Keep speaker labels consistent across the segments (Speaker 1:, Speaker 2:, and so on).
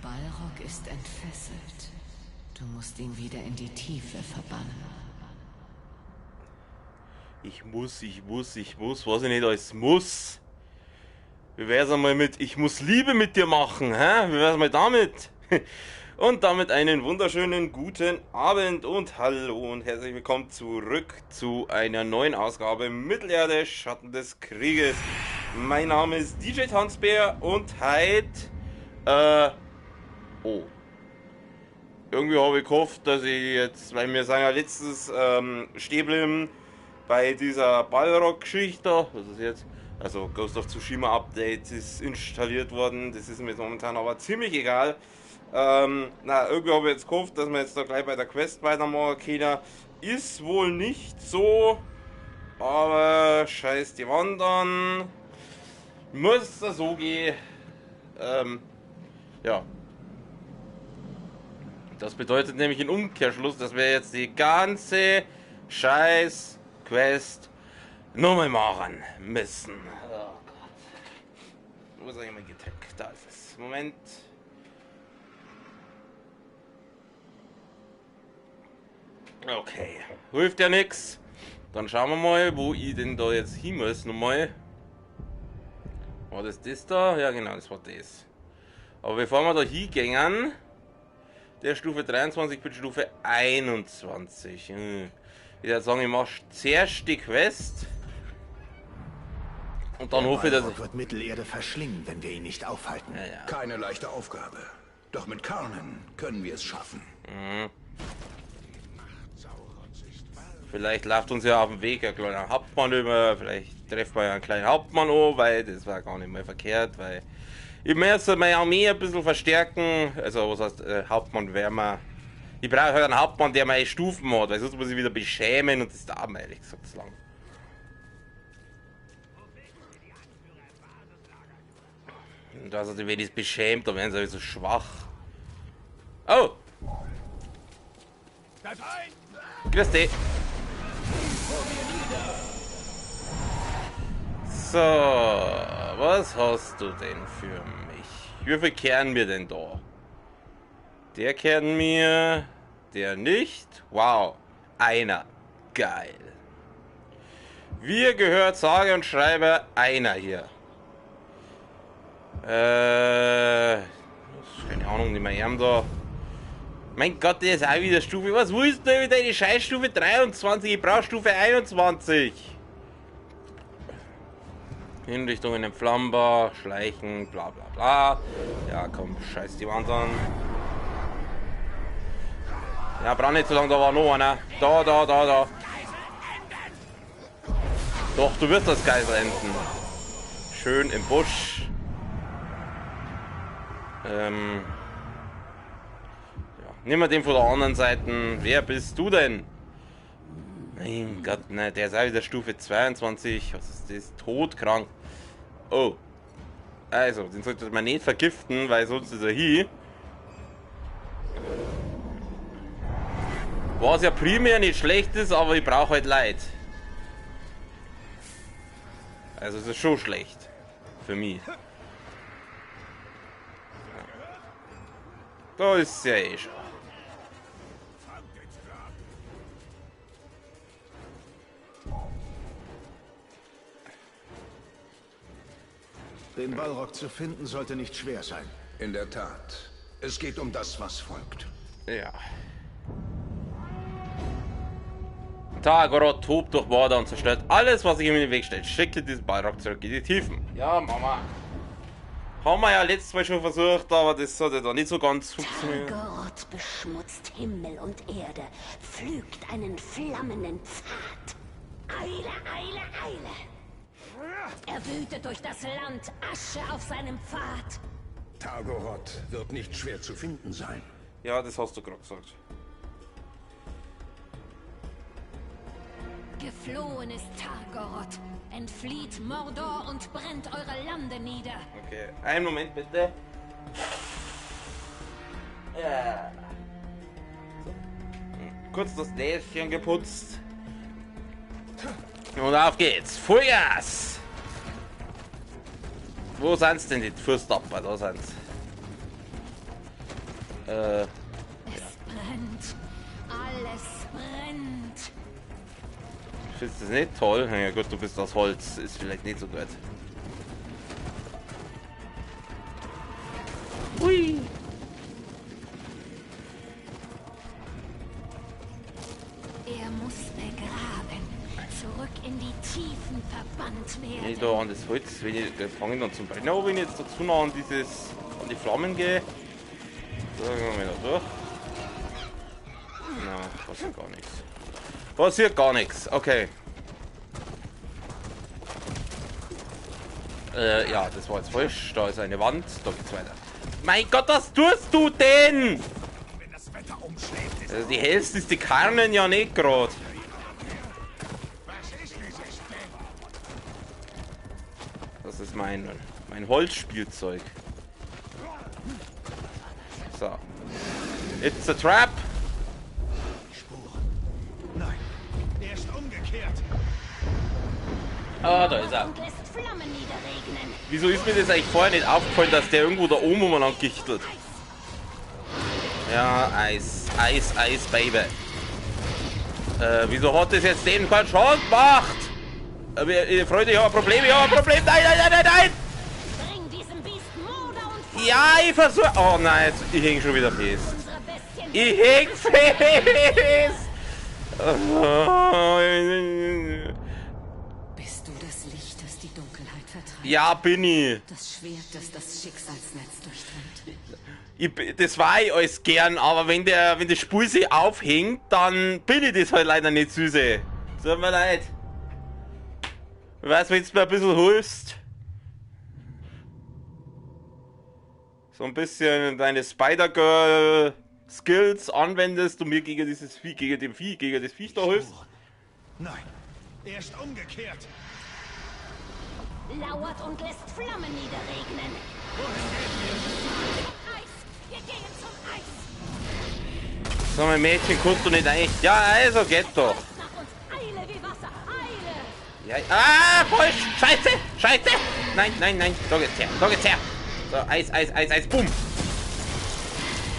Speaker 1: Balrog ist entfesselt. Du musst ihn wieder in die Tiefe verbannen.
Speaker 2: Ich muss, was ich nicht alles muss. Wie wär's einmal mit, ich muss Liebe mit dir machen, hä? Wie wär's mal damit? Und damit einen wunderschönen guten Abend und hallo und herzlich willkommen zurück zu einer neuen Ausgabe Mittelerde, Schatten des Krieges. Mein Name ist DJ Tanzbär und heute, irgendwie habe ich gehofft, dass ich jetzt, weil wir sind ja letztens stehen geblieben bei dieser Balrog-Geschichte, was ist jetzt? Also Ghost of Tsushima Update ist installiert worden, das ist mir jetzt momentan aber ziemlich egal. Irgendwie habe ich jetzt gehofft, dass wir jetzt da gleich bei der Quest weitermachen können. Ist wohl nicht so, aber scheiß die Wandern. Muss das so gehen. Ja. Das bedeutet nämlich im Umkehrschluss, dass wir jetzt die ganze scheiß Quest nochmal machen müssen. Oh Gott. Wo ist eigentlich mein Getränk? Da ist es. Moment. Okay. Hilft ja nix. Dann schauen wir mal, wo ich denn da jetzt hin muss nochmal. War das da? Ja genau, das war das. Aber bevor wir da hingehen, der Stufe 23 mit Stufe 21. Ich würde sagen, ich mache zuerst die Quest. Und dann hoffe ich, dass ich...
Speaker 3: wird Mittelerde verschlingen, wenn wir ihn nicht aufhalten.
Speaker 2: Ja.
Speaker 4: Keine leichte Aufgabe. Doch mit Karnen können wir es schaffen.
Speaker 2: Vielleicht läuft uns ja auf dem Weg ein kleiner Hauptmann über. Vielleicht treffen wir ja einen kleinen Hauptmann an, weil das war gar nicht mehr verkehrt, weil ich möchte meine Armee ein bisschen verstärken. Also was heißt Hauptmann wärmer. Ich brauche halt einen Hauptmann, der meine Stufen hat, weil sonst muss ich wieder beschämen und das dauert mir ehrlich gesagt zu lang. Und also wenn ich es beschämt, dann werden sie so schwach. Oh! Grüß dich! So, was hast du denn für mich? Wie viel kehren wir denn da? Der kehren mir, der nicht. Wow, einer. Geil. Wir gehört sage und schreibe einer hier. Keine Ahnung, nicht mehr da. Mein Gott, der ist auch wieder Stufe. Was willst du mit deine scheiß Stufe 23? Ich brauche Stufe 21. Hinrichtungen entflammbar, schleichen, bla bla bla. Ja komm, scheiß die Wand an. Ja, brauch nicht so lange, da war noch einer. Da. Doch, du wirst das Geisel enden. Schön im Busch. Ja. Nimm mal den von der anderen Seite. Wer bist du denn? Mein Gott, ne, der ist auch wieder Stufe 22. Was ist das? Todkrank. Oh. Also, den sollte man nicht vergiften, weil sonst ist er hier. Was ja primär nicht schlecht ist, aber ich brauche halt Leid. Also es ist schon schlecht. Für mich. Da ist ja eh schon.
Speaker 3: Den Balrog zu finden sollte nicht schwer sein.
Speaker 4: In der Tat. Es geht um das, was folgt.
Speaker 2: Ja. Targoroth tobt durch Mordor und zerstört alles, was sich ihm in den Weg stellt. Schicke diesen Balrog zurück in die Tiefen. Ja, Mama. Haben wir ja letztes Mal schon versucht, aber das hat ja da nicht so ganz funktioniert.
Speaker 5: Targoroth beschmutzt Himmel und Erde, pflügt einen flammenden Pfad. Eile, Eile, Eile. Er wütet durch das Land, Asche auf seinem Pfad.
Speaker 4: Targoroth wird nicht schwer zu finden sein.
Speaker 2: Ja, das hast du gerade gesagt.
Speaker 5: Geflohen ist Targoroth, entflieht Mordor und brennt eure Lande nieder.
Speaker 2: Okay, einen Moment bitte. Ja. So. Kurz das Näschen geputzt. Und auf geht's. Vollgas! Wo sind's denn die Fürstapper? Da sind's.
Speaker 5: Es brennt. Alles brennt.
Speaker 2: Findest du das nicht toll? Ja gut, du bist aus Holz. Ist vielleicht nicht so gut. Hui.
Speaker 5: Er muss begraben. Zurück in die Tiefen verbannt werden.
Speaker 2: Wenn ich da an das Holz, wenn ich fange dann zum Brennen, aber wenn ich jetzt dazu noch an die Flammen gehe, so gehen wir da durch. Na, passiert gar nichts. Passiert gar nichts, okay. Ja, das war jetzt falsch. Da ist eine Wand, da geht's weiter. Mein Gott, was tust du denn?
Speaker 4: Wenn das Wetter umschlägt, ist
Speaker 2: Also die hellste ist die Karnen ja nicht gerade.
Speaker 4: was ist dieses Ding?
Speaker 2: Das ist mein Holzspielzeug. So. It's a trap.
Speaker 3: Spuren. Nein, er ist umgekehrt.
Speaker 2: Ah, da ist er.
Speaker 5: Und lässt Flammen niederregnen.
Speaker 2: Wieso ist mir das eigentlich vorher nicht aufgefallen, dass der irgendwo da oben umeinander gichtelt? Ja, Eis. Eis, Eis, Baby. Wieso hat das jetzt den keinen Schaden gemacht? Freunde, ich habe ein Problem, Nein, nein, nein, nein, nein!
Speaker 5: Bring diesem Biest Moder und
Speaker 2: Ja, ich versuche... Oh nein, ich häng schon wieder fest.
Speaker 5: unsere Bestien.
Speaker 2: Ich häng fest!
Speaker 1: Bist du das Licht, das die Dunkelheit vertreibt?
Speaker 2: Ja, bin ich.
Speaker 1: Das Schwert, das das Schicksalsnetz durchtrennt.
Speaker 2: Das war ich alles gern, aber wenn das Spiel sich aufhängt, dann bin ich das halt leider nicht, Süße. Tut mir leid. Ich weiß, wenn du mir ein bisschen hilfst. So ein bisschen deine Spider-Girl-Skills anwendest und mir gegen dieses Vieh, gegen das Viech da hilfst.
Speaker 3: Nein, er ist umgekehrt.
Speaker 5: Lauert und lässt Flammen niederregnen. Eis! Wir gehen zum Eis!
Speaker 2: So, mein Mädchen, kannst du nicht eigentlich... Ja, also geht doch.
Speaker 5: Nach uns! Eile wie Wasser! Eile!
Speaker 2: Ja, ah, falsch! Scheiße! Scheiße! Nein, nein, nein. Da geht's her. Da geht's her. So, Eis, Eis, Eis, Eis. Bumm.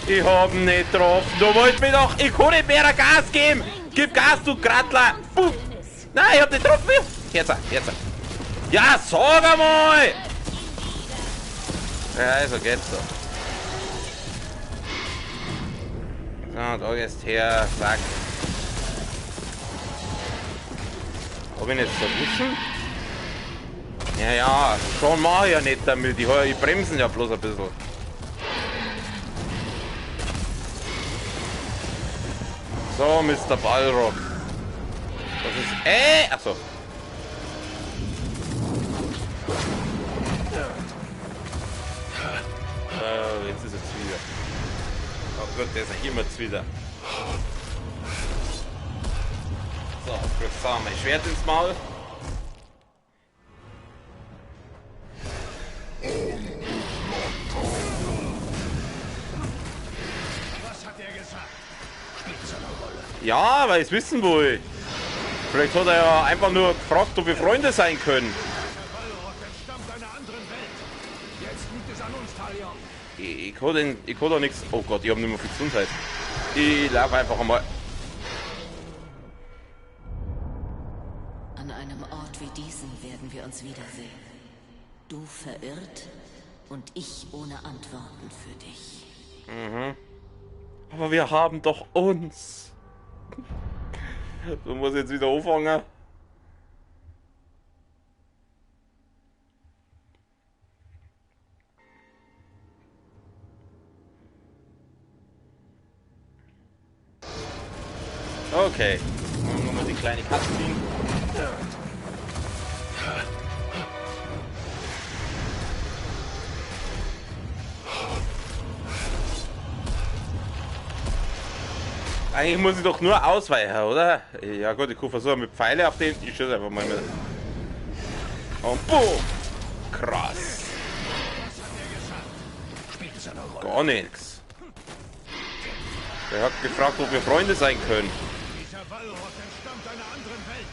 Speaker 2: Ich hab ihn nicht getroffen. Du wolltest mir doch... Ich kann nicht mehr Gas geben. Gib Gas, du Gratler. Bumm. Nein, ich hab nicht getroffen. Jetzt. Ja, sag einmal! Ja, also geht's doch. So, da gehst her. Zack. Hab ich nicht verwischen? Ja, schon mach ich ja nicht damit. Ich bremsen ja bloß ein bisschen. So, Mr. Balrog. Das ist. Achso. Jetzt ist es wieder. Oh Gott, der ist ja immer wieder. So, jetzt haben wir mein Schwert ins Maul.
Speaker 3: Was hat er gesagt? Spielt es eine Rolle?
Speaker 2: Ja, weil ich es wissen will. Vielleicht hat er ja einfach nur gefragt, ob wir Freunde sein können.
Speaker 3: Der Balrog entstammt einer anderen Welt. Jetzt liegt es an uns, Talion.
Speaker 2: Ich kann da nichts. Oh Gott, ich habe nicht mehr viel Gesundheit. Ich laufe einfach einmal.
Speaker 1: An einem Ort wie diesen werden wir uns wiedersehen. Du verirrt und ich ohne Antworten für dich.
Speaker 2: Aber wir haben doch uns. So muss ich jetzt wieder anfangen. Okay. Nochmal die kleine Cutscene. Eigentlich muss ich doch nur ausweichen, oder? Ja gut, ich kann versuchen mit Pfeile auf den. Ich schieße einfach mal mit. Und boom! Krass.
Speaker 3: Spielt es eine Rolle?
Speaker 2: Gar nichts. Der hat gefragt, ob wir Freunde sein können.
Speaker 3: Dieser Balrog entstammt einer anderen Welt.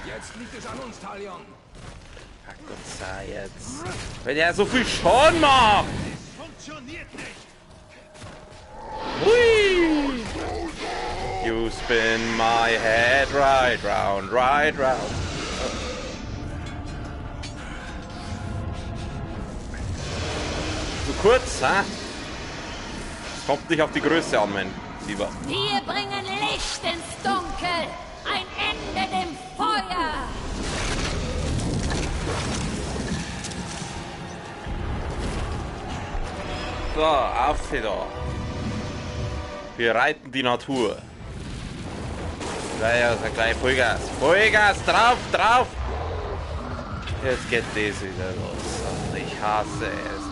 Speaker 3: Jetzt liegt es an uns, Talion.
Speaker 2: Ach Gott sei jetzt. Wenn er so viel Schaden macht!
Speaker 3: Es funktioniert nicht.
Speaker 2: You spin my head right round, right round. Zu kurz, hä? Es kommt nicht auf die Größe an, mein Lieber.
Speaker 5: Wir bringen Licht ins Dunkel. Ein Ende dem Feuer.
Speaker 2: So, auf hier da. Wir reiten die Natur. Gleich Vollgas. Vollgas, drauf, drauf. Jetzt geht das wieder los. Ich hasse es.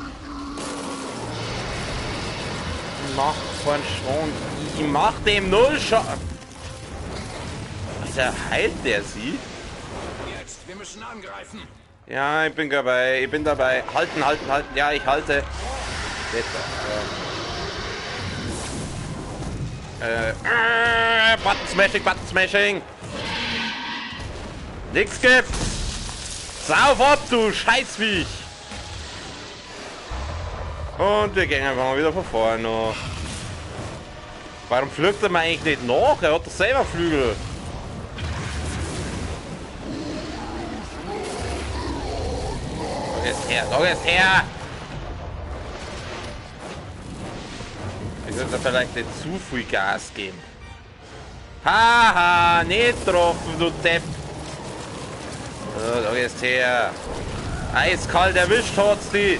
Speaker 2: Mach von schon. Ich mach dem null Schaden. Also heilt der sie?
Speaker 4: Jetzt, wir müssen angreifen.
Speaker 2: Ja, ich bin dabei. Ich bin dabei. Halten, halten, halten. Ja, ich halte. Jetzt. Button Smashing, Button Smashing. Nix gibt. Sauf ab, du Scheißviech. Und wir gehen einfach mal wieder von vorne. Warum fliegt er mir eigentlich nicht nach? Er hat doch selber Flügel. Da ist her, da ist her. Ich sollte vielleicht nicht zu viel Gas geben. Haha, nicht getroffen, du Depp. So, da ist her. Eiskalt erwischt hat's die.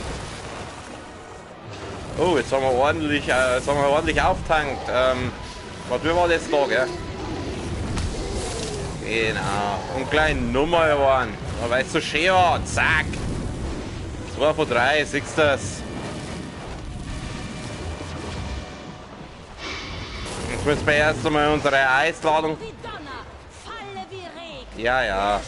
Speaker 2: Oh, jetzt haben wir ordentlich auftankt. Was will man jetzt da, gell? Genau. Und kleine Nummer geworden. Aber weil es so schön war. Zack. 2 von 3, siehst du das? Jetzt müssen wir erst einmal unsere Eisladung.
Speaker 5: Wie Donner, falle wie Regen.
Speaker 2: Ja, ja.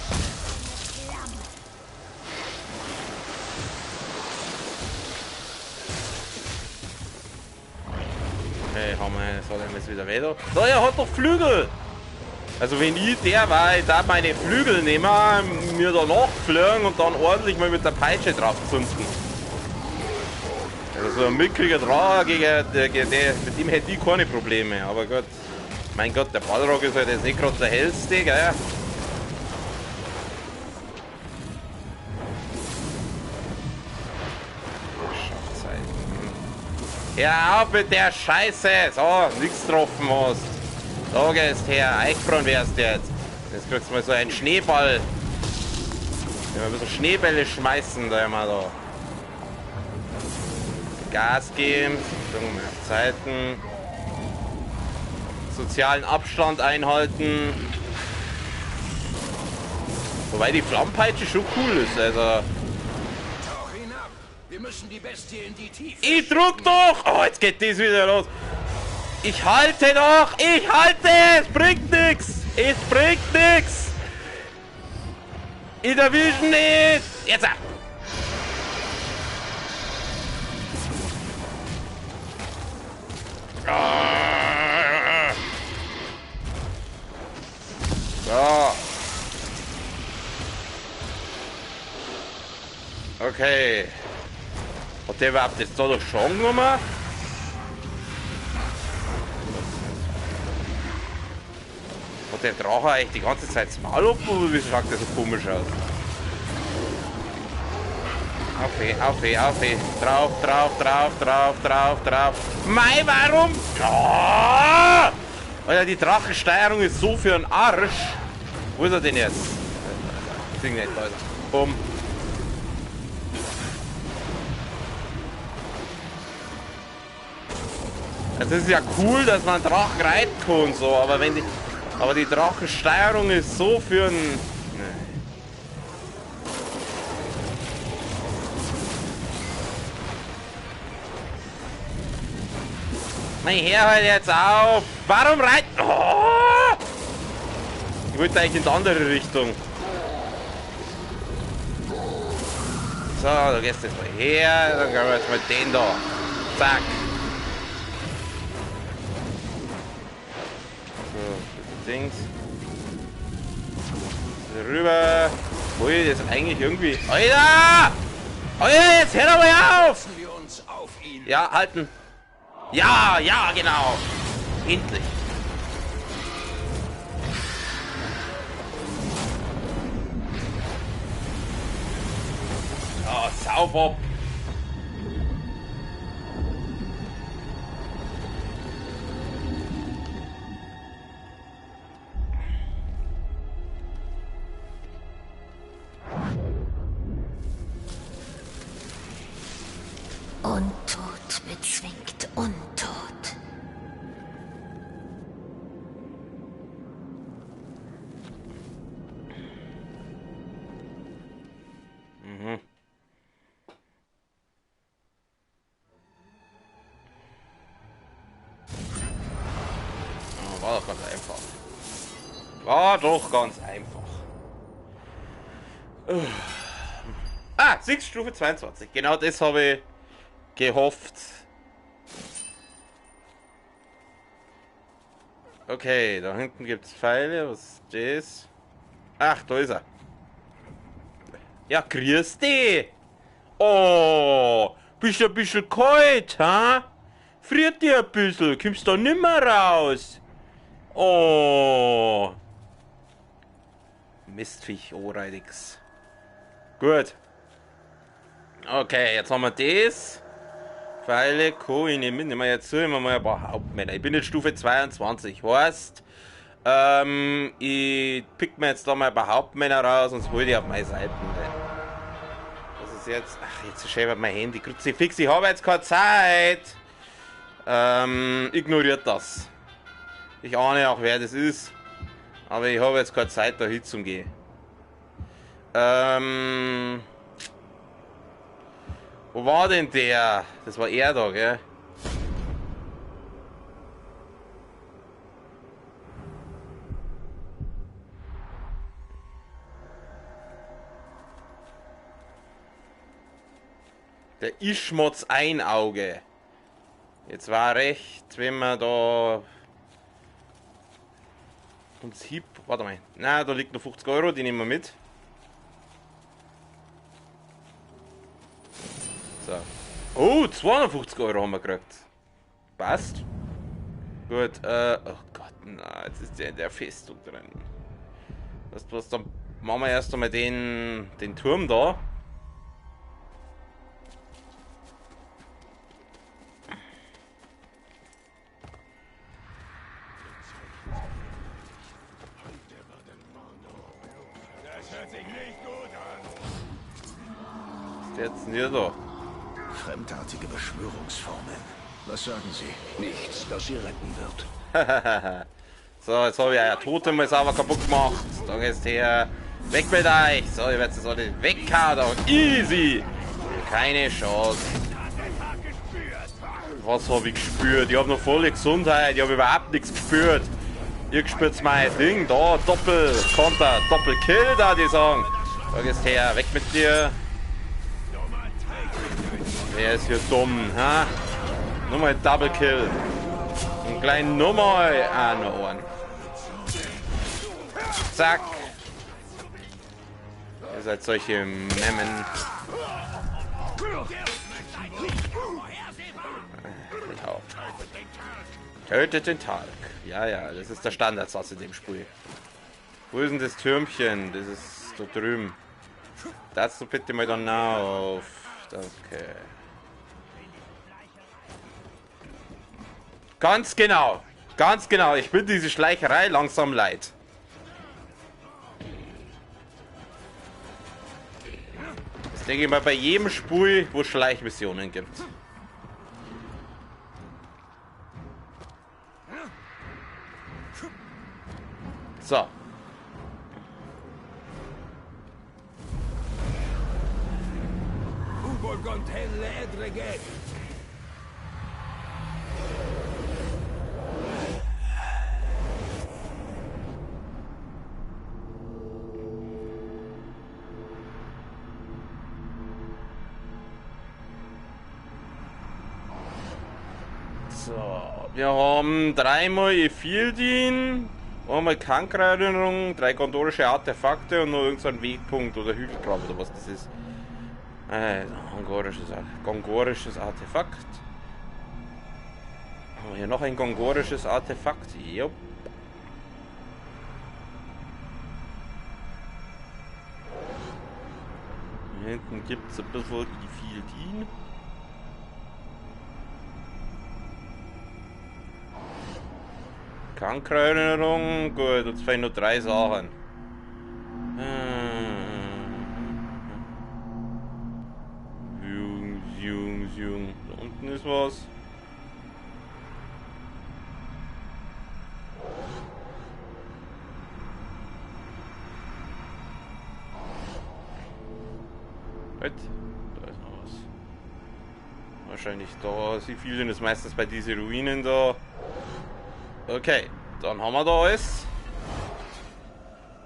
Speaker 2: Okay, haben wir, soll er jetzt wieder weiter? So, er hat doch Flügel! Also wenn ich der war, ich darf meine Flügel nehmen, mir danach fliegen und dann ordentlich mal mit der Peitsche drauf zünden. Also ein mickriger Drache mit dem hätte ich keine Probleme, aber gut. Mein Gott, der Balrog ist halt jetzt nicht gerade der hellste, gell? Hör auf mit der Scheiße! So, nichts getroffen hast. Da gehst her, eingesprungen wärst jetzt. Jetzt kriegst du mal so einen Schneeball. Ja, ein bisschen Schneebälle schmeißen, da immer da. Gas geben, auf Zeiten. Sozialen Abstand einhalten. Wobei die Flammpeitsche schon cool ist, also.
Speaker 4: Tauch hinab. Wir müssen die Bestie in die Tiefe.
Speaker 2: Ich druck doch! Oh, jetzt geht das wieder los. Ich halte doch! Ich halte! Es bringt nichts! Es bringt nichts! Ich erwische nicht! Jetzt! So. Okay. Hat der überhaupt jetzt da doch schon genommen? Hat der Drache eigentlich die ganze Zeit das Maul offen oder wie schaut der so komisch aus? Auf, drauf, drauf, drauf, drauf, drauf, drauf. Mei, warum? Oh! Alter, die Drachensteuerung ist so für einen Arsch. Wo ist er denn jetzt? Ich krieg nicht, Leute. Bumm. Es ist ja cool, dass man Drachen reiten kann und so, aber wenn die Drachensteuerung ist so für einen. Mein Herr, halt jetzt auf! Warum reiten? Oh! Ich wollte eigentlich in die andere Richtung. So, da gehst du jetzt mal her, dann gehen wir jetzt mal den da. Zack. So, Dings. Rüber. Ui, das ist eigentlich irgendwie. Alter! Alter, jetzt hör doch mal auf!
Speaker 4: Wir uns auf ihn.
Speaker 2: Ja, halten. Ja, ja, genau. Endlich. Ah, sauber.
Speaker 5: Untot bezwingt Untot.
Speaker 2: War doch ganz einfach. War doch ganz einfach. Ah, Stufe 22. Genau das habe ich gehofft. Okay, da hinten gibt es Pfeile. Was ist das? Ach, da ist er. Ja, grüß dich. Oh, bist du ein bisschen kalt, ha? Friert dir ein bisschen, kommst da nimmer raus. Oh. Mistviech, Ohrreidigs. Gut. Okay, jetzt haben wir das. Pfeile, ich nehmen wir jetzt zu, immer mal ein paar Hauptmänner. Ich bin jetzt Stufe 22, heißt, ich pick mir jetzt da mal ein paar Hauptmänner raus und hol die auf meine Seite. Das ist jetzt, ach, jetzt schreibt mein Handy, Kruzifix, ich habe jetzt keine Zeit. Ignoriert das. Ich ahne auch, wer das ist, aber ich habe jetzt keine Zeit, da hinzugehen. Wo war denn der? Das war er da, gell? Der Ischmotz Einauge. Jetzt war recht, wenn wir da uns Hieb. Warte mal. Na, da liegt noch 50 Euro, die nehmen wir mit. So. Oh, 250 Euro haben wir gekriegt. Passt. Gut, oh Gott, na, jetzt ist der in der Festung drin. Was, dann machen wir erst einmal den Turm da.
Speaker 3: Das hört sich nicht gut an.
Speaker 2: Was ist der jetzt denn hier da?
Speaker 4: Fremdartige Beschwörungsformeln. Was sagen Sie? Nichts, das Sie retten wird.
Speaker 2: So, jetzt habe ich ja Totem mal sauber kaputt gemacht. Da geht's her. Weg mit euch. So, ihr werdet es alle weghauen. Easy. Keine Chance. Was habe ich gespürt? Ich habe noch volle Gesundheit. Ich habe überhaupt nichts gespürt. Ihr spürt mein Ding. Da, Doppelkonter, Doppelkill, da die sagen. Da geht's her. Weg mit dir. Wer ist hier dumm, ha? Nur mal Double Kill. Einen kleinen Nummer an den Ohren. Zack. Ihr seid solche Memmen. Genau. Tötet den Talk. Ja, ja, das ist der Standardsatz in dem Spiel. Wo ist denn das Türmchen? Das ist da drüben. Dazu bitte mal dann auf. Okay. Ganz genau. Ganz genau. Ich bin diese Schleicherei langsam leid. Das denke ich mal bei jedem Spiel, wo es Schleichmissionen gibt. So. So, wir haben dreimal Ephildin, einmal Kankra-Erinnerung, 3 gondorische Artefakte und noch irgendein Wegpunkt oder Hügelgrab oder was das ist. Gongorisches Artefakt. Haben wir hier noch ein gongorisches Artefakt? Jupp. hinten gibt es ein bisschen Ifildin. Krankerinnerung, gut, jetzt fehlen nur 3 Sachen. Jung. Da unten ist was. Halt, da ist noch was. Wahrscheinlich da. Ifildin ist meistens bei diesen Ruinen da. Okay, dann haben wir da alles.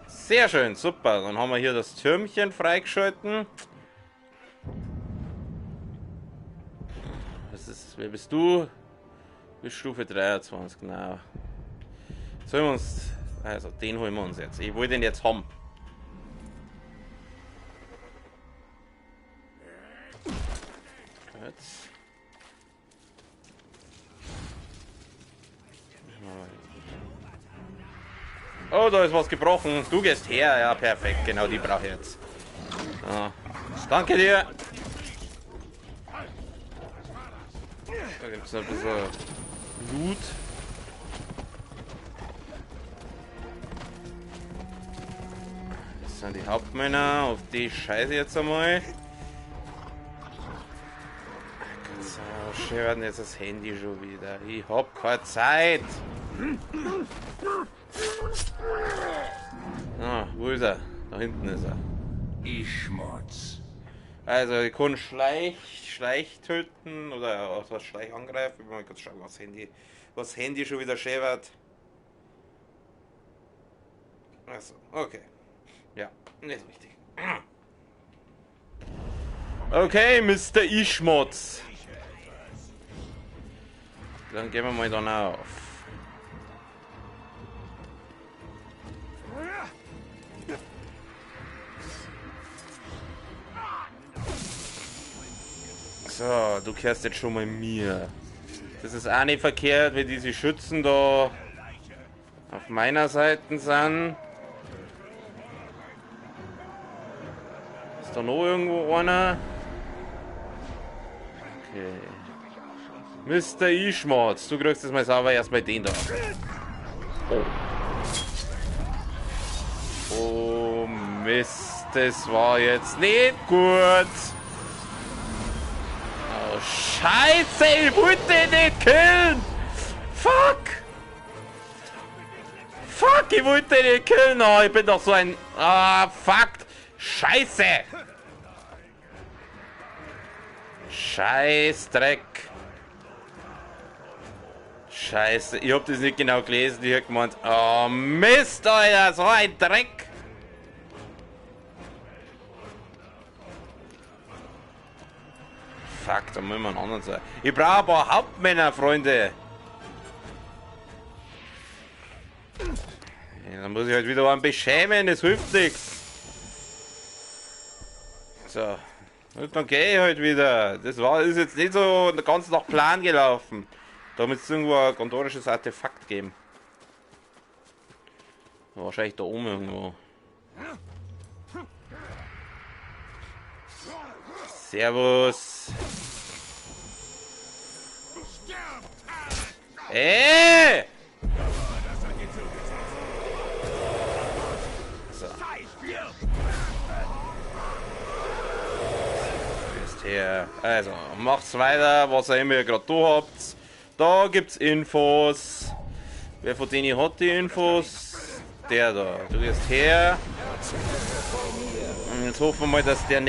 Speaker 2: Sehr schön, super. Dann haben wir hier das Türmchen freigeschalten. Wer bist du? Bis Stufe 23, genau. Sollen wir uns... Also, den holen wir uns jetzt. Ich will den jetzt haben. Jetzt. Oh, da ist was gebrochen. Du gehst her. Ja, perfekt. Genau, die brauche ich jetzt. Ja. Danke dir. Da gibt es ein bisschen Loot. Das sind die Hauptmänner. Auf die scheiße jetzt einmal. So, schön jetzt das Handy schon wieder. Ich hab keine Zeit. Ah, wo ist er? Da hinten ist er.
Speaker 4: Ishmots.
Speaker 2: Also, ich kann Schleich töten oder was Schleich angreifen. Ich will mal kurz schauen, was Handy schon wieder schön wird. Also, okay. Ja, nicht richtig. Okay, Mr. Ishmots. Dann gehen wir mal dann auf. So, du kehrst jetzt schon mal mir. Das ist auch nicht verkehrt, wenn diese Schützen da auf meiner Seite sind. Ist da noch irgendwo einer? Okay. Mr. Ishmots, du kriegst jetzt mal sauber erstmal den da. Oh. Oh Mist, das war jetzt nicht gut. Scheiße, ich wollte den nicht killen! Fuck! Fuck, ich wollte den nicht killen! Oh, ich bin doch so ein... Ah, fuck! Scheiße! Scheißdreck! Scheiße, ich hab das nicht genau gelesen, ich hab gemeint... Oh Mist, Alter, so ein Dreck! Fuck, da müssen wir einen anderen sein. Ich brauche ein paar Hauptmänner, Freunde. Ja, dann muss ich halt wieder einen beschämen, das hilft nichts. So, und dann gehe ich halt wieder. Das ist jetzt nicht so ganz nach Plan gelaufen. Da muss es irgendwo ein gondorisches Artefakt geben. Wahrscheinlich da oben irgendwo. Servus. Ey! So. Ist her. Also, macht's weiter, was ihr immer gerade da habt. Da gibt's Infos. Wer von denen hat die Infos? Der da. Du gehst her. Und jetzt hoffen wir mal, dass der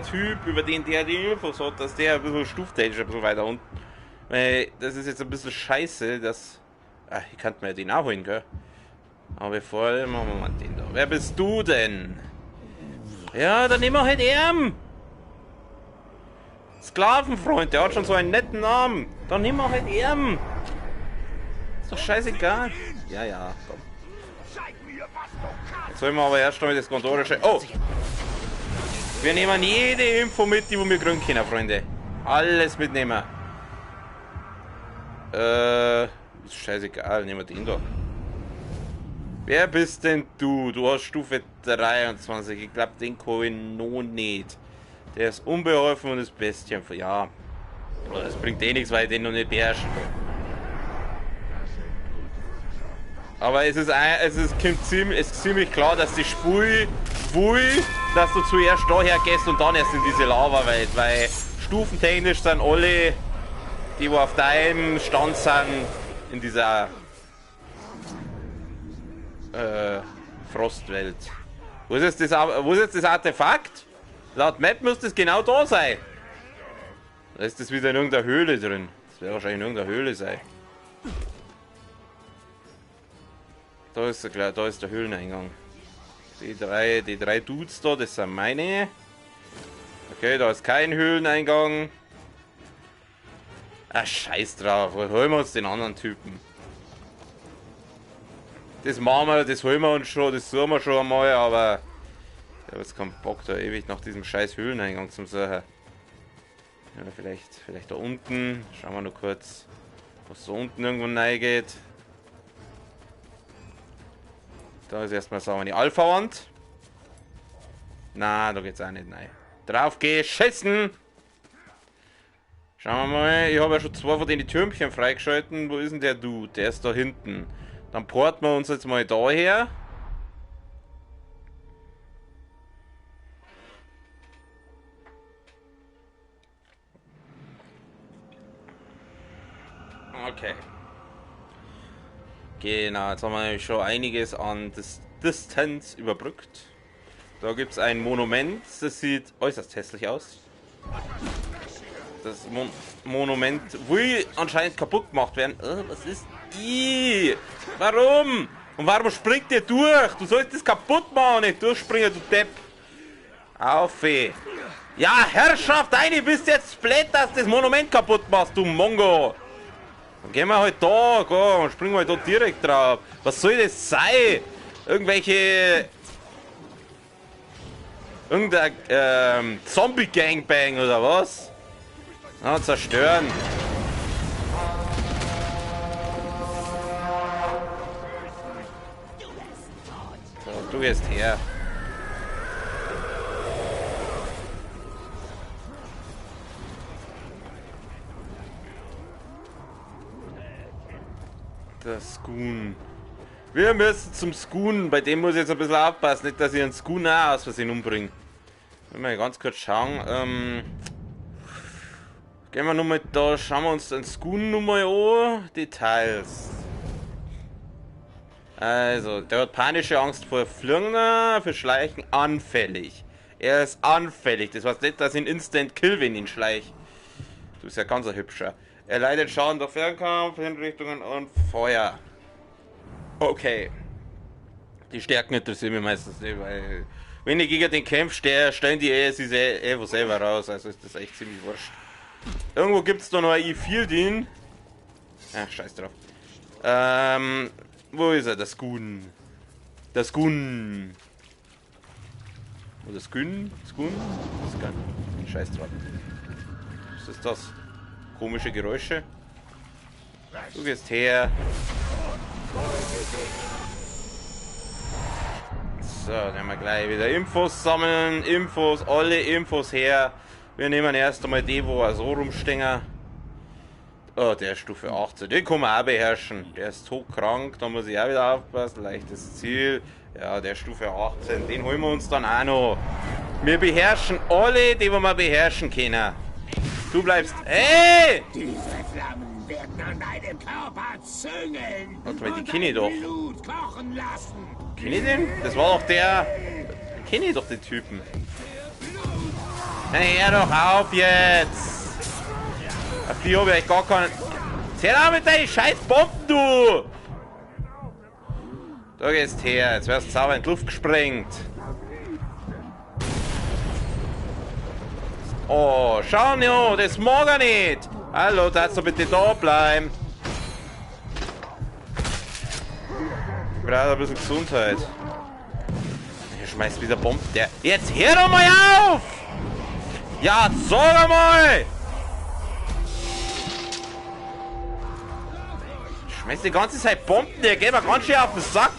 Speaker 2: Typ, über den der die Infos hat, dass der ein bisschen stuftechnisch ein bisschen weiter unten. Weil das ist jetzt ein bisschen scheiße, dass... Ach, ich kann mir den auch holen, gell? Aber bevor machen wir mal den da. Wer bist du denn? Ja, dann nehmen wir halt ihn. Sklavenfreund, der hat schon so einen netten Namen. Dann nehmen wir halt ihn. Ist doch scheißegal. Ja, ja, komm. Jetzt sollen wir aber erst mal das gondorische... Oh! Wir nehmen jede Info mit, die wir kriegen können, Freunde. Alles mitnehmen. Ist scheißegal, nehmen wir den da. Wer bist denn du? Du hast Stufe 23. Ich glaube, den kann ich noch nicht. Der ist unbeholfen und ist Bestien. Ja. Das bringt eh nichts, weil ich den noch nicht beherrsche. Aber es ist ziemlich klar, dass die Spur will, dass du zuerst daher gehst und dann erst in diese Lava-Welt. Weil stufentechnisch sind alle, die auf deinem Stand sind, in dieser Frostwelt. Wo ist jetzt das Artefakt? Laut Map müsste es genau da sein. Da ist das wieder in irgendeiner Höhle drin. Das wird wahrscheinlich in irgendeiner Höhle sein. Da ist der Höhleneingang. Die drei Dudes da, das sind meine. Okay, da ist kein Höhleneingang. Ah, scheiß drauf. Holen wir uns den anderen Typen. Das machen wir, das holen wir uns schon, das suchen wir schon einmal, aber ich habe jetzt keinen Bock, da ewig nach diesem scheiß Höhleneingang zu suchen. Ja, vielleicht da unten. Schauen wir noch kurz, was da unten irgendwo rein geht. Da ist erstmal so eine Alpha-Wand. Na, da geht's auch nicht rein. Drauf geschissen! Schauen wir mal, ich habe ja schon 2 von den Türmchen freigeschalten. Wo ist denn der Dude? Der ist da hinten. Dann porten wir uns jetzt mal daher. Okay. Genau, jetzt haben wir nämlich schon einiges an Distanz überbrückt. Da gibt es ein Monument, das sieht äußerst hässlich aus. Das Monument will anscheinend kaputt gemacht werden. Was ist die? Warum? Und warum springt der durch? Du sollst das kaputt machen, nicht durchspringen, du Depp. Auf, ey. Ja, Herrschaft, deine bist jetzt blöd, dass das Monument kaputt machst, du Mongo. Dann gehen wir halt da, komm, springen wir halt da direkt drauf. Was soll das sein? Irgendein Zombie-Gangbang oder was? Na, zerstören. So, du gehst her. Das Skoon. Wir müssen zum Skoon. Bei dem muss ich jetzt ein bisschen aufpassen, nicht, dass ich einen Skoon auch aus Versehen umbringe. Wenn wir ganz kurz schauen. Gehen wir nochmal da, schauen wir uns den Skoon nochmal an. Details. Also, der hat panische Angst vor Fliegen, für Schleichen anfällig. Er ist anfällig. Das heißt nicht, dass ihn Instant Kill, wenn ihn schleicht. Du bist ja ganz ein hübscher. Er leidet Schaden durch Fernkampf, Hinrichtungen und Feuer. Okay. Die Stärken interessieren mich meistens nicht, weil wenn ich gegen den kämpfe, stellen die sich selber raus. Also ist das echt ziemlich wurscht. Irgendwo gibt es da noch ein E-Fieldin. Ach, scheiß drauf. Wo ist er? Das Skoon. Das Skoon. Wo das Skoon? Skoon? Scheiß drauf. Was ist das? Komische Geräusche. Du gehst her. So, dann haben wir gleich wieder Infos sammeln. Infos, alle Infos her. Wir nehmen erst einmal die, wo er so rumstehen. Oh, der ist Stufe 18. Den kann man auch beherrschen. Der ist hochkrank, da muss ich auch wieder aufpassen. Leichtes Ziel. Ja, der ist Stufe 18. Den holen wir uns dann auch noch. Wir beherrschen alle, die wir beherrschen können. Du bleibst. Hey!
Speaker 4: Diese Flammen werden an deinem Körper züngeln.
Speaker 2: Warte mal, die kenne ich doch.
Speaker 4: Blut kochen lassen.
Speaker 2: Kenne ich den? Das war doch der. Kenne ich doch den Typen. Na, hör doch auf jetzt! Auf die habe ich gar keinen. Hör auf mit deinen scheiß Bomben, du! Da gehst her, jetzt wirst du sauber in die Luft gesprengt. Oh, schau nur, das mag er nicht! Hallo, darfst du bitte da bleiben? Ich brauche ein bisschen Gesundheit. Hier schmeißt wieder Bomben. Der. Jetzt hör doch mal auf! Ja, sag mal! Schmeißt die ganze Zeit Bomben, der geht mir ganz schön auf den Sack.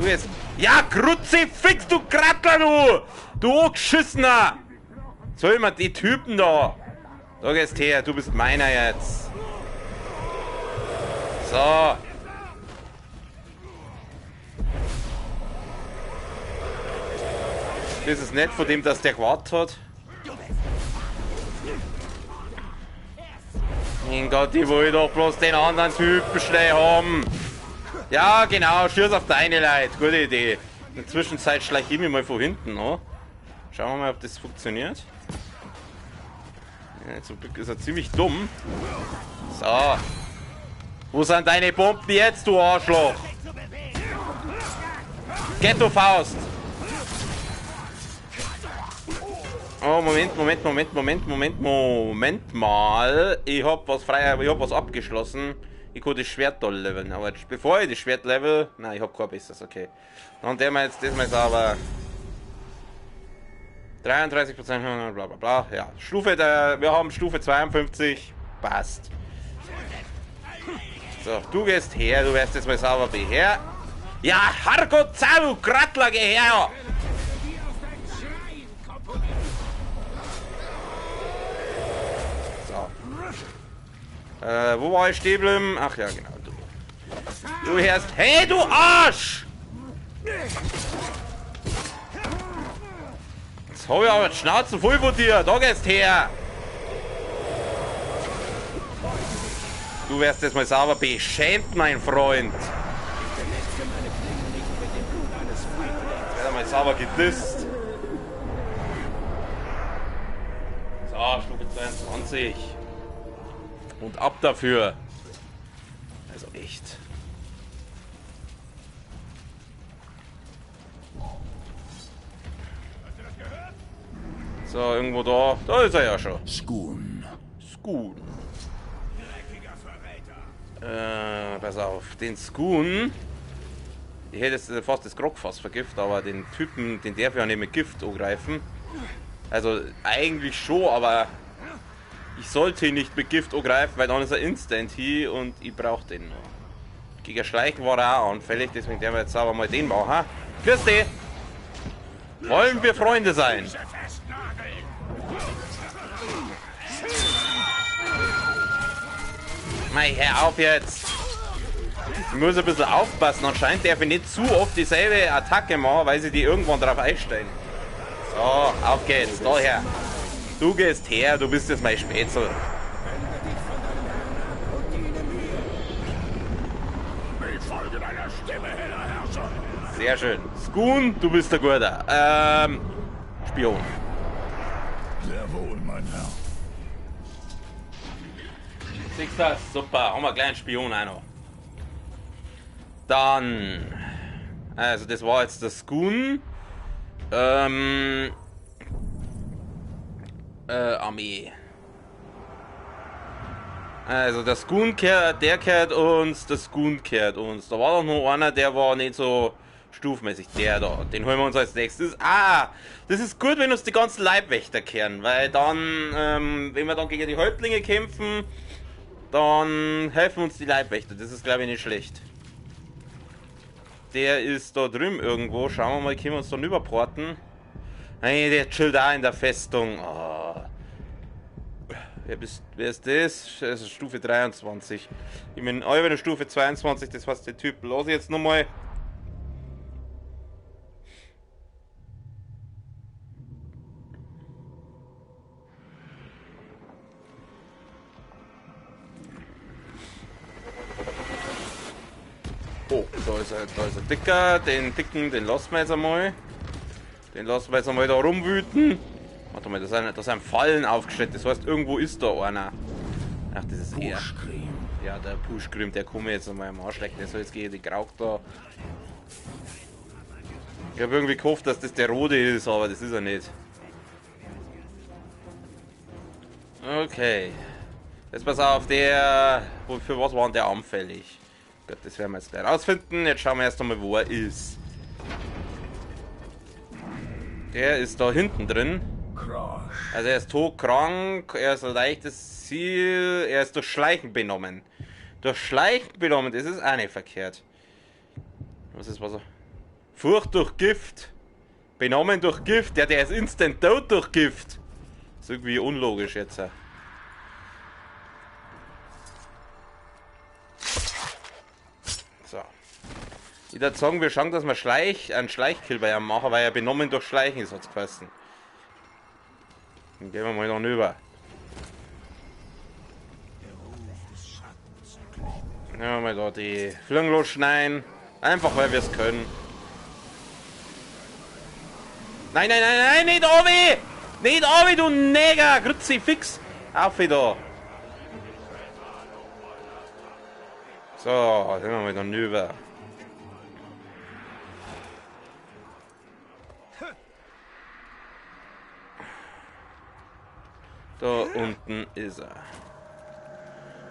Speaker 2: Du jetzt. Ja, Kruzifix, du Krattler, du! Du Geschissener! Soll man die Typen da? Da gehst her, du bist meiner jetzt. So. Das ist nett von dem, dass der gewartet hat. Mein Gott, ich will doch bloß den anderen Typen schnell haben. Ja, genau, schieß auf deine Leute. Gute Idee. In der Zwischenzeit schleiche ich mich mal von hinten an. Schauen wir mal, ob das funktioniert. Ja, zum Glück ist er ziemlich dumm. So. Wo sind deine Bomben jetzt, du Arschloch? Ghetto-Faust. Oh, Moment mal. Ich hab was frei, ich hab was abgeschlossen. Ich kann das Schwert da leveln. Aber jetzt, bevor ich das Schwert level. Nein, ich hab kein besseres, okay. Dann der mal jetzt das mal sauber. 33%, bla bla bla. Ja, Stufe der. Wir haben Stufe 52. Passt. So, du gehst her, du wirst jetzt mal sauber her. Ja, Hargot Zau, Krattler, geh her! Wo war ich stehen geblieben? Ach ja, genau, du. Du hörst. Hey, du Arsch! Jetzt hab ich aber die Schnauze voll von dir. Da gehst her. Du wirst jetzt mal sauber beschämt, mein Freund. Jetzt wird er mal sauber gedisst. So, Stufe 22. Und ab dafür. Also echt. So, irgendwo da. Da ist er ja schon.
Speaker 4: Skun.
Speaker 2: Skun. Pass auf. Den Skun. Ich hätte jetzt fast das Grogfass vergiftet, aber den Typen, den darf ich ja nicht mit Gift angreifen. Also eigentlich schon, aber ich sollte ihn nicht mit Gift angreifen, weil dann ist er instant hier und ich brauche den noch. Gegen Schleichen war er auch anfällig, deswegen werden wir jetzt aber mal den machen. Grüß dich! Wollen wir Freunde sein? Mei, hör auf jetzt! Ich muss ein bisschen aufpassen, anscheinend darf ich nicht zu oft dieselbe Attacke machen, weil sie die irgendwann drauf einstellen. So, auf geht's, daher. Du gehst her, du bist jetzt mein Spätzl. Sehr schön. Skun, du bist der Guter. Spion.
Speaker 4: Sehr wohl, mein Herr.
Speaker 2: Siehst du das? Super, haben wir gleich einen Spion auch noch. Dann. Also, das war jetzt der Skun. Armee. Also der Skun kehrt, der kehrt uns, der Skun kehrt uns. Da war doch noch einer, der war nicht so stufenmäßig. Der da, den holen wir uns als nächstes. Ah, das ist gut, wenn uns die ganzen Leibwächter kehren, weil dann, wenn wir dann gegen die Häuptlinge kämpfen, dann helfen uns die Leibwächter. Das ist, glaube ich, nicht schlecht. Der ist da drüben irgendwo. Schauen wir mal, können wir uns dann überporten. Nein, der chillt da in der Festung. Oh. Wer ist das? Das ist Stufe 23. Ich bin eine Stufe 22, das heißt, der Typ lasse ich jetzt nochmal. Oh, da ist er dicker. Den dicken, den lassen wir jetzt einmal. Den lassen wir jetzt einmal da rumwüten. Warte mal, da sind Fallen aufgestellt. Das heißt, irgendwo ist da einer. Ach, das ist er. Ja, der Pushgrim, der kommt jetzt einmal am Arsch lecken. Der soll jetzt gegen die Krauk da. Ich habe irgendwie gehofft, dass das der Rote ist, aber das ist er nicht. Okay. Jetzt pass auf, der. Für was war denn der anfällig? Gott, das werden wir jetzt gleich rausfinden. Jetzt schauen wir erst einmal, wo er ist. Der ist da hinten drin. Also er ist todkrank, er ist ein leichtes Ziel, er ist durch Schleichen benommen. Durch Schleichen benommen, das ist auch nicht verkehrt. Was ist was er? Furcht durch Gift. Benommen durch Gift. Ja, der ist instant tot durch Gift. Ist irgendwie unlogisch jetzt. So. Ich würde sagen, wir schauen, dass wir einen Schleichkill bei ihm machen, weil er benommen durch Schleichen ist, hat's geheißen. Dann gehen wir mal dann rüber. Nehmen wir mal da die Flügel schneiden. Einfach weil wir es können. Nein, nein, nein, nein, nicht Obi! Nicht Obi, du Neger! Grützi, fix! Auf wieder! So, nehmen wir mal dann rüber. Da unten ist er.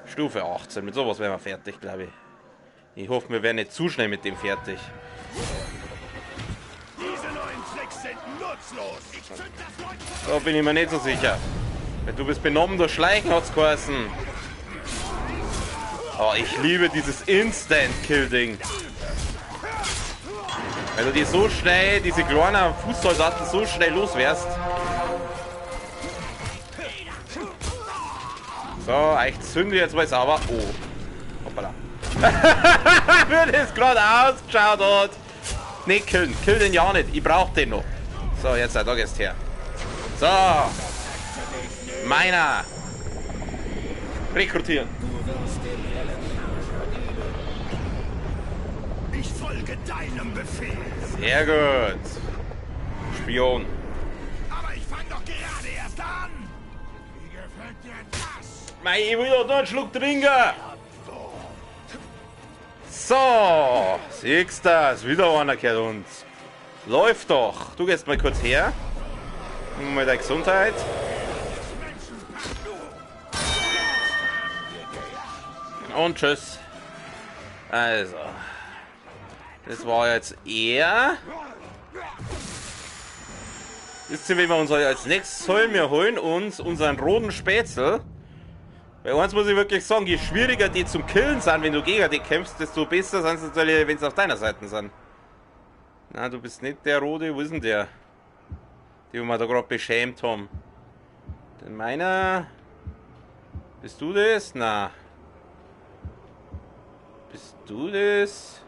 Speaker 2: Stufe 18. Mit sowas wären wir fertig, glaube ich. Ich hoffe, wir werden nicht zu schnell mit dem fertig.
Speaker 3: Diese neuen Tricks sind nutzlos. Ich zünd das Leute.
Speaker 2: Da bin ich mir nicht so sicher. Weil du bist benommen durch Schleichen, hat's geheißen. Oh, ich liebe dieses Instant-Kill-Ding. Weil du die so schnell, diese kleinen Fußsoldaten so schnell loswärst. So, ich zünde jetzt mal sauber. Oh. Hoppala. Wie das gerade ausgeschaut hat. Nicht killen. Kill den ja nicht. Ich brauch den noch. So, jetzt, da gehst her. So. Meiner. Rekrutieren.
Speaker 3: Ich folge deinem Befehl.
Speaker 2: Sehr gut. Spion.
Speaker 3: Aber ich fang doch gerade erst an. Wie gefällt dir das?
Speaker 2: Mei, ich will doch noch einen Schluck trinken. So, siehst du das? Wieder einer gehört uns. Läuft doch. Du gehst mal kurz her. Nimm mal deine Gesundheit. Und tschüss. Also. Das war jetzt er. Wisst ihr, wie wir uns als nächstes holen? Wir holen uns unseren roten Spätzle. Bei uns muss ich wirklich sagen, je schwieriger die zum Killen sind, wenn du gegen die kämpfst, desto besser sind sie natürlich, wenn sie auf deiner Seite sind. Na, du bist nicht der Rote, wo ist denn der? Den wir da gerade beschämt haben. Denn meiner... Bist du das? Na. Bist du das?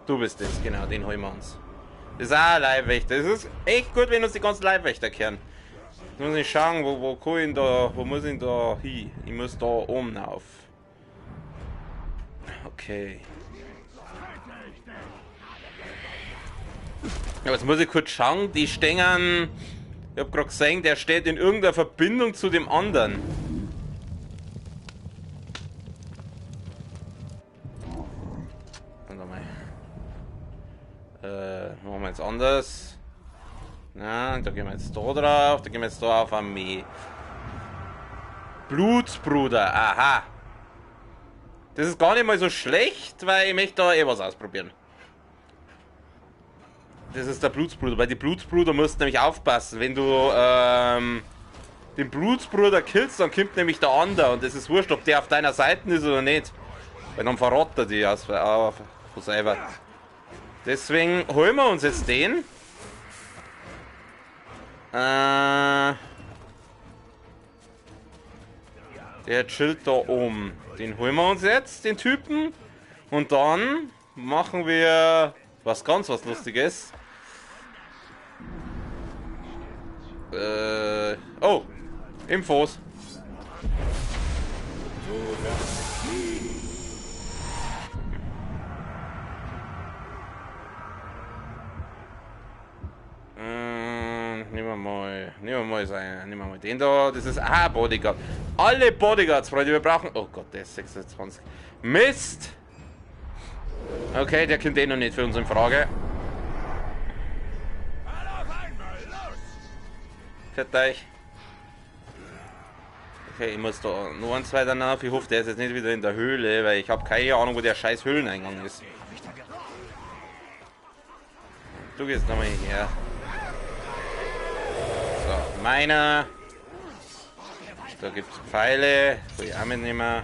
Speaker 2: Du bist das, genau, den holen wir uns. Das ist auch ein Leibwächter. Das ist echt gut, wenn uns die ganzen Leibwächter kehren. Jetzt muss ich schauen, wo kann ich da, wo muss ich da hin? Ich muss da oben auf. Okay. Ja, jetzt muss ich kurz schauen, die stehen, ich habe gerade gesehen, der steht in irgendeiner Verbindung zu dem anderen. Warte mal. Machen wir jetzt anders. Na, da gehen wir jetzt da drauf, da gehen wir jetzt da auf Armee. Blutsbruder, aha. Das ist gar nicht mal so schlecht, weil ich möchte da was ausprobieren. Das ist der Blutsbruder, weil die Blutsbruder musst nämlich aufpassen. Wenn du den Blutsbruder killst, dann kommt nämlich der andere und es ist wurscht, ob der auf deiner Seite ist oder nicht. Weil dann verrät er die von selber. Deswegen holen wir uns jetzt den. Der chillt da oben. Den holen wir uns jetzt, den Typen. Und dann machen wir was Lustiges. Oh, Infos. Nehmen wir mal den da. Das ist Bodyguard. Alle Bodyguards, Freunde, wir brauchen. Oh Gott, der ist 26. Mist! Okay, der kommt noch nicht für uns in Frage. Fährt euch. Okay, ich muss da noch ein, zwei danach. Ich hoffe, der ist jetzt nicht wieder in der Höhle, weil ich habe keine Ahnung, wo der scheiß Höhleneingang ist. Du gehst nochmal her. So, meiner. Da gibt es Pfeile. Will ich auch mitnehmen.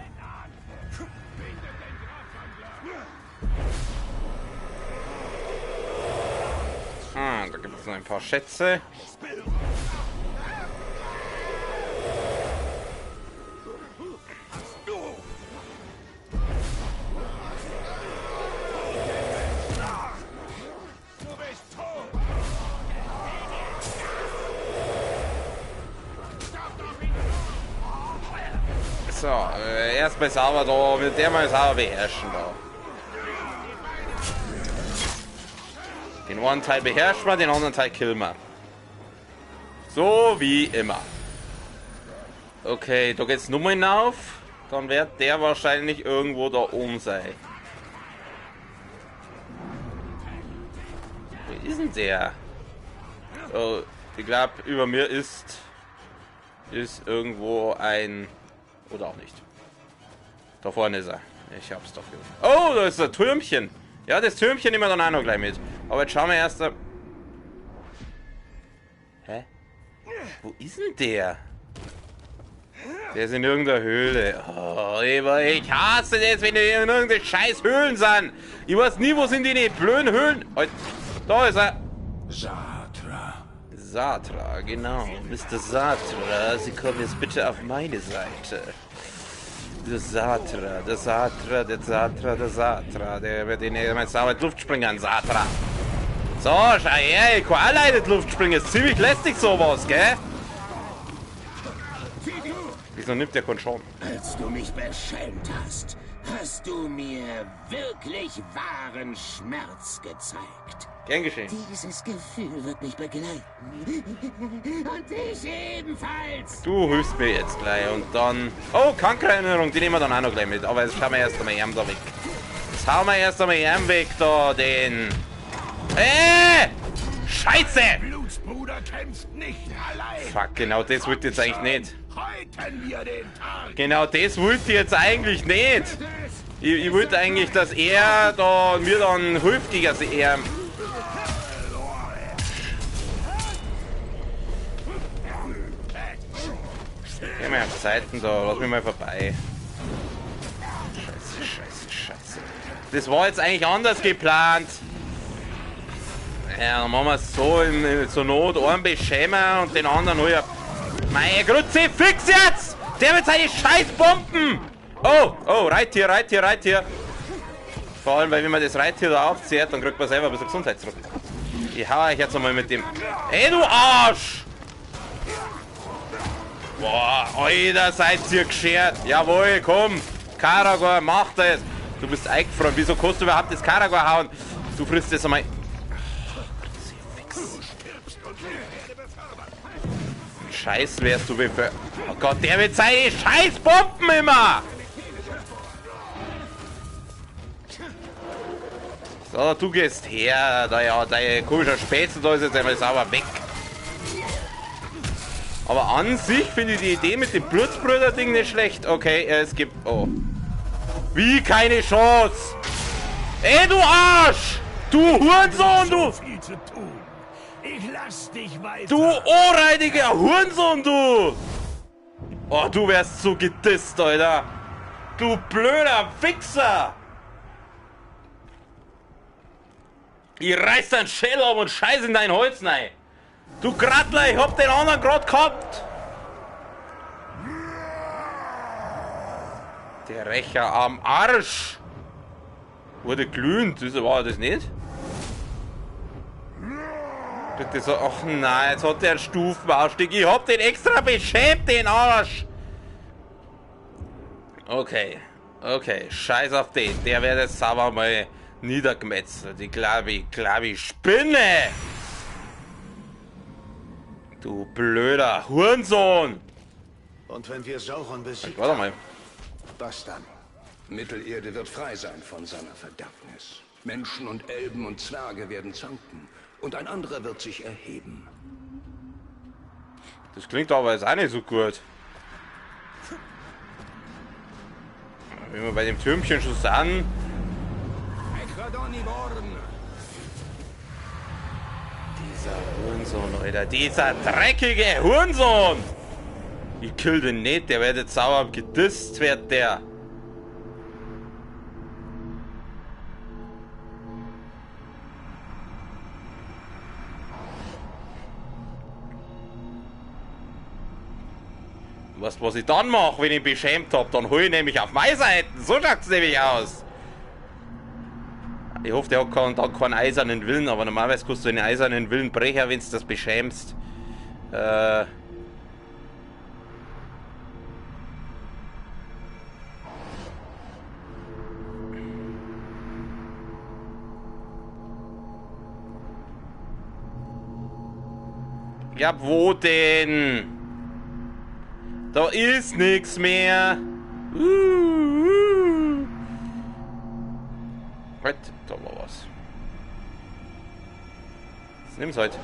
Speaker 2: noch ein paar Schätze. So, erstmal sauber da, wird der mal sauber beherrschen da. Den einen Teil beherrschen wir, den anderen Teil killen wir. So wie immer. Okay, da geht's nochmal hinauf. Dann wird der wahrscheinlich irgendwo da oben sein. Wo ist denn der? Oh, ich glaube, über mir ist irgendwo ein... Oder auch nicht. Da vorne ist er. Ich hab's doch gehört. Oh, da ist ein Türmchen. Ja, das Türmchen nehmen wir dann auch noch gleich mit. Aber jetzt schauen wir erst... Hä? Wo ist denn der? Der ist in irgendeiner Höhle. Oh, ich hasse das, wenn die in irgendeine scheiß Höhlen sind. Ich weiß nie, wo sind die blöden Höhlen. Oh, da ist er.
Speaker 4: Satra.
Speaker 2: Satra, genau. Mr. Satra, Sie kommen jetzt bitte auf meine Seite. Der Satra, der Satra, der Satra, der Satra. Der wird in der sauber Luft springen, Satra. So, schau her, ich kann alleine in die Luft springen. Ist ziemlich lästig sowas, gell? Wieso nimmt der keinen Schaden?
Speaker 6: Als du mich beschämt hast, hast du mir wirklich wahren Schmerz gezeigt.
Speaker 2: Gern geschehen.
Speaker 6: Dieses Gefühl wird mich begleiten. Und ich ebenfalls.
Speaker 2: Du hilfst mir jetzt gleich und dann... Oh, Krankheitserinnerung, die nehmen wir dann auch noch gleich mit. Aber jetzt schauen wir erst einmal Erm da weg. Jetzt hauen wir erst einmal Erm weg, da, den... Scheiße!
Speaker 3: Blutsbruder kämpft nicht allein.
Speaker 2: Fuck, genau das wollte ich jetzt eigentlich nicht.
Speaker 3: Häuten wir den Tag.
Speaker 2: Genau das wollte ich jetzt eigentlich nicht. Ich wollte eigentlich, dass er da mir dann hilft gegen er. Geh mal auf Seiten da, lass mich mal vorbei. Scheiße, scheiße, scheiße. Das war jetzt eigentlich anders geplant. Ja, dann machen wir es so, zur Not einen beschämen und den anderen nur. Meine Grütze, fix jetzt! Der mit seine Scheißbomben! Oh, Reittier, Reittier, Reittier. Vor allem, weil wenn man das Reittier da aufzieht, dann kriegt man selber ein bisschen Gesundheit zurück. Ich hau euch jetzt einmal mit dem... Ey, du Arsch! Boah, Alter, seid ihr geschert. Jawohl, komm. Karagor, mach das. Du bist eingefroren. Wieso kannst du überhaupt das Karagor hauen? Du frisst das einmal... Scheiß wärst du wie für... Oh Gott, der mit seine Scheißbomben immer! So, du gehst her. Da ja, dein komischer Spätzle da ist jetzt einmal sauber weg. Aber an sich finde ich die Idee mit dem Blutsbrüder-Ding nicht schlecht. Okay, es gibt... Oh. Wie keine Chance! Ey, du Arsch! Du Hurensohn, du!
Speaker 3: Viel zu tun. Ich lass dich weiter.
Speaker 2: Du ohrreidiger Hurensohn, du! Oh, du wärst so gedisst, Alter! Du blöder Wichser! Ich reiß dein Schädel ab und scheiß in dein Holz rein! Du Grattler, ich hab den anderen grad gehabt! Der Rächer am Arsch! Wurde glühend, das war das nicht? Das so, ach nein, jetzt hat der einen Stufenausstieg. Ich hab den extra beschämt, den Arsch! Okay, scheiß auf den. Der wird jetzt sauber mal niedergemetzelt. Ich glaube, ich spinne! Du blöder Hurensohn!
Speaker 4: Und wenn wir Sauron besiegt
Speaker 2: Warte mal.
Speaker 4: was dann?
Speaker 7: Mittelerde wird frei sein von seiner Verdammnis. Menschen und Elben und Zwerge werden zanken. Und ein anderer wird sich erheben.
Speaker 2: Das klingt aber jetzt auch nicht so gut. Wenn wir bei dem Türmchen schon sind. Dieser Hurensohn, Alter. Dieser dreckige Hurensohn! Ich kill den nicht, der wird jetzt sauer gedisst, wird der. Weißt du, was ich dann mache, wenn ich ihn beschämt habe? Dann hole ich nämlich auf meine Seite. So schaut es nämlich aus. Ich hoffe, der hat dann keinen eisernen Willen, aber normalerweise kannst du einen eisernen Willen brechen, wenn du das beschämst. Ja, wo denn? Da ist nichts mehr. Halt, da war was. Jetzt nimm's halt.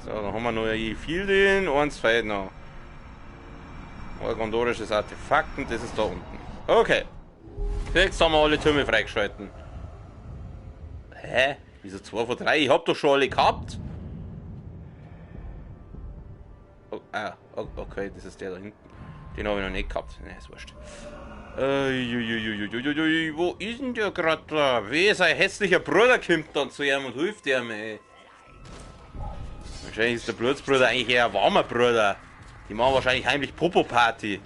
Speaker 2: So, dann haben wir noch ein Fieldin, eins fehlt noch. Organdorisches Artefakt und das ist da unten. Okay. Jetzt haben wir alle Türme freigeschalten. Hä? Wieso 2 von 3? Ich hab doch schon alle gehabt. Oh, okay, das ist der da hinten. Den habe ich noch nicht gehabt. Ne, ist wurscht. Wo ist denn der gerade da? Wie sein hässlicher Bruder kommt dann zu ihm und hilft ihm, ey. Wahrscheinlich ist der Blutsbruder eigentlich eher ein warmer Bruder. Die machen wahrscheinlich heimlich Popo-Party.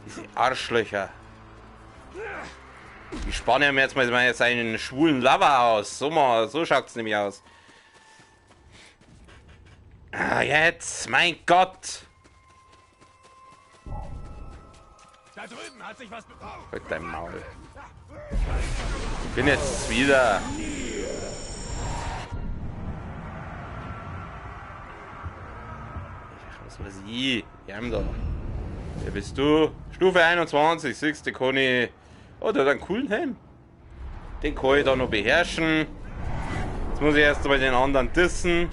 Speaker 2: Diese Arschlöcher. Ich spanne ihm jetzt mal seinen schwulen Lover aus. So schaut es nämlich aus. Ah, jetzt, mein Gott.
Speaker 3: Da drüben hat sich was...
Speaker 2: Halt dein Maul. Ich bin jetzt wieder. Was weiß ich? Wir haben da. Wer bist du? Stufe 21. Siehst du, kann ich. Oh, der hat einen coolen Helm. Den kann ich da noch beherrschen. Jetzt muss ich erst mal den anderen dissen.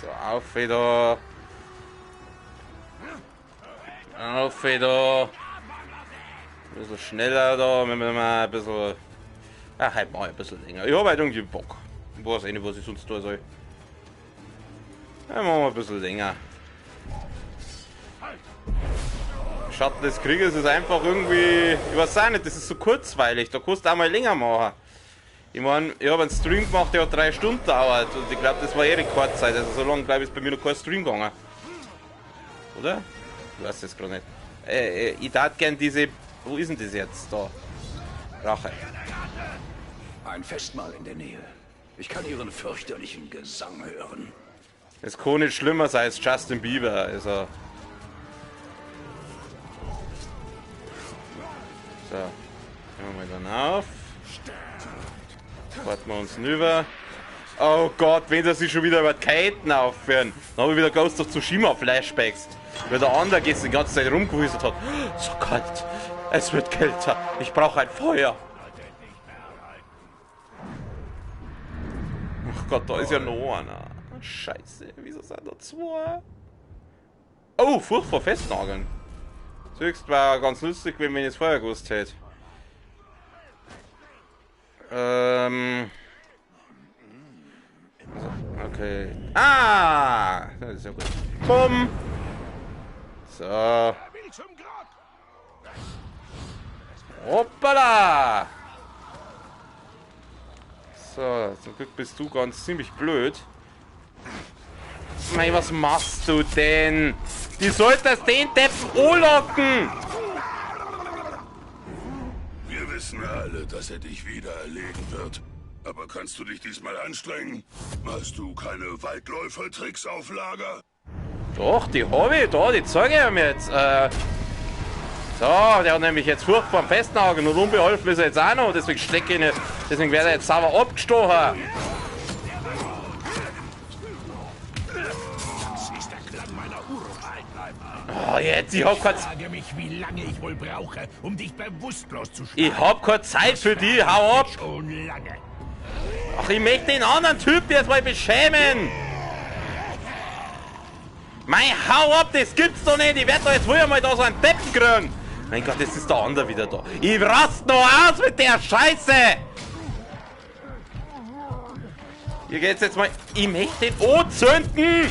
Speaker 2: So, auf wieder. Auf wieder. Ein bisschen schneller da, wenn wir mal ein bisschen. Ach, halt mal ein bisschen länger. Ich habe halt irgendwie Bock. Ich weiß nicht, was ich sonst tun soll. Dann machen wir ein bisschen länger. Schatten des Krieges ist einfach irgendwie. Ich weiß auch nicht, das ist so kurzweilig. Da kannst du auch mal länger machen. Ich meine, ich habe einen Stream gemacht, der hat 3 Stunden gedauert. Und ich glaube, das war eh Rekordzeit. Also so lange, glaube ich, ist bei mir noch kein Stream gegangen. Oder? Ich weiß das gerade nicht. Ich darf gern diese. Wo ist denn das jetzt? Da. Rache.
Speaker 4: Ein Festmahl in der Nähe. Ich kann ihren fürchterlichen Gesang hören.
Speaker 2: Es kann nicht schlimmer sein als Justin Bieber, also. So. Gehen wir mal dann auf. Warten wir uns rüber. Oh Gott, wenn sie sich schon wieder über Kiten aufführen. Dann habe ich wieder Ghost of Tsushima Flashbacks. Weil der andere gestern die ganze Zeit rumgewuselt hat. So kalt. Es wird kälter. Ich brauche ein Feuer. Ach Gott, da ist ja noch einer. Scheiße, wieso sind da 2? Oh, furchtbar festnageln. Höchst war ganz lustig, wenn ich das Feuer gewusst hätte. Okay. Ah! Das ist ja gut. Bumm! So. Hoppala! So, zum Glück bist du ganz ziemlich blöd. Mei, was machst du denn? Die solltest den Deppen anlocken!
Speaker 3: Wir wissen alle, dass er dich wieder erlegen wird. Aber kannst du dich diesmal anstrengen? Hast du keine Waldläufer-Tricks auf Lager?
Speaker 2: Doch, die habe ich da, die zeige ich ihm jetzt. So, der hat nämlich jetzt furchtbar festnageln und unbeholfen ist er jetzt auch noch. Deswegen stecke ich nicht. Deswegen werde er jetzt sauber abgestochen. Oh, jetzt, ich hab keine Zeit.
Speaker 3: Ich frage mich, wie lange ich wohl brauche, um dich bewusstlos zu schlagen.
Speaker 2: Ich hab keine Zeit für die, hau ab!
Speaker 3: Schon lange.
Speaker 2: Ach, ich möchte den anderen Typen jetzt mal beschämen! Mein, hau ab, das gibt's doch nicht! Ich werd doch jetzt wohl einmal da so einen Deppen kriegen! Mein Gott, jetzt ist der andere wieder da. Ich rast noch aus mit der Scheiße! Hier geht's jetzt mal. Ich möchte den anzünden!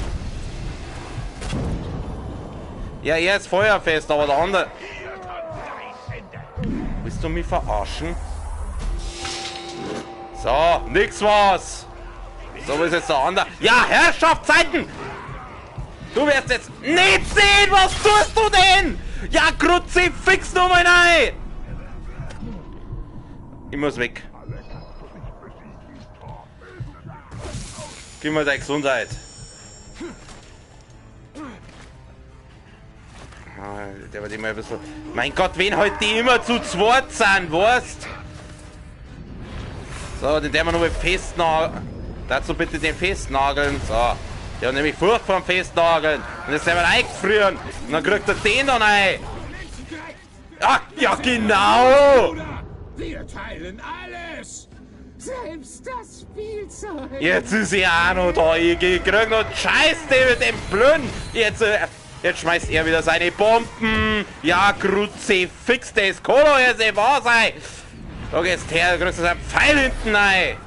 Speaker 2: Ja, er ist feuerfest, aber der andere. Willst du mich verarschen? So, nix was! So, wo ist jetzt der andere? Ja, Herrschaftszeiten! Du wirst jetzt nicht sehen, was tust du denn? Ja, Kruzifix Nummer 1! Ich muss weg. Gib mal deine Gesundheit. Der wird immer ein bisschen... Mein Gott, wen heute die immer zu zweit sind, weißt? So, den wir noch mal festnageln. Dazu bitte den festnageln. So. Der hat nämlich Furcht vom Festnageln. Und jetzt werden wir eingefrieren. Und dann kriegt er den dann ein. Ach, ja, genau!
Speaker 6: Wir teilen alles! Selbst das Spielzeug!
Speaker 2: Jetzt ist sie auch noch da. Ich krieg noch Scheiß mit dem Blöden. Jetzt schmeißt er wieder seine Bomben. Ja, Kruzifix, das kann doch jetzt nicht wahr sein. Da gehst her, du kriegst einen Pfeil hinten rein.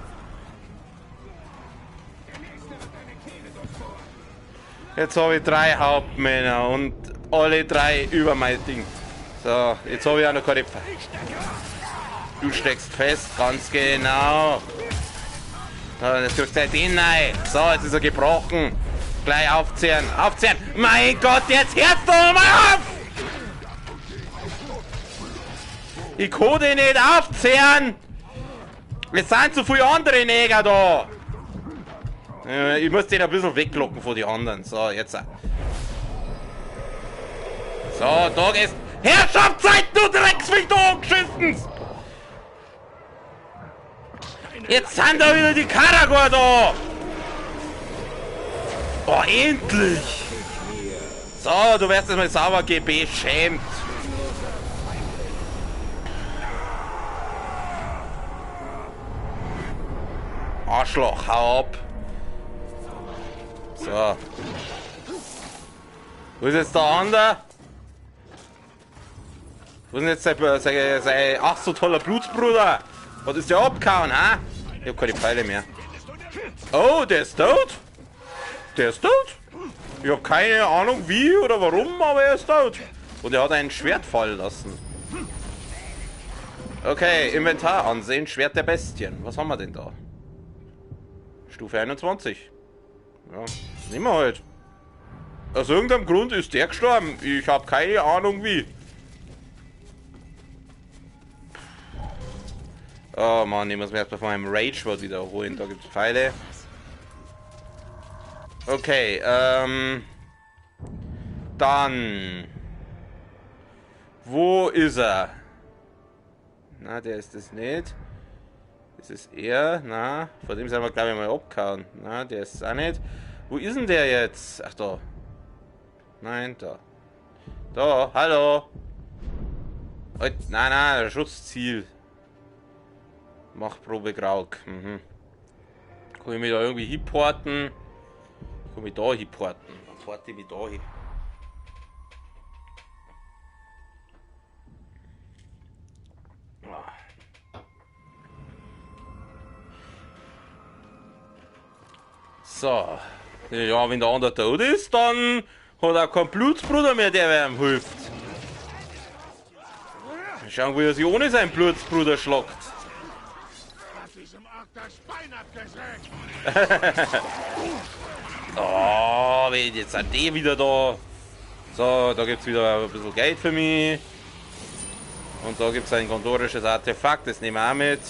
Speaker 2: Jetzt habe ich 3 Hauptmänner und alle 3 über mein Ding. So, jetzt habe ich auch noch keine Pfeile. Du steckst fest, ganz genau. So, jetzt kriegst du den rein. So, jetzt ist er gebrochen. Gleich aufziehen, aufziehen. Mein Gott, jetzt hörst du mal auf! Ich kann den nicht aufziehen! Es sind zu viele andere Neger da! Ich muss den ein bisschen weglocken von den anderen. So, jetzt. So, da ist Herrschaftszeit, du Drecksviech, du angeschissen! Jetzt sind da wieder die Karagor da! Oh, endlich! So, du wirst jetzt mal sauber beschämt. Arschloch, hau ab. So. Wo ist jetzt der andere? Wo ist jetzt sein ach so toller Blutsbruder? Was ist der abgehauen, ha? Ich hab keine Pfeile mehr. Oh, der ist tot? Der ist tot? Ich habe keine Ahnung wie oder warum, aber er ist tot. Und er hat ein Schwert fallen lassen. Okay, Inventar ansehen, Schwert der Bestien. Was haben wir denn da? Stufe 21. Ja, nehmen wir halt. Aus irgendeinem Grund ist der gestorben. Ich habe keine Ahnung wie. Oh Mann, ich muss mir erstmal von meinem Rage-Wort wiederholen. Da gibt es Pfeile. Okay, dann. Wo ist er? Na, der ist es nicht. Das ist er. Na, vor dem sind wir, glaube ich, mal abgehauen. Na, der ist es auch nicht. Wo ist denn der jetzt? Ach, da. Nein, da. Da, hallo. Nein, nein, Schutzziel. Machtprobe Grauk. Mhm. Kann ich mich da irgendwie hinporten? Ich kann mich da hinporten. Dann porte ich mich da hin. So. Ja, wenn der andere tot ist, dann hat er keinen Blutsbruder mehr, der ihm hilft. Schauen, wie er sich ohne seinen Blutsbruder schlagt. Oh, jetzt sind die wieder da. So, da gibt es wieder ein bisschen Geld für mich. Und da gibt es ein gondorisches Artefakt, das nehmen wir auch mit.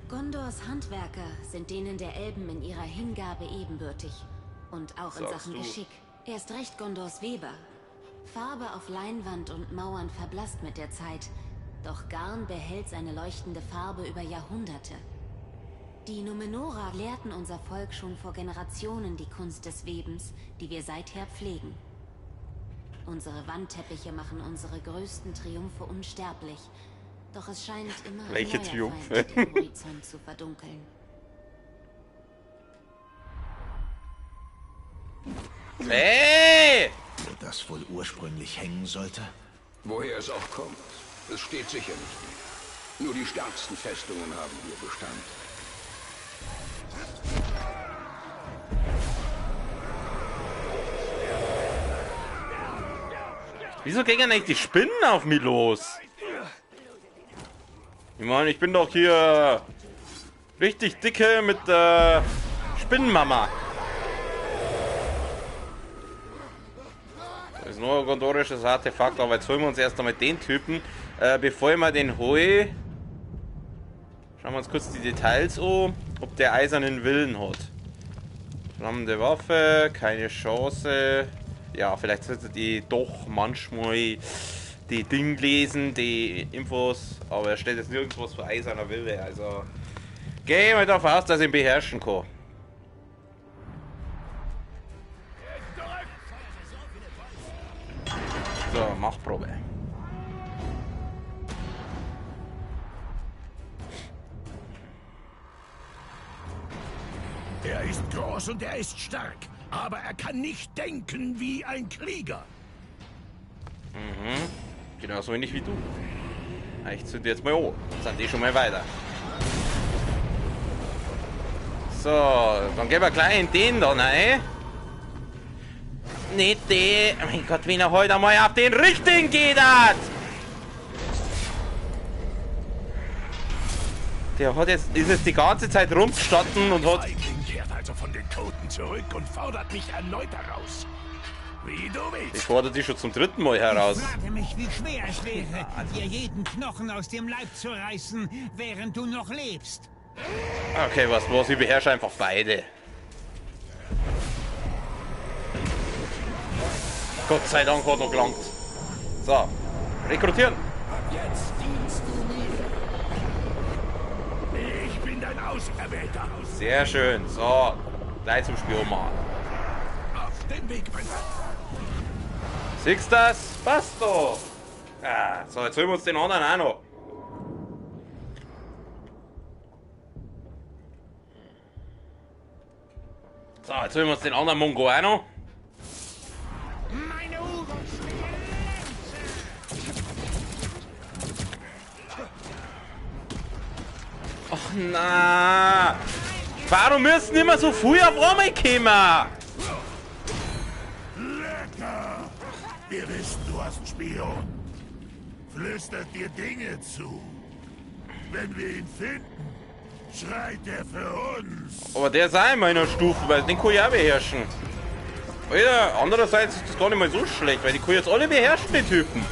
Speaker 5: Gondors Handwerker sind denen der Elben in ihrer Hingabe ebenbürtig. Und auch in Sachen Geschick. Er ist recht Gondors Weber. Farbe auf Leinwand und Mauern verblasst mit der Zeit. Doch Garn behält seine leuchtende Farbe über Jahrhunderte. Die Numenora lehrten unser Volk schon vor Generationen die Kunst des Webens, die wir seither pflegen. Unsere Wandteppiche machen unsere größten Triumphe unsterblich. Doch es scheint immer ein neuer
Speaker 2: Triumphe?
Speaker 5: Feind den Horizont zu verdunkeln.
Speaker 2: Hey!
Speaker 4: Wo das wohl ursprünglich hängen sollte?
Speaker 7: Woher es auch kommt, es steht sicher nicht mehr. Nur die stärksten Festungen haben hier Bestand.
Speaker 2: Wieso gehen eigentlich die Spinnen auf mich los? Ich meine, ich bin doch hier Richtig dicke mit der Spinnenmama. Das ist nur ein gondorisches Artefakt, aber jetzt holen wir uns erst einmal den Typen. Bevor ich mal den hole, schauen wir uns kurz die Details an, ob der eisernen Willen hat. Flammende Waffe, keine Chance. Ja, vielleicht solltet ihr doch manchmal die Dinge lesen, die Infos, aber er stellt jetzt nirgendwo für eiserner Wille. Also gehe mal davon aus, dass ich ihn beherrschen kann. So, Machtprobe.
Speaker 4: Er ist groß und er ist stark, aber er kann nicht denken wie ein Krieger.
Speaker 2: Mhm. Genauso wenig wie du. Ich zünd jetzt mal an. Sind die schon mal weiter. So, dann gehen wir gleich in den da rein. Nicht den. Mein Gott, wenn er heute mal auf den richtigen geht hat. Der hat jetzt, ist jetzt die ganze Zeit rumgestanden und hat...
Speaker 4: Feigling kehrt also von den Toten zurück und fordert mich erneut heraus. Wie du willst.
Speaker 2: Ich fordere dich schon zum 3. Mal heraus.
Speaker 8: Ich frage mich, wie schwer es wäre, dir jeden Knochen aus dem Leib zu reißen, während du noch lebst.
Speaker 2: Okay, was, ich beherrsche einfach beide. Gott sei Dank hat noch gelangt. So, rekrutieren.
Speaker 4: Jetzt dienst du mir. Ich bin dein Auserwählter.
Speaker 2: Sehr schön. So, gleich zum Spion machen.
Speaker 4: Auf dem Weg, mein Mann.
Speaker 2: Siehst du das? Passt doch. Ah, so, jetzt holen wir uns den anderen auch noch. So, jetzt holen wir uns den anderen Mongo auch noch.
Speaker 8: Meine urostliche
Speaker 2: Ach na. Warum müssen immer so früh auf einmal kommen?
Speaker 3: Lecker! Wir wissen, du hast einen Spion. Flüstert dir Dinge zu. Wenn wir ihn finden, schreit er für uns.
Speaker 2: Aber der ist auch in meiner Stufe, weil den kann ich auch beherrschen. Alter, andererseits ist das gar nicht mal so schlecht, weil die kann jetzt alle beherrschen, die Typen.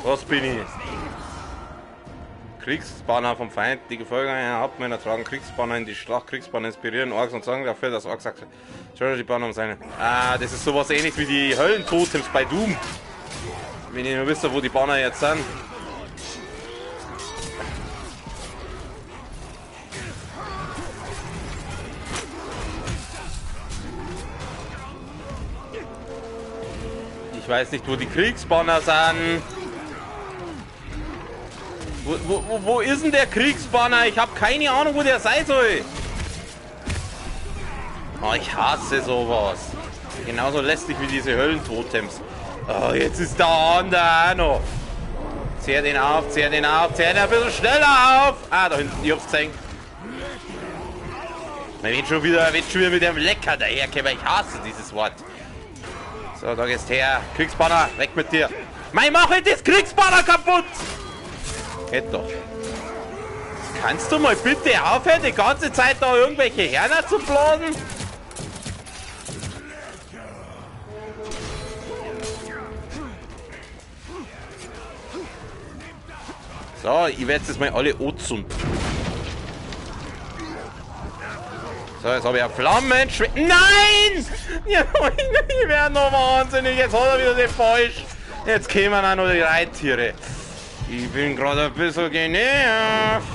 Speaker 2: Was bin ich? Kriegsbanner vom Feind. Die gefolgten Hauptmänner tragen Kriegsbanner in die Schlacht. Kriegsbanner inspirieren Orks und sorgen dafür, dass Orks sagt, schau die Banner um seine. Ah, das ist sowas ähnliches wie die Höllentotems bei Doom. Wenn ihr nur wisst, wo die Banner jetzt sind. Ich weiß nicht, wo die Kriegsbanner sind. Wo ist denn der Kriegsbanner? Ich habe keine Ahnung, wo der sein soll. Oh, ich hasse sowas. Genauso lästig wie diese Höllentotems. Oh, jetzt ist der andere auch noch. Zehr den auf, zehr den auf, zehr den ein bisschen schneller auf. Ah, da hinten, ich hab's gesehen. Man wird schon wieder mit dem Lecker daherkommen. Ich hasse dieses Wort. So, da geht's her. Kriegsbanner, weg mit dir. Mein, mach halt das Kriegsbanner kaputt! Geht doch. Kannst du mal bitte aufhören, die ganze Zeit da irgendwelche Hörner zu blasen? So, ich werde jetzt mal alle anzünden. So, jetzt habe ich eine Flammenschwert. Nein! Ja, ich werde noch wahnsinnig. Jetzt hat er wieder den falsch. Jetzt kämen auch noch die Reittiere. Ich bin gerade ein bisschen genervt.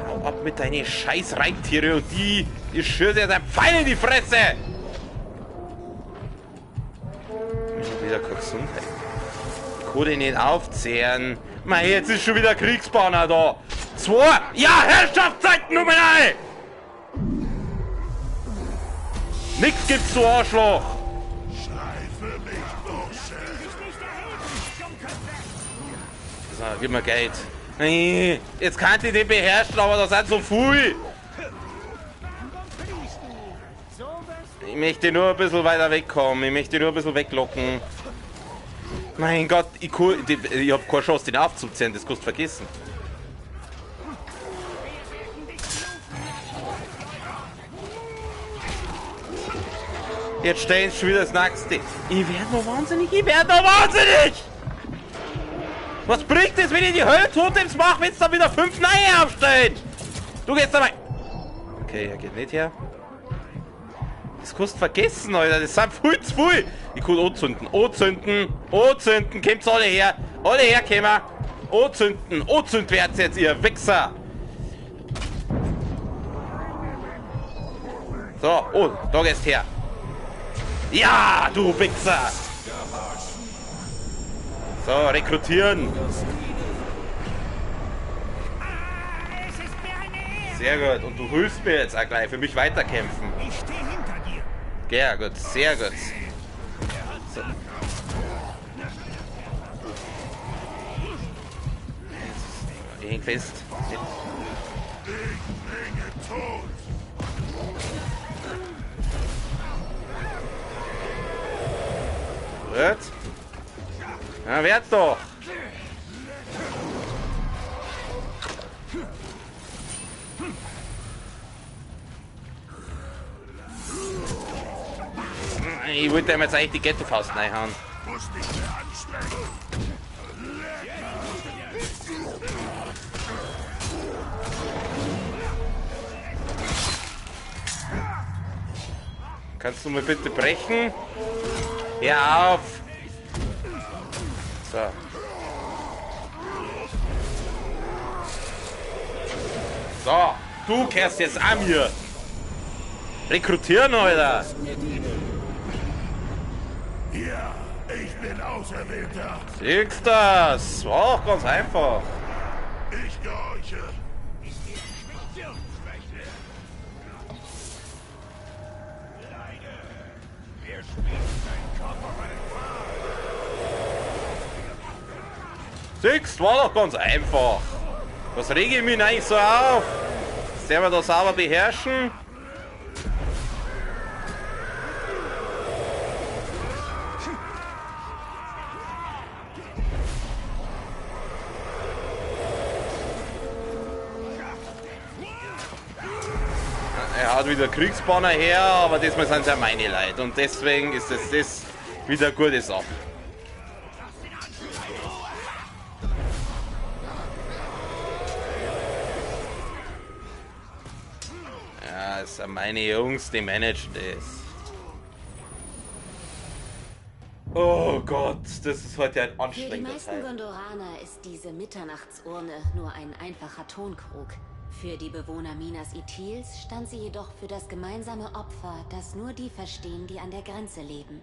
Speaker 2: Hau ab mit deinen scheiß Reittiere und die schürze jetzt ein Pfeil in die Fresse. Ich hab wieder keine Gesundheit. Ich kann den nicht aufzehren. Mei, jetzt ist schon wieder Kriegsbanner da. 2. Ja, Herrschaftszeit Nummer 1. Nix gibt's zu Arschloch. So, gib mir Geld. Nee, jetzt kann ich den beherrschen, aber da sind so viel. Ich möchte nur ein bisschen weiter wegkommen. Ich möchte nur ein bisschen weglocken. Mein Gott, ich hab keine Chance, den aufzuziehen. Das kannst du vergessen. Jetzt stehen schon wieder das Nächste. Ich werde noch wahnsinnig. Was bringt es, wenn ich die Hölle-Totems mache, wenn es da wieder 5 neue aufstehen? Du gehst dabei. Okay, er geht nicht her. Das kannst du vergessen, Alter. Das sind viel zu viel. Ich kann anzünden. Anzünden. Kommt's alle her. Alle herkommen. Anzünden. Anzünd wird's jetzt, ihr Wichser. So, oh, da gehst her. Ja, du Wichser. So, rekrutieren. Sehr gut. Und du hilfst mir jetzt auch gleich für mich weiterkämpfen.
Speaker 8: Ich stehe hinter dir.
Speaker 2: Ja, gut. Sehr gut. So. Ich häng fest. Gut. Na, werd doch. Ich wollte ihm jetzt eigentlich die Ghetto-Faust reinhauen. Kannst du mir bitte brechen? Hör auf! So. So, du kehrst jetzt an mir. Rekrutieren, Alter.
Speaker 3: Ja, ich bin Auserwählter.
Speaker 2: Siehst das? War auch ganz einfach.
Speaker 3: Ich gehorche.
Speaker 2: Siehst, war doch ganz einfach. Was rege ich mich eigentlich so auf? Sollen wir das sauber beherrschen? Er hat wieder Kriegsbanner her, aber diesmal sind es ja meine Leute. Und deswegen ist das wieder eine gute Sache. Ja, es sind meine Jungs, die managen das. Oh Gott, das ist heute ein
Speaker 5: Für die
Speaker 2: anstrengender
Speaker 5: meisten
Speaker 2: Teil.
Speaker 5: Gondoraner ist diese Mitternachtsurne nur ein einfacher Tonkrug. Für die Bewohner Minas Ithils stand sie jedoch für das gemeinsame Opfer, das nur die verstehen, die an der Grenze leben.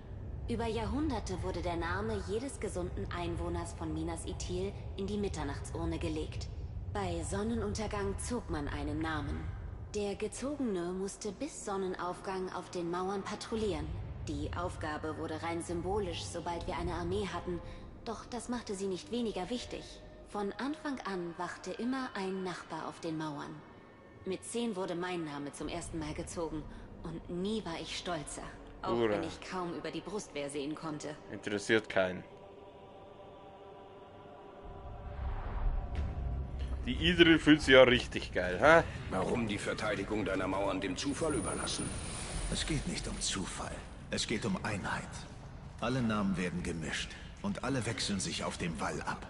Speaker 5: Über Jahrhunderte wurde der Name jedes gesunden Einwohners von Minas Ithil in die Mitternachtsurne gelegt. Bei Sonnenuntergang zog man einen Namen. Der Gezogene musste bis Sonnenaufgang auf den Mauern patrouillieren. Die Aufgabe wurde rein symbolisch, sobald wir eine Armee hatten, doch das machte sie nicht weniger wichtig. Von Anfang an wachte immer ein Nachbar auf den Mauern. Mit 10 wurde mein Name zum ersten Mal gezogen und nie war ich stolzer, auch wenn ich kaum über die Brustwehr sehen konnte.
Speaker 2: Interessiert keinen. Die Idril fühlt sich ja richtig geil, hä?
Speaker 7: Warum die Verteidigung deiner Mauern dem Zufall überlassen?
Speaker 4: Es geht nicht um Zufall. Es geht um Einheit. Alle Namen werden gemischt und alle wechseln sich auf dem Wall ab.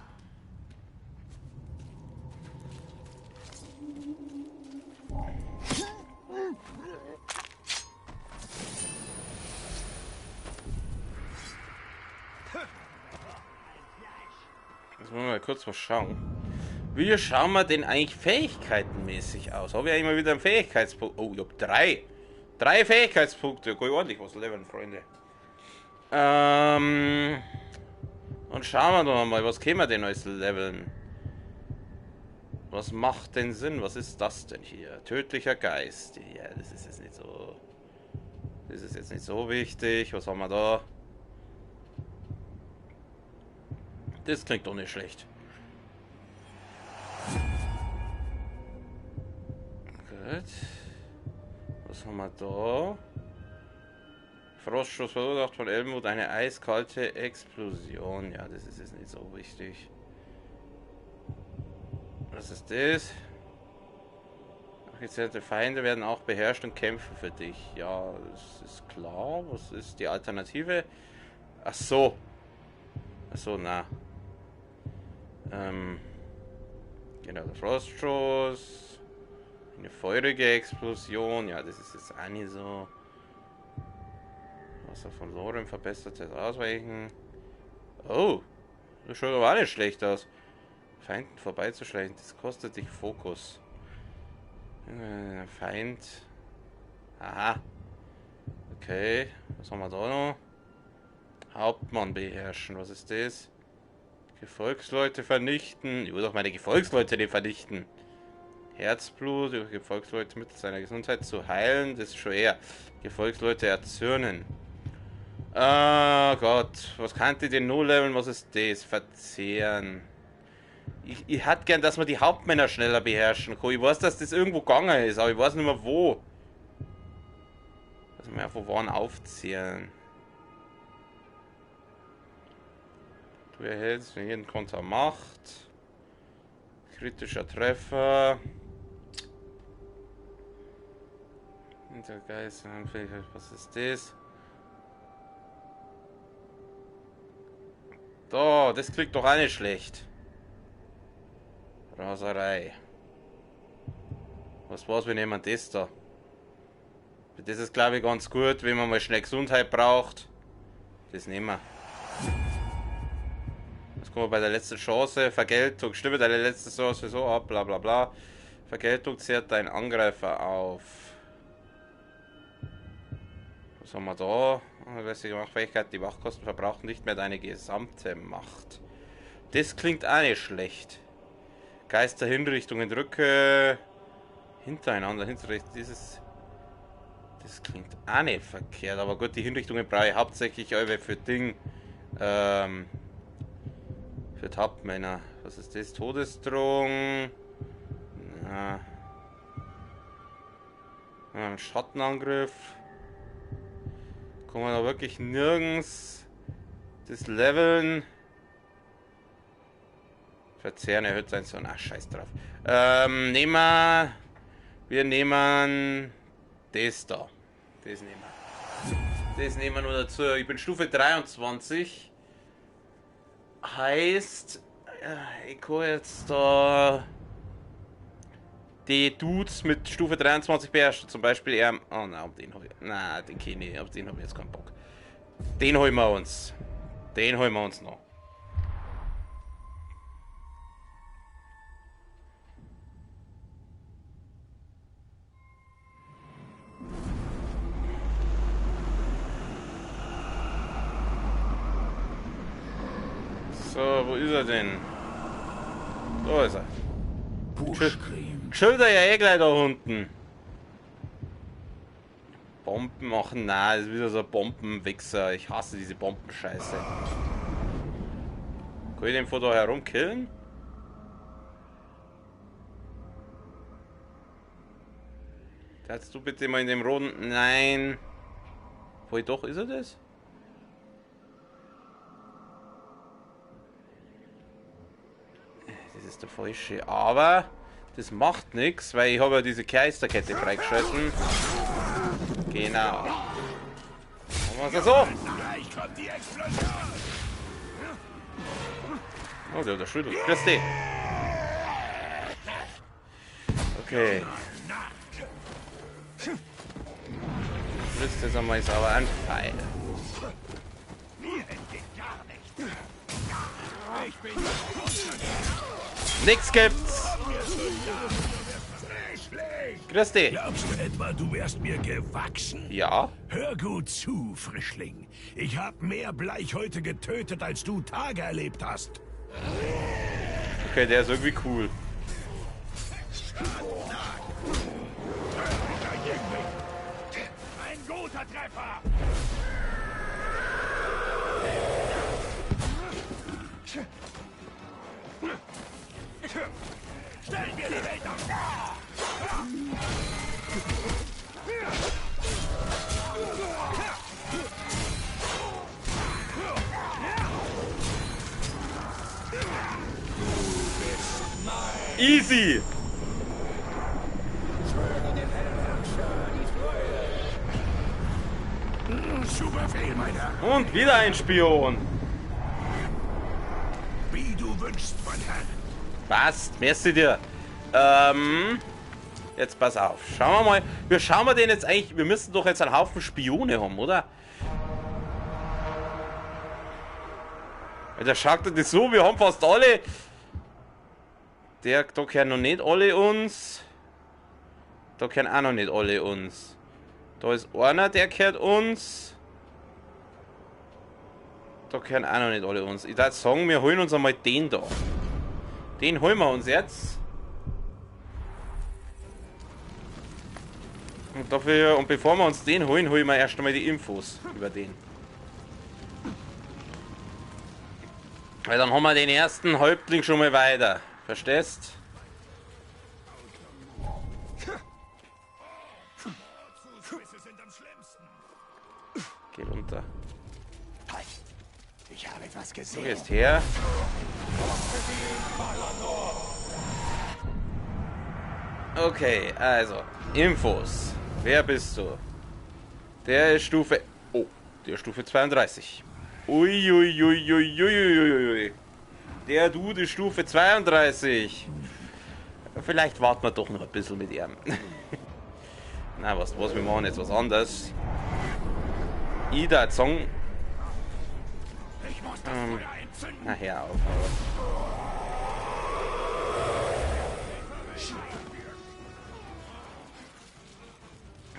Speaker 2: Jetzt wollen wir mal kurz was schauen. Wie schauen wir denn eigentlich fähigkeitenmäßig aus? Habe ich eigentlich mal wieder einen Fähigkeitspunkt? Oh, ich habe 3. 3 Fähigkeitspunkte. Kann ich ordentlich was leveln, Freunde. Und schauen wir doch mal, was können wir denn alles leveln? Was macht denn Sinn? Was ist das denn hier? Tödlicher Geist. Ja, das ist jetzt nicht so. Das ist jetzt nicht so wichtig. Was haben wir da? Das klingt doch nicht schlecht. Gut. Was haben wir da? Frostschuss verursacht von Elbenmut eine eiskalte Explosion. Ja, das ist jetzt nicht so wichtig. Was ist das? Gezählte Feinde werden auch beherrscht und kämpfen für dich. Ja, das ist klar. Was ist die Alternative? Ach so. Ach so, na. Genau, der Frostschuss. Eine feurige Explosion. Ja, das ist jetzt auch nicht so. Wasser von Lorem, verbessertes Ausweichen. Oh, das schaut aber auch nicht schlecht aus. Feinden vorbeizuschleichen, das kostet dich Fokus. Feind. Aha. Okay, was haben wir da noch? Hauptmann beherrschen, was ist das? Gefolgsleute vernichten. Ich will doch meine Gefolgsleute nicht vernichten. Herzblut, über Gefolgsleute mit seiner Gesundheit zu heilen, das ist schon eher. Gefolgsleute erzürnen. Oh Gott, was kann die denn nur leveln? Was ist das? Verzehren. Ich hätte gern, dass man die Hauptmänner schneller beherrschen kann. Ich weiß, dass das irgendwo gegangen ist, aber ich weiß nicht mehr wo. Dass wir einfach waren aufzählen. Du erhältst jeden Konter Macht. Kritischer Treffer. Hintergeist, was ist das? Da, das klingt doch auch nicht schlecht. Raserei. Was war's, wir nehmen das da. Das ist, glaube ich, ganz gut, wenn man mal schnell Gesundheit braucht. Das nehmen wir. Das kommen wir bei der letzten Chance. Vergeltung. Stimme deine letzte Chance so ab, bla bla bla. Vergeltung zehrt deinen Angreifer auf. Was haben wir da? Lässige Machtfähigkeit. Die Wachkosten verbrauchen nicht mehr deine gesamte Macht. Das klingt auch nicht schlecht. Geisterhinrichtungen drücke hintereinander. Das klingt auch nicht verkehrt. Aber gut, die Hinrichtungen brauche ich hauptsächlich für Ding. Für Hauptmänner. Was ist das? Todesdrohung. Na. Ein Schattenangriff. Kann man da wirklich nirgends das Leveln. Verzehren erhöht sein Sohn. Ach, scheiß drauf. Wir nehmen das da. Das nehmen wir. Das nehmen wir nur dazu. Ich bin Stufe 23. Heißt, ich kann jetzt da die Dudes mit Stufe 23 beherrschen. Zum Beispiel er. Oh nein, den habe ich. Nein, den kenne ich. Auf den habe ich jetzt keinen Bock. Den holen wir uns. Den holen wir uns noch. So, wo ist er denn? Da ist er. Schilder ja eh gleich da unten. Bomben machen? Nein, das ist wieder so ein Bombenwichser. Ich hasse diese Bombenscheiße. Kann ich den von da herum killen? Darfst du bitte mal in dem roten... Nein. Wohl doch, ist er das? Das ist der falsche, aber das macht nichts, weil ich habe ja diese Geisterkette freigeschalten. Genau. Machen wir es so. Oh, der hat der Schüttel. Grüß dich. Okay. Frisst jetzt einmal sauber ein Pfeil. Nix gibt's. Grüß dich.
Speaker 3: Glaubst du etwa, du wärst mir gewachsen?
Speaker 2: Ja.
Speaker 3: Hör gut zu, Frischling. Ich hab mehr Bleichhäute getötet, als du Tage erlebt hast.
Speaker 2: Okay, der ist irgendwie cool.
Speaker 3: Ein guter Treffer. Stellen wir die Welt auf!
Speaker 2: Easy.
Speaker 3: Super Befehl, mein Herr.
Speaker 2: Und wieder ein Spion.
Speaker 3: Wie du wünschst, mein Herr.
Speaker 2: Passt, merci dir. Jetzt pass auf. Schauen wir mal. Wir schauen wir den jetzt eigentlich. Wir müssen doch jetzt einen Haufen Spione haben, oder? Da schaut das so, wir haben fast alle. Da kennen noch nicht alle uns. Da kennen auch noch nicht alle uns. Da ist einer, der gehört uns. Da kennen auch noch nicht alle uns. Ich würde sagen, wir holen uns einmal den da. Den holen wir uns jetzt. Und dafür, und bevor wir uns den holen, holen wir erst einmal die Infos über den. Weil dann haben wir den ersten Häuptling schon mal weiter. Verstehst? Geh runter.
Speaker 3: Ich habe etwas
Speaker 2: Du
Speaker 3: gesehen.
Speaker 2: gehst her. Okay, also, Infos. Wer bist du? Der ist Stufe... Oh, der ist Stufe 32. Uiuiuiuiuiui. Der Dude ist Stufe 32. Vielleicht warten wir doch noch ein bisschen mit ihm. Na, was, wir machen jetzt was anderes. Ida Song.
Speaker 3: Ich muss das Feuer entzünden.
Speaker 2: Na, hör auf.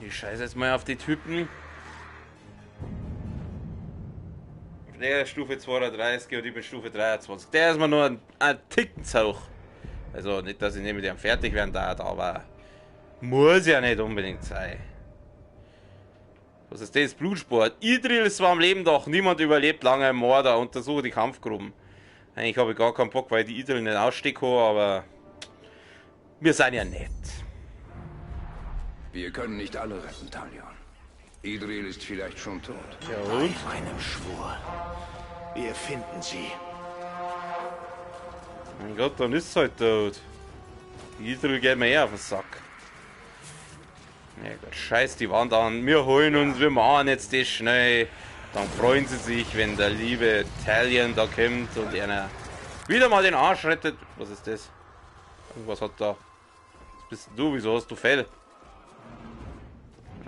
Speaker 2: Ich scheiße jetzt mal auf die Typen. Der ist Stufe 32 und ich bin Stufe 23. Der ist mir nur ein Ticken zu hoch. Also nicht, dass ich nicht mit ihm fertig werden darf, aber muss ja nicht unbedingt sein. Was ist das? Blutsport. Idril ist zwar am Leben, doch niemand überlebt lange im Mörder. Untersuche die Kampfgruben. Eigentlich habe ich gar keinen Bock, weil die Idril nicht ausstecken kann, aber wir sind ja nett.
Speaker 7: Wir können nicht alle retten, Talion. Idril ist vielleicht schon tot.
Speaker 2: Ja,
Speaker 4: Bei
Speaker 2: und?
Speaker 4: meinem Schwur. Wir finden sie.
Speaker 2: Mein Gott, dann ist es halt tot. Die Idril geht mir eher auf den Sack. Ja Gott, scheiß die Wand an. Wir holen uns, wir machen jetzt das schnell. Dann freuen sie sich, wenn der liebe Talion da kommt und einer wieder mal den Arsch rettet. Was ist das? Irgendwas hat da. Was bist du? Wieso hast du Fell?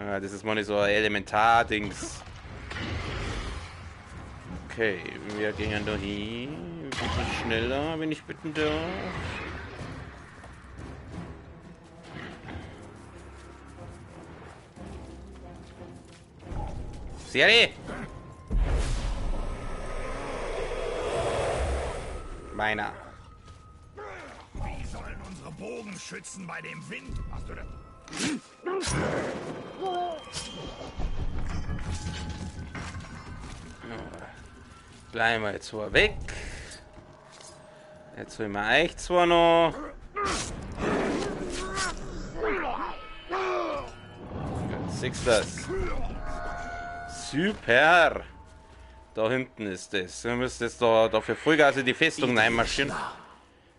Speaker 2: Ah, das ist mal nicht so ein Elementar-Dings. Okay, wir gehen da hin. Ein bisschen schneller, wenn ich bitten darf. Siri! Meiner.
Speaker 3: Wie sollen unsere Bogenschützen bei dem Wind? Hast du das?
Speaker 2: Bleiben wir jetzt mal weg. Jetzt holen wir euch zwar noch. Siehst du das? Super! Da hinten ist es. Wir müssen jetzt da für Vollgas in die Festung reinmarschieren.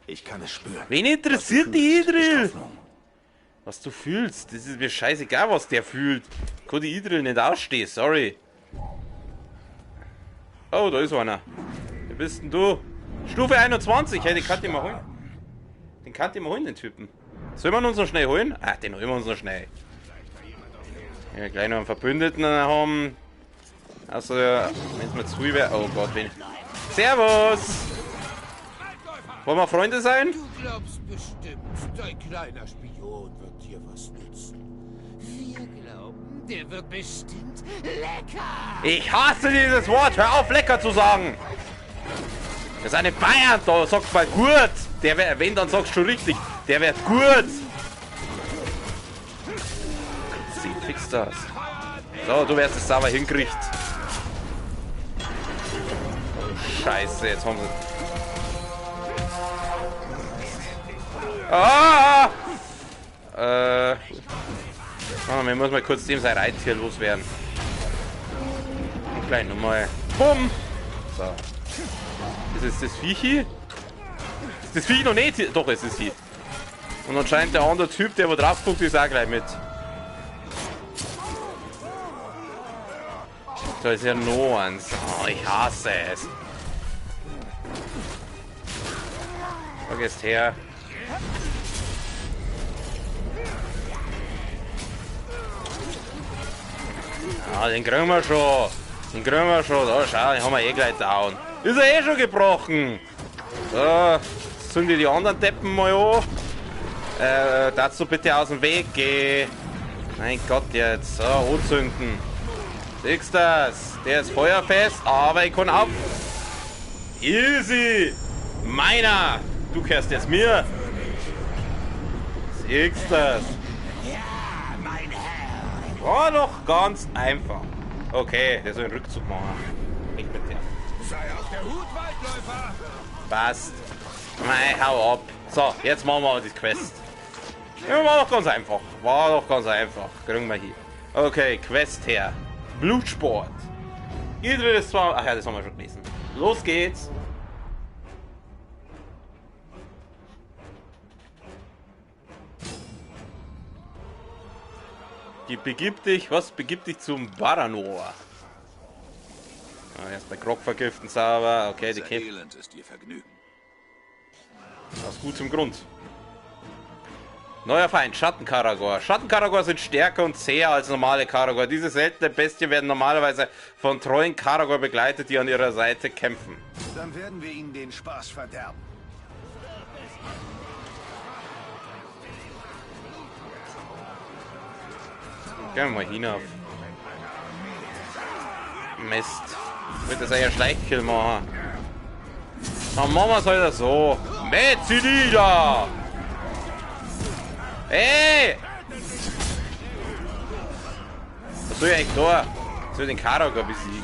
Speaker 4: Ich kann es spüren.
Speaker 2: Wen interessiert die Idril? Was du fühlst, das ist mir scheißegal, was der fühlt. Ich kann die Idril nicht ausstehen, sorry. Oh, da ist einer. Wer bist denn du? Stufe 21, hey, den kann ich mal holen. Den kann ich mal holen, den Typen. Sollen wir uns noch schnell holen? Ah, den holen wir uns noch schnell. Ja, gleich noch einen Verbündeten haben. Also, wenn es mir zu wäre. Oh Gott, wen. Servus! Wollen wir Freunde sein?
Speaker 6: Du glaubst bestimmt, dein kleiner Spion wird dir was nützen. Wir glauben, der wird bestimmt lecker.
Speaker 2: Ich hasse dieses Wort! Hör auf, lecker zu sagen! Das ist eine Bayern, da sagst mal gut! Der wär, wenn, dann sagst du schon richtig. Der wird gut! Sie fix das. So, du wirst es sauber hinkriegt. Oh, Scheiße, jetzt haben sie. Ah! Wir müssen mal kurz dem sein Reittier loswerden. Und gleich nochmal. Bumm! So. Ist es das Viech hier? Ist das Viech noch nicht hier? Doch, es ist hier. Und anscheinend der andere Typ, der wo draufguckt, ist auch gleich mit. Da ist ja noch eins. Oh, ich hasse es. Da gehst her. Ja, den kriegen wir schon. Den kriegen wir schon. Da, schau, den haben wir eh gleich down. Ist er eh schon gebrochen. So, zünd die anderen Deppen mal an. Darfst du bitte aus dem Weg gehen? Mein Gott, jetzt. So, anzünden. Siehst du das? Der ist feuerfest, aber ich kann auf. Easy. Meiner. Du kehrst jetzt mir. Siehst du das?
Speaker 6: Ja, mein Herr.
Speaker 2: War doch ganz einfach. Okay, der soll einen Rückzug machen. Ich bitte.
Speaker 6: Sei auf der Hut, Waldläufer.
Speaker 2: Passt. Mei, hau ab. So, jetzt machen wir die Quest. Ja, war doch ganz einfach. War doch ganz einfach. Kriegen wir hier. Okay, Quest her. Blutsport. Idril ist zwar... Ach ja, das haben wir schon gelesen. Los geht's. Begib dich zum Baranor. Erst bei Grog vergiften, sauber. Okay, die Kämpfe.
Speaker 4: Elend ist ihr Vergnügen.
Speaker 2: Aus gutem Grund. Neuer Feind, Schattenkaragor. Schattenkaragor sind stärker und zäher als normale Karagor. Diese seltenen Bestien werden normalerweise von treuen Karagor begleitet, die an ihrer Seite kämpfen.
Speaker 4: Dann werden wir ihnen den Spaß verderben.
Speaker 2: Gehen wir mal hinauf. Mist. Ich würde das eigentlich Schleichkill machen. Dann machen wir es halt so. Metzilida! Hey! Was soll ich eigentlich da? Ich soll den Karagor besiegen.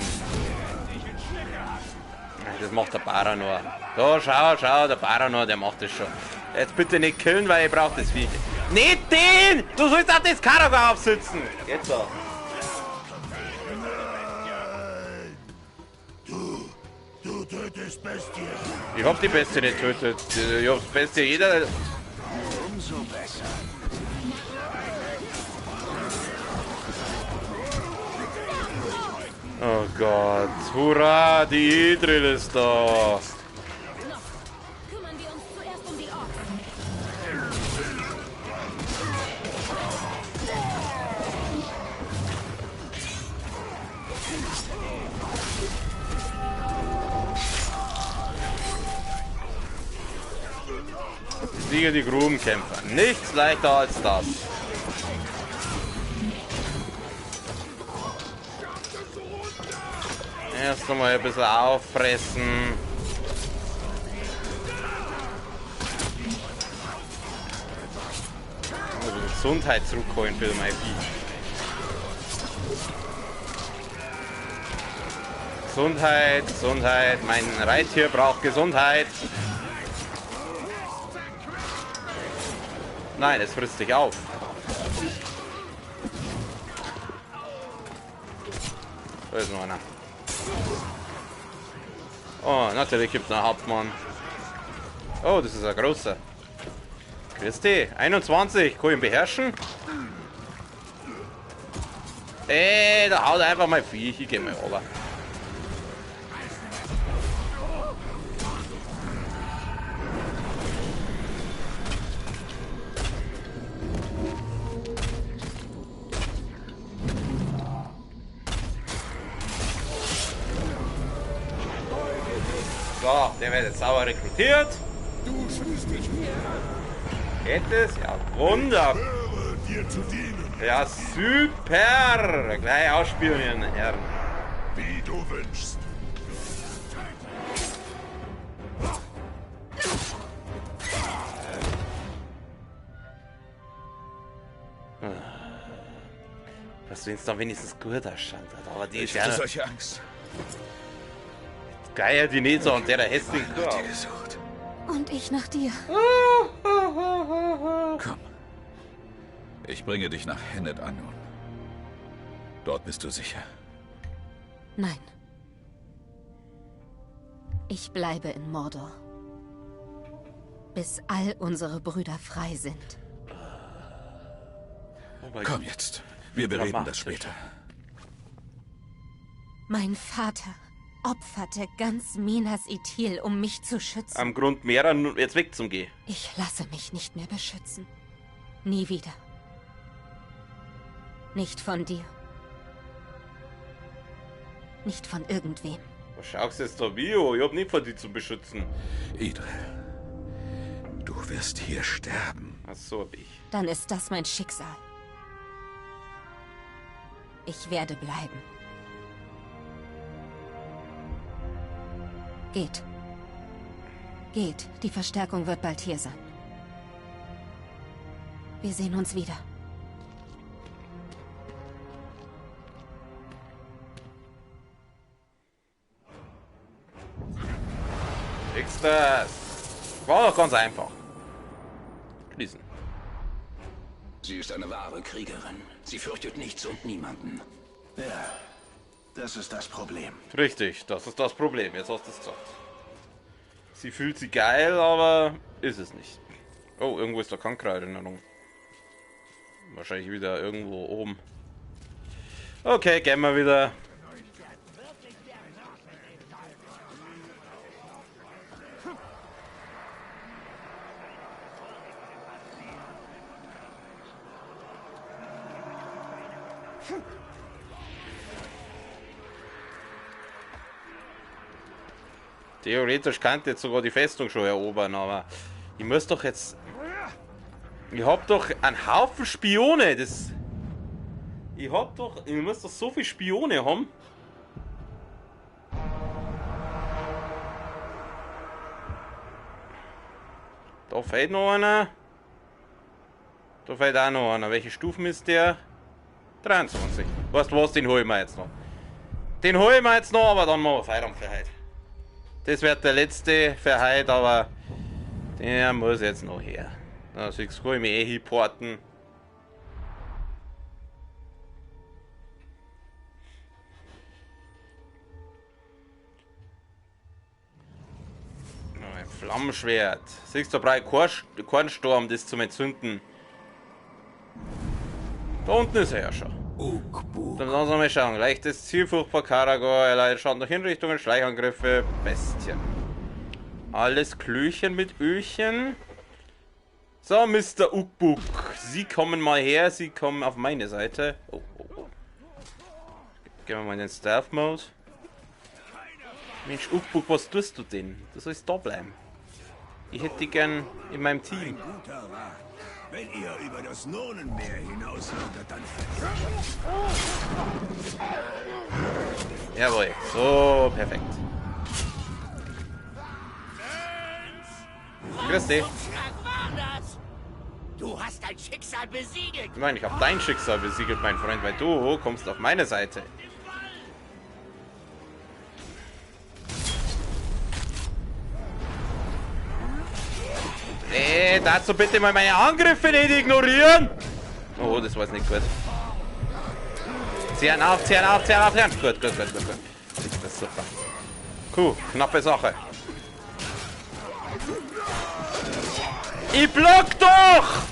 Speaker 2: Das macht der Baranor. Da, schau, der Baranor, der macht das schon. Jetzt bitte nicht killen, weil ich brauche das Viech. Nicht den! Du sollst auf das Karagor aufsitzen! Jetzt so.
Speaker 3: Du tötest Bestien.
Speaker 2: Ich hab die Bestie nicht getötet. Ich hab das Bestie jeder...
Speaker 4: Umso besser.
Speaker 2: Oh Gott. Hurra, die Idril ist da.
Speaker 5: Kümmern wir uns zuerst um die Orks.
Speaker 2: Siege die Grubenkämpfer. Nichts leichter als das. Erst einmal ein bisschen auffressen. Also Gesundheit zurückholen für mein Vieh. Gesundheit. Mein Reittier braucht Gesundheit. Nein, es frisst dich auf. Da ist noch einer. Oh, natürlich gibt es einen Hauptmann. Oh, das ist ein großer. Christi, 21, kann ich ihn beherrschen? Ey, da haut einfach mal Viech, ich geh mal runter. So, der wird jetzt sauber rekrutiert.
Speaker 3: Du schließt dich mir.
Speaker 2: Geht es? Ja, wunderbar.
Speaker 3: Höre, dir zu dienen,
Speaker 2: Ja, super. Gleich ausspionieren, Herren.
Speaker 3: wie du wünschst.
Speaker 2: Was du jetzt dann wenigstens gut ausschaut. Aber die ist
Speaker 4: Ich
Speaker 2: ja
Speaker 4: hatte solche Angst.
Speaker 2: geil, die nicht so und der hässliche
Speaker 4: Nach dir
Speaker 2: Körper.
Speaker 4: gesucht.
Speaker 5: Und ich nach dir.
Speaker 4: Komm. Ich bringe dich nach Hennet an nun. Dort bist du sicher.
Speaker 5: Nein. Ich bleibe in Mordor. Bis all unsere Brüder frei sind.
Speaker 7: Komm jetzt. Wir bereden das später.
Speaker 5: Mein Vater opferte ganz Minas Ithil, um mich zu schützen.
Speaker 2: Am Grund Mera jetzt wegzugehen.
Speaker 5: Ich lasse mich nicht mehr beschützen. Nie wieder. Nicht von dir. Nicht von irgendwem.
Speaker 2: Was schaust du jetzt da, Bio? Ich hab nicht vor, die zu beschützen.
Speaker 7: Idril, du wirst hier sterben.
Speaker 2: Ach so hab ich.
Speaker 5: Dann ist das mein Schicksal. Ich werde bleiben. Geht. Geht. Die Verstärkung wird bald hier sein. Wir sehen uns wieder.
Speaker 2: Kriegst das. War doch ganz einfach. Schließen.
Speaker 7: Sie ist eine wahre Kriegerin. Sie fürchtet nichts und niemanden.
Speaker 4: Ja, das ist das Problem.
Speaker 2: Richtig, das ist das Problem. Jetzt hast du es gesagt. Sie fühlt sich geil, aber ist es nicht. Oh, irgendwo ist der Krankheit-Erinnerung. Wahrscheinlich wieder irgendwo oben. Okay, gehen wir wieder. Theoretisch könnte jetzt sogar die Festung schon erobern, aber ich muss doch jetzt... Ich hab doch einen Haufen Spione, das... Ich muss doch so viele Spione haben. Da fehlt noch einer. Da fehlt auch noch einer. Welche Stufen ist der? 23. Weißt du was, den holen wir jetzt noch. Den holen wir jetzt noch, aber dann machen wir Feierabend für heute. Das wird der letzte für heute, aber der muss jetzt noch her. Da siehst du, kann ich mich eh hinporten. Ein Flammenschwert. Siehst du, da brauche ich keinen Sturm, das zum Entzünden. Da unten ist er ja schon. Dann lassen wir mal schauen. Leichtes Ziel, furchtbar Karagor, erleidet Schaden durch Hinrichtungen, Schleichangriffe, Bestien. Alles Klöchen mit Öchen. So, Mr. Ukbuk. Sie kommen mal her, Sie kommen auf meine Seite. Oh, oh, oh. Gehen wir mal in den Stealth-Mode. Mensch, Ukbuk, was tust du denn? Du sollst da bleiben. Ich hätte dich gern in meinem Team.
Speaker 3: Wenn ihr über das Nonenmeer hinaus würdet, dann...
Speaker 2: Jawohl, so, perfekt. Grüß dich.
Speaker 6: Du hast dein Schicksal besiegelt.
Speaker 2: Ich meine, ich habe dein Schicksal besiegelt, mein Freund, weil du kommst auf meine Seite. Dazu bitte mal meine Angriffe nicht ignorieren. Oh, das war jetzt nicht gut. Ziehen auf, ziehen auf, ziehen auf, ziehen. Gut. Das ist super. Cool, knappe Sache. Ich block doch!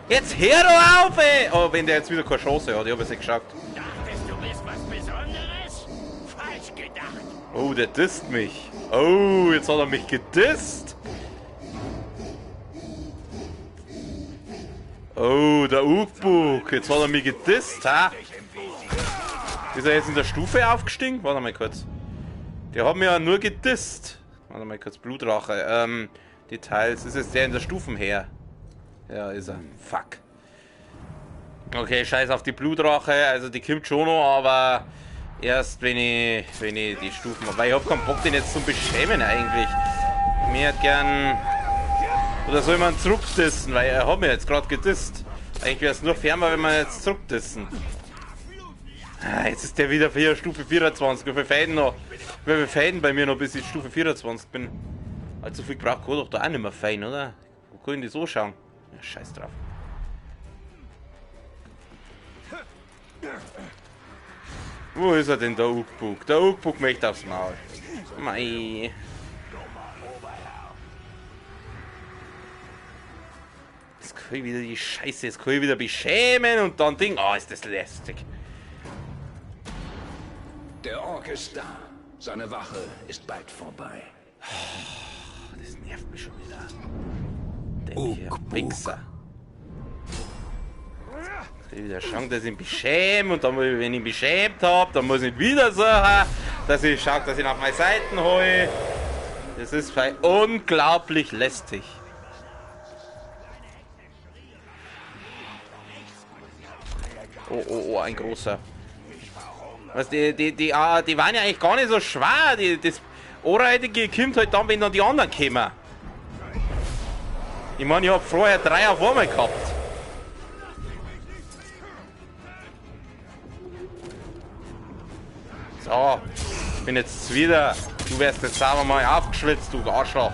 Speaker 2: Jetzt hör doch auf, ey! Oh, wenn der jetzt wieder keine Chance hat, ich habe es nicht geschaut.
Speaker 6: Dachtest du bist was Besonderes? Falsch gedacht.
Speaker 2: Oh, der disst mich. Oh, jetzt hat er mich gedisst. Oh, der Ukbuk. Jetzt hat er mich gedisst, ha? Ist er jetzt in der Stufe aufgestiegen? Warte mal kurz. Der hat mir ja nur gedisst. Warte mal kurz, Blutrache. Details. Ist jetzt der in der Stufen her? Ja, ist er. Fuck. Okay, scheiß auf die Blutrache. Also die kommt schon noch, aber erst wenn ich die Stufen habe. Weil ich habe keinen Bock, den jetzt zu beschämen eigentlich. Mir hätte gern... Oder soll man zurückdissen? Weil er hat mir jetzt gerade gedisst. Eigentlich wäre es nur färmer, wenn wir jetzt zurückdissen. Ah, jetzt ist der wieder für Stufe 24. Wie viel Fäden noch? Wie viel Fäden bei mir noch, bis ich Stufe 24 bin? Allzu viel braucht kann doch da auch nicht mehr fein, oder? Wo können die so schauen? Ja, scheiß drauf. Wo ist er denn, der Ukbuk? Der Ukbuk möchte aufs Maul. Mei. Jetzt kann ich wieder die Scheiße, jetzt kann ich wieder beschämen und dann Ding. Oh, ist das lästig.
Speaker 7: Der Ork ist da. Seine Wache ist bald vorbei.
Speaker 2: Das nervt mich schon wieder. Dämlicher Wichser. Jetzt kann ich wieder schauen, dass ich ihn beschäme und dann, wenn ich ihn beschämt habe, dann muss ich wieder suchen, dass ich schaue, dass ich ihn auf meine Seiten hole. Das ist unglaublich lästig. Oh, ein großer. Was, die waren ja eigentlich gar nicht so schwer. Das Ohrreitige kommt halt dann, wenn dann die anderen kommen. Ich meine, ich habe vorher 3 auf einmal gehabt. So, ich bin jetzt wieder. Du wärst jetzt sauber mal aufgeschwitzt, du Arschloch.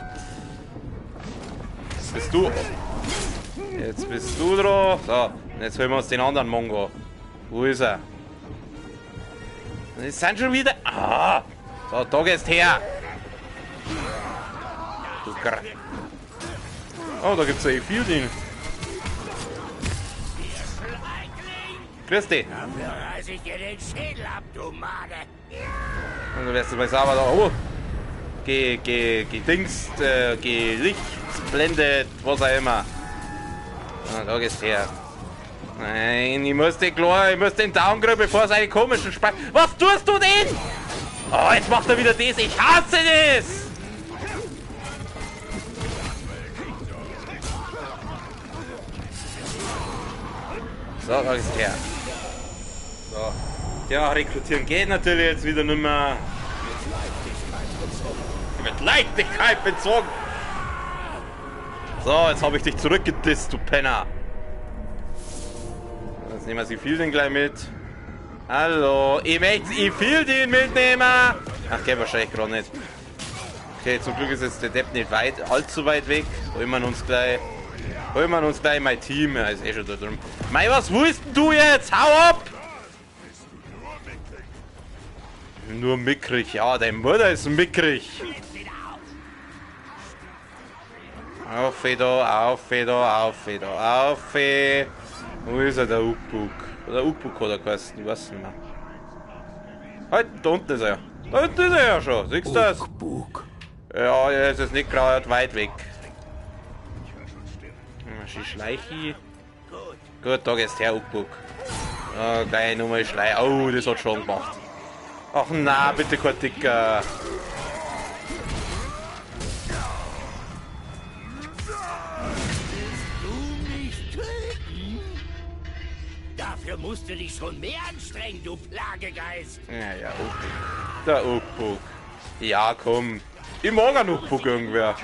Speaker 2: Jetzt bist du. Jetzt bist du dran. So, und jetzt holen wir uns den anderen Mongo. Wo ist er? Die sind schon wieder. Ah! So, da gehst her! Du Gr. Oh, da gibt's ja viel Ding. Grüß dich!
Speaker 6: Dafür reiß ich dir den Schädel ab, du Made!
Speaker 2: Und du wärst jetzt mal sauber da. Oh! Gedingst, gelichtblendet, was auch immer. Ah, da gehst her. Nein, ich muss den Down kriegen, bevor es einen komischen Spaß. Was tust du denn? Oh, jetzt macht er wieder das. Ich hasse das! So, da ist her. So. Ja, rekrutieren geht natürlich jetzt wieder nicht mehr. Mit Leichtigkeit bezogen. So, jetzt habe ich dich zurückgedisst, du Penner. Jetzt nehmen wir sie viel den gleich mit. Hallo, ich möchte viel den mitnehmen. Ach, geht wahrscheinlich gerade nicht. Okay, zum Glück ist jetzt der Depp nicht allzu weit weg. Holen wir uns gleich mein Team. Ja, ist eh schon da drin. Mei, was willst denn du jetzt? Hau ab! Nur mickrig, ja, deine Mutter ist mickrig. Auf da, auf da, auf da, auf. Wo ist er, der Ukbuk? Der Ukbuk hat er geheißen, ich weiß nicht mehr. Halt, da unten ist er. Da unten ist er ja schon, siehst du das? Ja, er ist jetzt nicht gerade weit weg. Schleichi. Gut, da geht's her, Ukbuk. Ja, gleich nochmal Schlei. Oh, das hat schon gemacht. Ach na, bitte kein Dicker.
Speaker 6: Dafür musst du dich schon mehr anstrengen, du Plagegeist.
Speaker 2: Ja, Ukbuk. Der Ukbuk. Ja, komm. Ich mag einen Ukbuk irgendwer.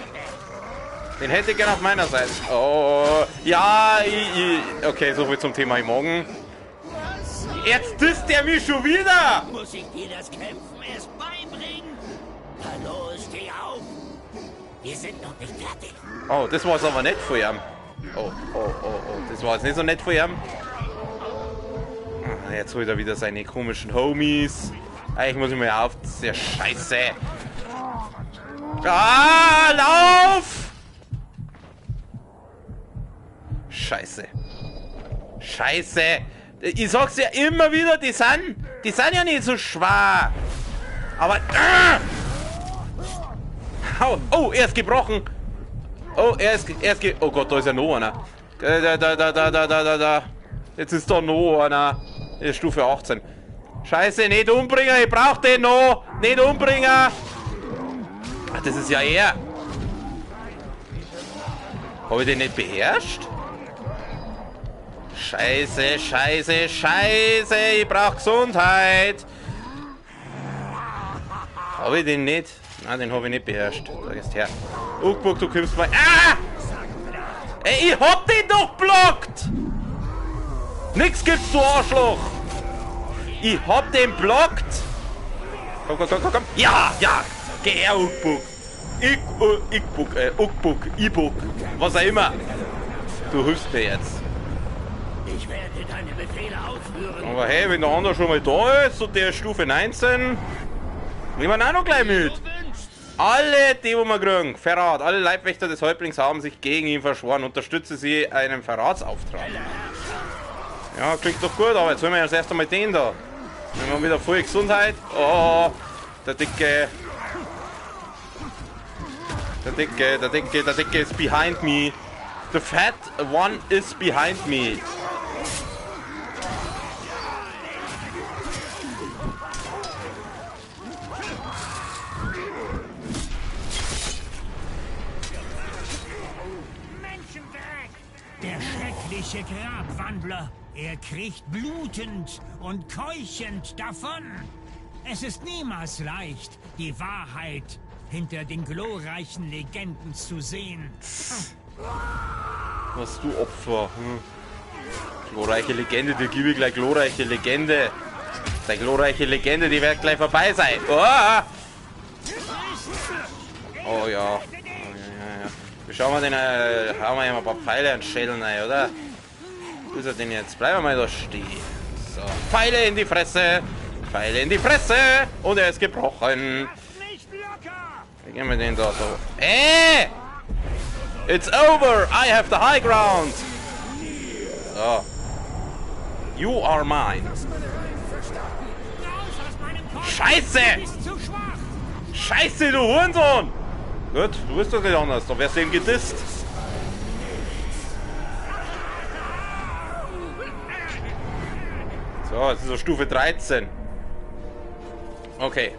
Speaker 2: Den hätte ich gerne auf meiner Seite. Oh, ja, okay, so viel zum Thema ich morgen. Jetzt disst der mich schon wieder!
Speaker 6: Muss ich dir das Kämpfen erst beibringen? Hallo, steh auf! Wir sind noch nicht fertig.
Speaker 2: Oh, das war es aber nicht von ihm. Oh, das war jetzt nicht so nett von ihm. Jetzt holt er wieder seine komischen Homies. Eigentlich muss ich mal auf. Das ist ja scheiße. Ah, lauf! Scheiße. Scheiße. Ich sag's ja immer wieder, die sind ja nicht so schwer. Aber... Oh, er ist gebrochen. Oh, oh Gott, da ist ja noch einer. Da. Jetzt ist da noch einer. Das ist Stufe 18. Scheiße, nicht umbringen, ich brauch den noch. Nicht umbringen. Ach, das ist ja er. Habe ich den nicht beherrscht? Scheiße, scheiße, scheiße, ich brauch Gesundheit. Habe ich den nicht? Nein, den habe ich nicht beherrscht. Da gehst her. Ukbuk, du kommst mal. Ah! Ey, ich hab den doch blockt! Nix gibt's, du Arschloch! Ich hab den blockt! Komm. Ja! Geh her, Ukbuk! Ukbuk, was auch immer. Du hilfst mir jetzt.
Speaker 6: Ich werde deine Befehle ausführen.
Speaker 2: Aber hey, wenn der andere schon mal da ist und der ist Stufe 19, nehmen wir ihn auch noch gleich mit. Alle, die wo wir kriegen, Verrat. Alle Leibwächter des Häuptlings haben sich gegen ihn verschworen. Unterstütze sie einen Verratsauftrag. Ja, klingt doch gut, aber jetzt holen wir erst erst einmal den da. Wir haben wieder voll Gesundheit. Oh, der Dicke ist behind me. The fat one is behind me.
Speaker 8: Der schreckliche Grabwandler. Er kriecht blutend und keuchend davon. Es ist niemals leicht, die Wahrheit hinter den glorreichen Legenden zu sehen.
Speaker 2: Was du Opfer. Glorreiche Legende, die gebe ich gleich glorreiche Legende. Die glorreiche Legende, die wird gleich vorbei sein. Oh, oh ja. Wie schauen wir den, hauen wir ihm ein paar Pfeile an den Schädel rein, oder? Wo ist er denn jetzt? Bleiben wir mal da stehen. So, Pfeile in die Fresse! Pfeile in die Fresse! Und er ist gebrochen. Wie gehen wir den da so? It's over! I have the high ground! So. You are mine. Scheiße! Scheiße, du Hurensohn! Gut, du bist doch nicht anders. Da wärst du eben gedisst. So, jetzt ist er Stufe 13. Okay.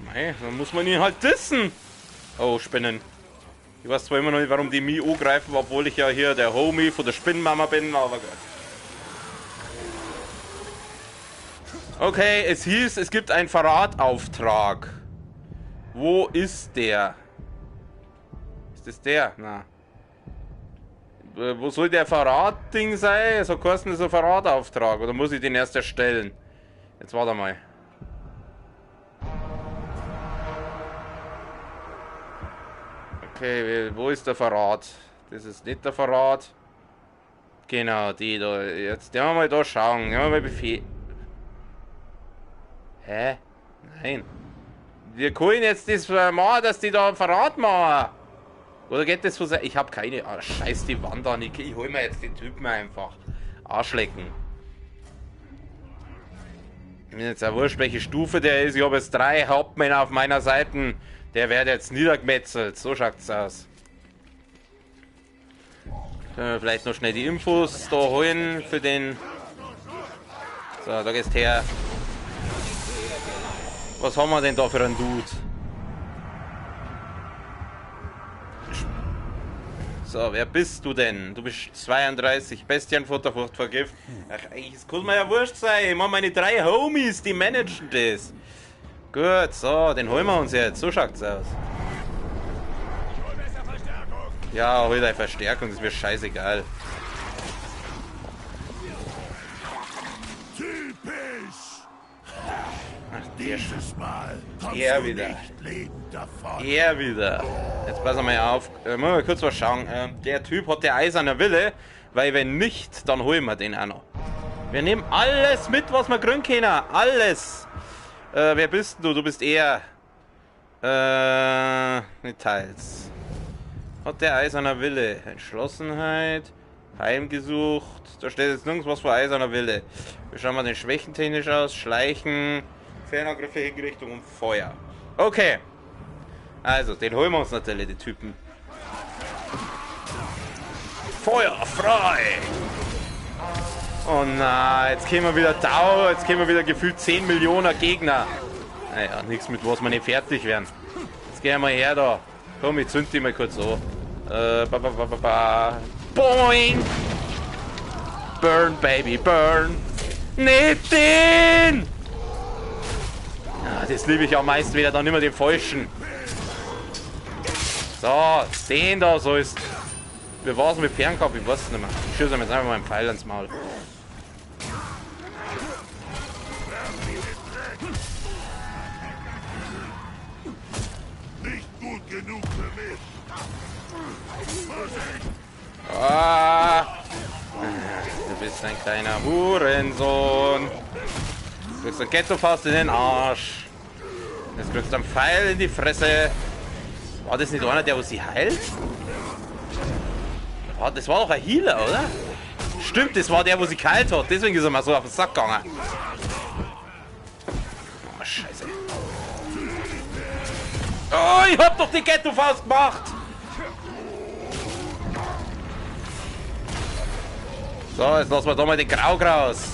Speaker 2: Mei, dann muss man ihn halt dissen. Oh, Spinnen. Ich weiß zwar immer noch nicht, warum die mich angreifen, obwohl ich ja hier der Homie von der Spinnenmama bin, aber gut. Okay, es hieß, es gibt einen Verratauftrag. Wo ist der? Ist das der? Na. Wo soll der Verrat-Ding sein? So kostet es ein Verratauftrag. Oder muss ich den erst erstellen? Jetzt warte mal. Okay, wo ist der Verrat? Das ist nicht der Verrat. Genau, die da. Jetzt werden wir mal da schauen. Nehmen wir mal Befehl. Hä? Nein. Wir können jetzt das machen, dass die da einen Verrat machen. Oder geht das so sehr? Ich habe keine. Ah, scheiß die Wand an. Ich hol mir jetzt den Typen einfach. Arschlecken. Ich bin jetzt ja wurscht, welche Stufe der ist. Ich habe jetzt 3 Hauptmänner auf meiner Seite. Der wird jetzt niedergemetzelt. So schaut's aus. Können wir vielleicht noch schnell die Infos da holen für den. So, da gehst her. Was haben wir denn da für einen Dude? So, wer bist du denn? Du bist 32, Bestienfutter, Furchtvergift. Ach, das kann mir ja wurscht sein. Ich meine, meine 3 Homies, die managen das. Gut, so, den holen wir uns jetzt. So schaut's aus. Ja, hol deine Verstärkung, das ist mir scheißegal.
Speaker 3: Dieses Mal kommst
Speaker 2: Er
Speaker 3: du
Speaker 2: wieder.
Speaker 3: nicht lebend davon.
Speaker 2: Er wieder. Jetzt pass mal auf. Muss mal kurz was schauen. Der Typ hat der eiserne Wille, weil wenn nicht, dann holen wir den auch noch. Wir nehmen alles mit, was wir kriegen können. Alles. Wer bist du? Du bist er. Details. Hat der eiserne Wille. Entschlossenheit. Heimgesucht. Da steht jetzt nirgends was für eiserner Wille. Wir schauen mal den Schwächen technisch aus. Schleichen. Fernangriffe, Hingerichtung und Feuer. Okay. Also, den holen wir uns natürlich, die Typen. Feuer frei! Oh nein, jetzt kämen wir wieder jetzt kämen wir wieder gefühlt 10 Millionen Gegner. Naja, nichts mit was wir nicht fertig werden. Jetzt gehen wir her da. Komm, ich zünd die mal kurz so. Boing! Burn, Baby, burn! Nicht den! Ja, das liebe ich am meisten wieder, dann immer den falschen. So, den da so ist. Wie war's mit Fernkampf? Ich weiß es nicht mehr. Ich schieße mir jetzt einfach mal einen Pfeil ins Maul.
Speaker 3: Nicht gut genug für mich.
Speaker 2: Ah, du bist ein kleiner Hurensohn. kriegst du einen Ghetto-Faust in den Arsch. Jetzt kriegst du einen Pfeil in die Fresse. War das nicht einer, der wo sie heilt? Das war doch ein Healer, oder? Stimmt, das war der, wo sie geheilt hat. Deswegen ist er mal so auf den Sack gegangen. Oh, scheiße. Oh, ich hab doch die Ghetto-Faust gemacht! So, jetzt lassen wir da mal den Grau raus.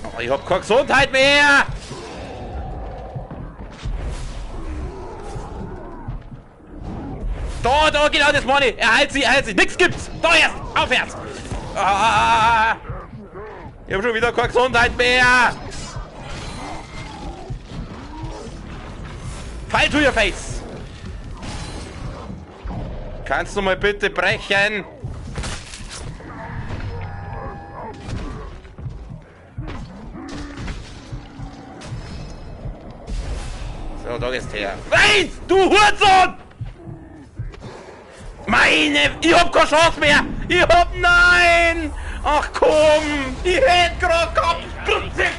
Speaker 2: Oh, ich hab keine Gesundheit mehr! Da, genau das meine ich. Er heilt sie. Nix gibt's. Da erst. Aufwärts. Ah, ich hab schon wieder keine Gesundheit mehr. Fall to your face. Kannst du mal bitte brechen? So, da geht's her. Nein! Du Hurensohn! Meine, ich hab keine Chance mehr! Nein! Ach komm! Ich hätte gerade gehabt!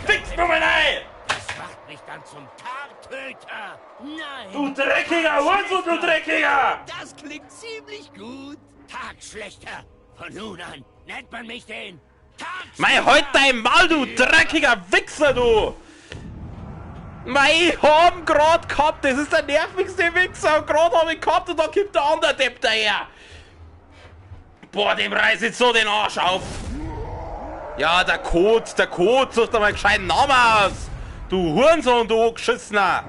Speaker 2: Fix nochmal rein!
Speaker 6: Das macht mich dann zum Tagtöter. Nein.
Speaker 2: Du Dreckiger! Hurensohn, du Dreckiger!
Speaker 6: Das klingt ziemlich gut. Tagschlechter. Von nun an nennt man mich den Tagschlechter.
Speaker 2: Mei, halt dein Maul, du dreckiger Wichser, du! Mei, ich hab grad gehabt, das ist der nervigste Wichser, grad hab ich gehabt und da kommt der andere Depp daher. Boah, dem reiß ich so den Arsch auf. Ja, der Code, sucht dir mal einen gescheiten Namen aus. Du Hurensohn, du Geschissener.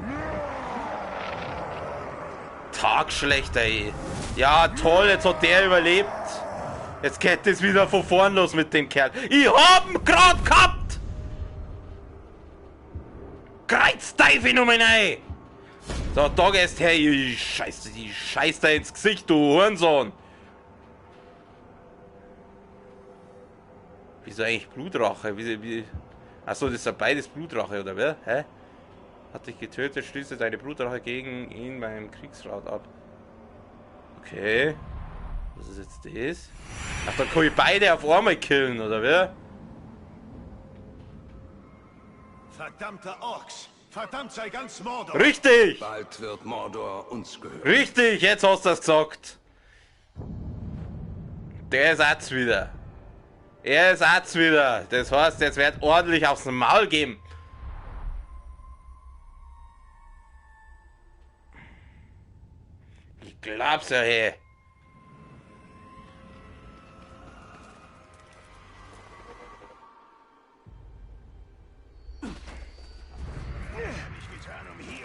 Speaker 2: Tagschlechter, ey. Ja, toll, jetzt hat der überlebt. Jetzt geht es wieder von vorn los mit dem Kerl. Ich hab ihn grad gehabt. Kreuzteufel Nummer rein! So, da gehst her, ich scheiß da ins Gesicht, du Hurensohn! Wieso eigentlich Blutrache? Achso, das ist beides Blutrache, oder wer? Hä? Hat dich getötet, schließe deine Blutrache gegen ihn beim Kriegsrat ab. Okay. Was ist jetzt das? Ach, da kann ich beide auf einmal killen, oder wer?
Speaker 4: Verdammte Orks! Verdammt sei ganz Mordor!
Speaker 2: Richtig!
Speaker 7: Bald wird Mordor uns gehören.
Speaker 2: Richtig, jetzt hast du das gesagt. Der Satz wieder. Er Satz wieder. Das heißt, jetzt wird ordentlich aufs Maul geben. Ich glaub's ja, hey.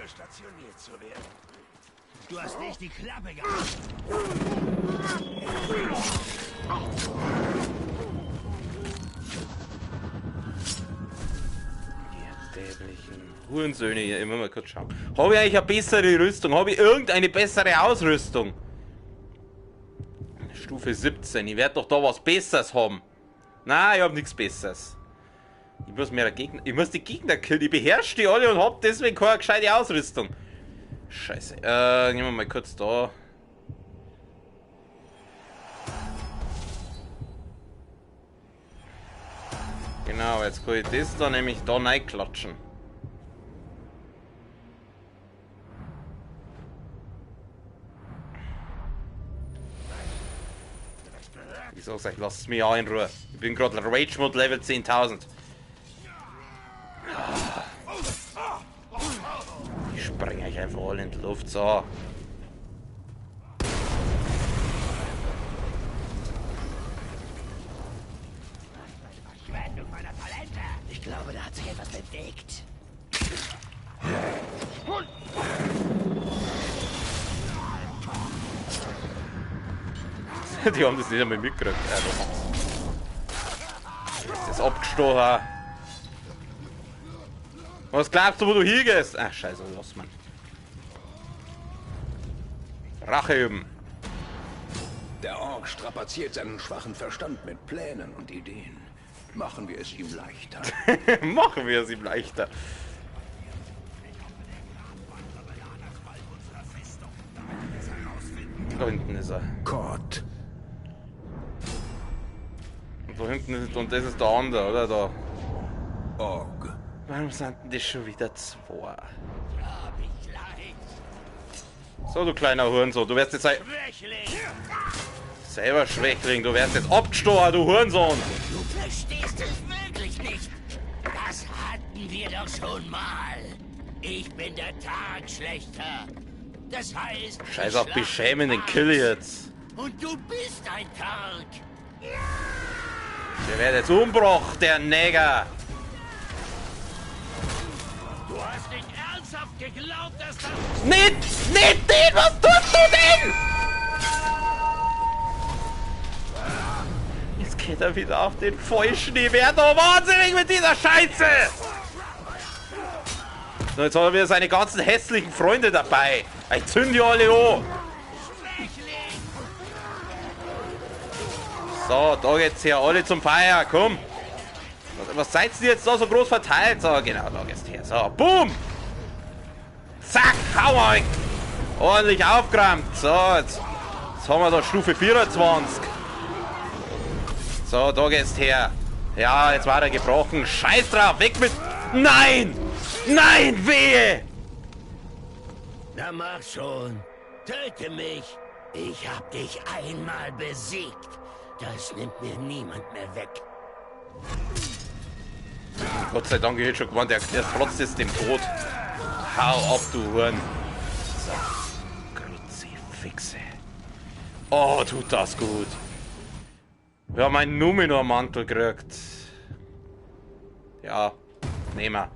Speaker 6: Stationiert zu werden. Du hast nicht die Klappe gehabt.
Speaker 2: Die dämlichen Hurensöhne hier, immer mal kurz schauen. Habe ich eigentlich eine bessere Rüstung? Habe ich irgendeine bessere Ausrüstung? Stufe 17. Ich werde doch da was Besseres haben. Nein, ich habe nichts Besseres. Ich muss die Gegner killen. Ich beherrsche die alle und hab deswegen keine gescheite Ausrüstung. Scheiße. Nehmen wir mal kurz da. Genau, jetzt kann ich das da nämlich da reinklatschen. Ich sag's euch, lasst mich auch in Ruhe. Ich bin gerade Rage Mode Level 10.000. Ich spreng euch einfach alle in die Luft, so.
Speaker 6: Ich glaube, da hat sich etwas bewegt.
Speaker 2: Die haben das nicht einmal mitgekriegt. Das ist abgestochen. Was glaubst du, wo du hingehst? Ach, scheiße, lass man. Rache üben.
Speaker 7: Der Ork strapaziert seinen schwachen Verstand mit Plänen und Ideen. Machen wir es ihm leichter.
Speaker 2: Machen wir es ihm leichter. Da hinten ist er.
Speaker 7: Gott.
Speaker 2: Da hinten ist, und das ist der andere, oder? Da.
Speaker 4: Org.
Speaker 2: Warum sind denn das schon wieder zwei? So, du kleiner Hurensohn, du wirst jetzt selber Schwächling, du wirst jetzt abgestochen, du Hurensohn!
Speaker 9: Du verstehst es wirklich nicht. Das hatten wir doch schon mal. Ich bin der Tagschlechter. Das heißt...
Speaker 2: Scheiß auf beschämenden Kill jetzt.
Speaker 9: Und du bist ein Tag.
Speaker 2: Der wird jetzt umgebracht, der Neger!
Speaker 9: Du hast nicht ernsthaft geglaubt, dass das...
Speaker 2: Nicht den! Was tust du denn? Jetzt geht er wieder auf den Falschen. Ich werde doch wahnsinnig mit dieser Scheiße! So, jetzt hat er wieder seine ganzen hässlichen Freunde dabei. Ich zünd die alle an. So, da geht's her. Alle zum Feier. Komm. Was seid ihr jetzt da so groß verteilt? So, genau, da geht's her. So, boom! Zack, hau weg! Ordentlich aufgeräumt. So, jetzt haben wir da Stufe 24. So, da geht's her. Ja, jetzt war er gebrochen. Scheiß drauf, weg mit... Nein! Nein, wehe!
Speaker 9: Na mach schon. Töte mich. Ich hab dich einmal besiegt. Das nimmt mir niemand mehr weg.
Speaker 2: Gott sei Dank, ich hätte schon gemeint, der trotzt jetzt dem Tod. Hau ab, du Huren. So, Kruzifixe. Oh, tut das gut. Wir haben einen Numenor-Mantel gekriegt. Ja, nehmen wir.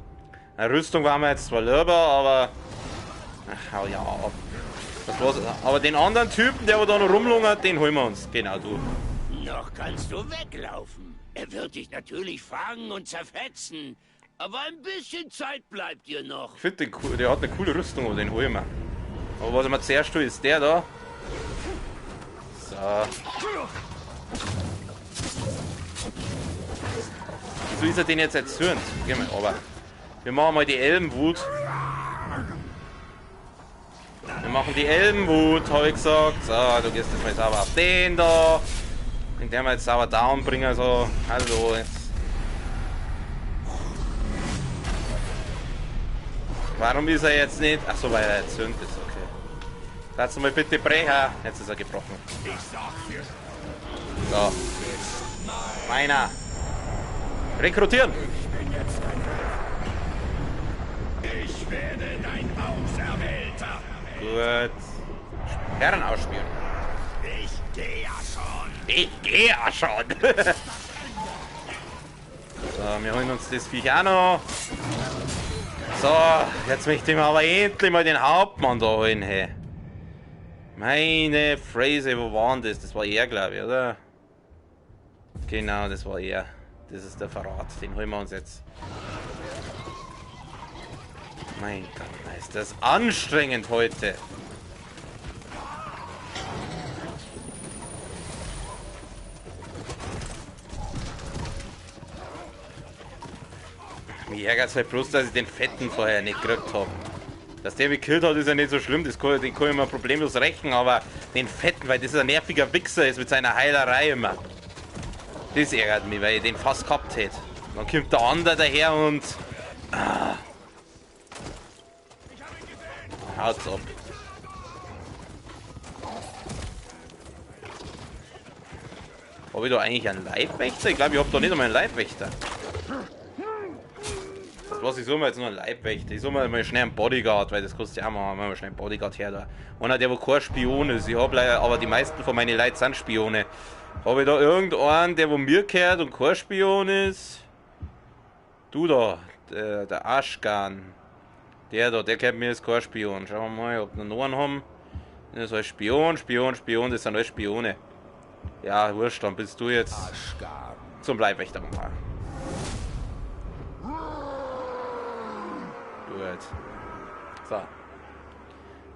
Speaker 2: Eine Rüstung waren wir jetzt zwar lieber, aber... Ach, hau ja ab. Das war's. Aber den anderen Typen, der da noch rumlungert, den holen wir uns. Genau, du.
Speaker 9: Noch kannst du weglaufen. Er wird dich natürlich fangen und zerfetzen. Aber ein bisschen Zeit bleibt dir noch.
Speaker 2: Ich finde den cool, der hat eine coole Rüstung, aber den holen wir. Aber was ich mir zuerst tue, ist der da. So. Wieso ist er den jetzt erzürnt? Geh mal, aber. Wir machen mal die Elbenwut. Wir machen die Elbenwut, habe ich gesagt. So, du gehst jetzt mal sauber auf den da. Den wir jetzt sauber down bringen, so. Also, jetzt. Warum ist er jetzt nicht? Achso, weil er erzürnt ist, okay. Lass mal bitte Brecher. Jetzt ist er gebrochen. So. Meiner. Rekrutieren!
Speaker 3: Ich werde dein Auserwählter.
Speaker 2: Gut. Herren ausspielen.
Speaker 3: Ich gehe ja schon.
Speaker 2: Ich gehe ja schon. So, wir holen uns das Viech auch noch. So, jetzt möchte ich mir aber endlich mal den Hauptmann da holen, hey. Meine Phrase, wo war denn das? Das war er, glaube ich, oder? Genau, das war er. Das ist der Verrat, den holen wir uns jetzt. Mein Gott, ist das anstrengend heute. Mich ärgert es halt bloß, dass ich den Fetten vorher nicht gekriegt habe. Dass der mich gekillt hat, ist ja nicht so schlimm, den kann ich mir problemlos rächen, aber den Fetten, weil das ein nerviger Wichser ist mit seiner Heilerei immer. Das ärgert mich, weil ich den fast gehabt hätte. Dann kommt der andere daher und... Haut's ab. Habe ich da eigentlich einen Leibwächter? Ich glaube, ich habe da nicht einmal einen Leibwächter. Was, ich suche mir jetzt nur einen Leibwächter. Ich suche mir mal schnell einen Bodyguard, weil das kostet ja auch mal schnell einen Bodyguard her da. Einer, der wo kein Spion ist. Ich habe leider, aber die meisten von meinen Leuten sind Spione. Habe ich da irgendeinen, der wo mir gehört und kein Spion ist? Du da, der Ashkan. Der da, der gehört mir als kein Spion. Schauen wir mal, ob wir noch einen haben. Das ist halt Spion, Spion, Spion, das sind alles Spione. Ja, wurscht, dann bist du jetzt zum Leibwächter mal. Gut. So.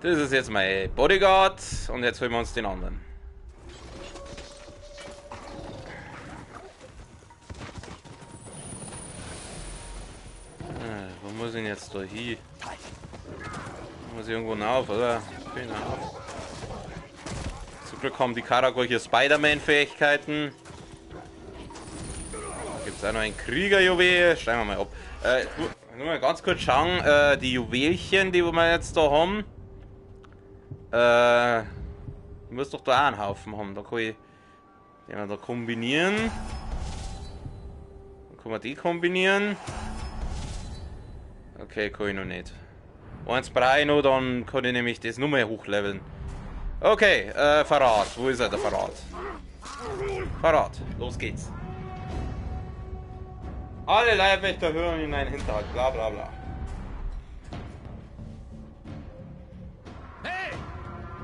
Speaker 2: Das ist jetzt mein Bodyguard und jetzt holen wir uns den anderen. Wo muss ich denn jetzt da hin? Muss ich irgendwo rauf, oder? Genau. Zum Glück haben die Karagor hier Spider-Man-Fähigkeiten. Gibt es auch noch ein Kriegerjuwel? Steigen wir mal ab. Nur mal ganz kurz schauen, die Juwelchen, die wir jetzt da haben. Ich muss doch da auch einen Haufen haben. Da kann ich den da kombinieren. Dann kann man die kombinieren. Okay, kann ich noch nicht. Eins brauche ich noch, dann kann ich nämlich das nur mehr hochleveln. Okay, Verrat. Wo ist er, der Verrat? Verrat, los geht's. Alle Leibwächter hören in einen Hinterhalt, bla bla bla.
Speaker 6: Hey!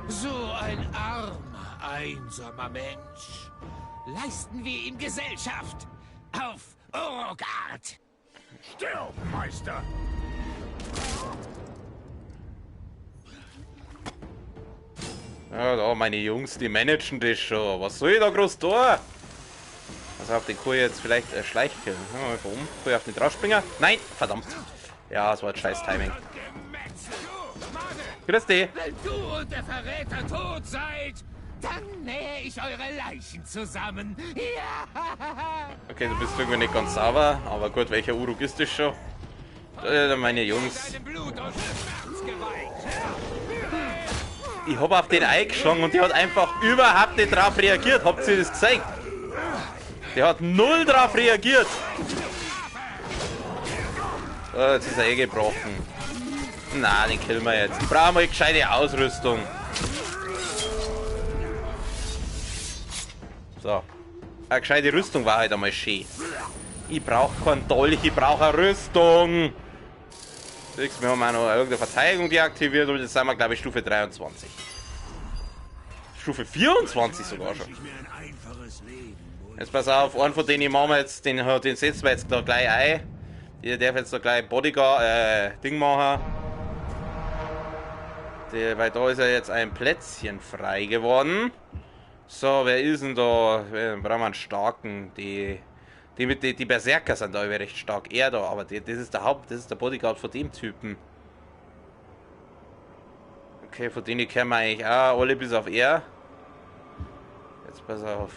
Speaker 6: So ein armer, einsamer Mensch. Leisten wir ihm Gesellschaft. Auf Orogard!
Speaker 3: Stirb, Meister!
Speaker 2: Ja, da meine Jungs, die managen das schon. Was soll ich da groß tun? Also auf den kann ich jetzt vielleicht schleichen. Mal von oben. Kann ich auf den draufspringen? Nein! Verdammt! Ja, das war ein scheiß Timing. Grüß dich!
Speaker 6: Wenn du und der Verräter tot seid, dann nähe ich eure Leichen zusammen. Ja!
Speaker 2: Okay, du bist irgendwie nicht ganz sauber, aber gut, welcher Uruk ist das schon? Meine Jungs. Ich hab auf den eingeschlagen und der hat einfach überhaupt nicht drauf reagiert. Habt ihr das gesehen? Der hat null drauf reagiert. So, jetzt ist er eh gebrochen. Na, den killen wir jetzt. Ich brauche mal gescheite Ausrüstung. So. Eine gescheite Rüstung war halt einmal schön. Ich brauche keinen Dolch, ich brauche eine Rüstung. Wir haben auch noch irgendeine Verteidigung deaktiviert und jetzt sind wir, glaube ich, Stufe 23. Stufe 24 sogar schon. Jetzt pass auf, einen von denen machen wir jetzt, den setzen wir jetzt da gleich ein. Der darf jetzt da gleich Bodyguard, Ding machen. Weil da ist ja jetzt ein Plätzchen frei geworden. So, wer ist denn da? Brauchen wir einen starken, die Berserker sind da recht stark. Er da, aber das ist der Bodyguard von dem Typen. Okay, von denen kennen wir eigentlich auch alle bis auf er. Jetzt pass auf.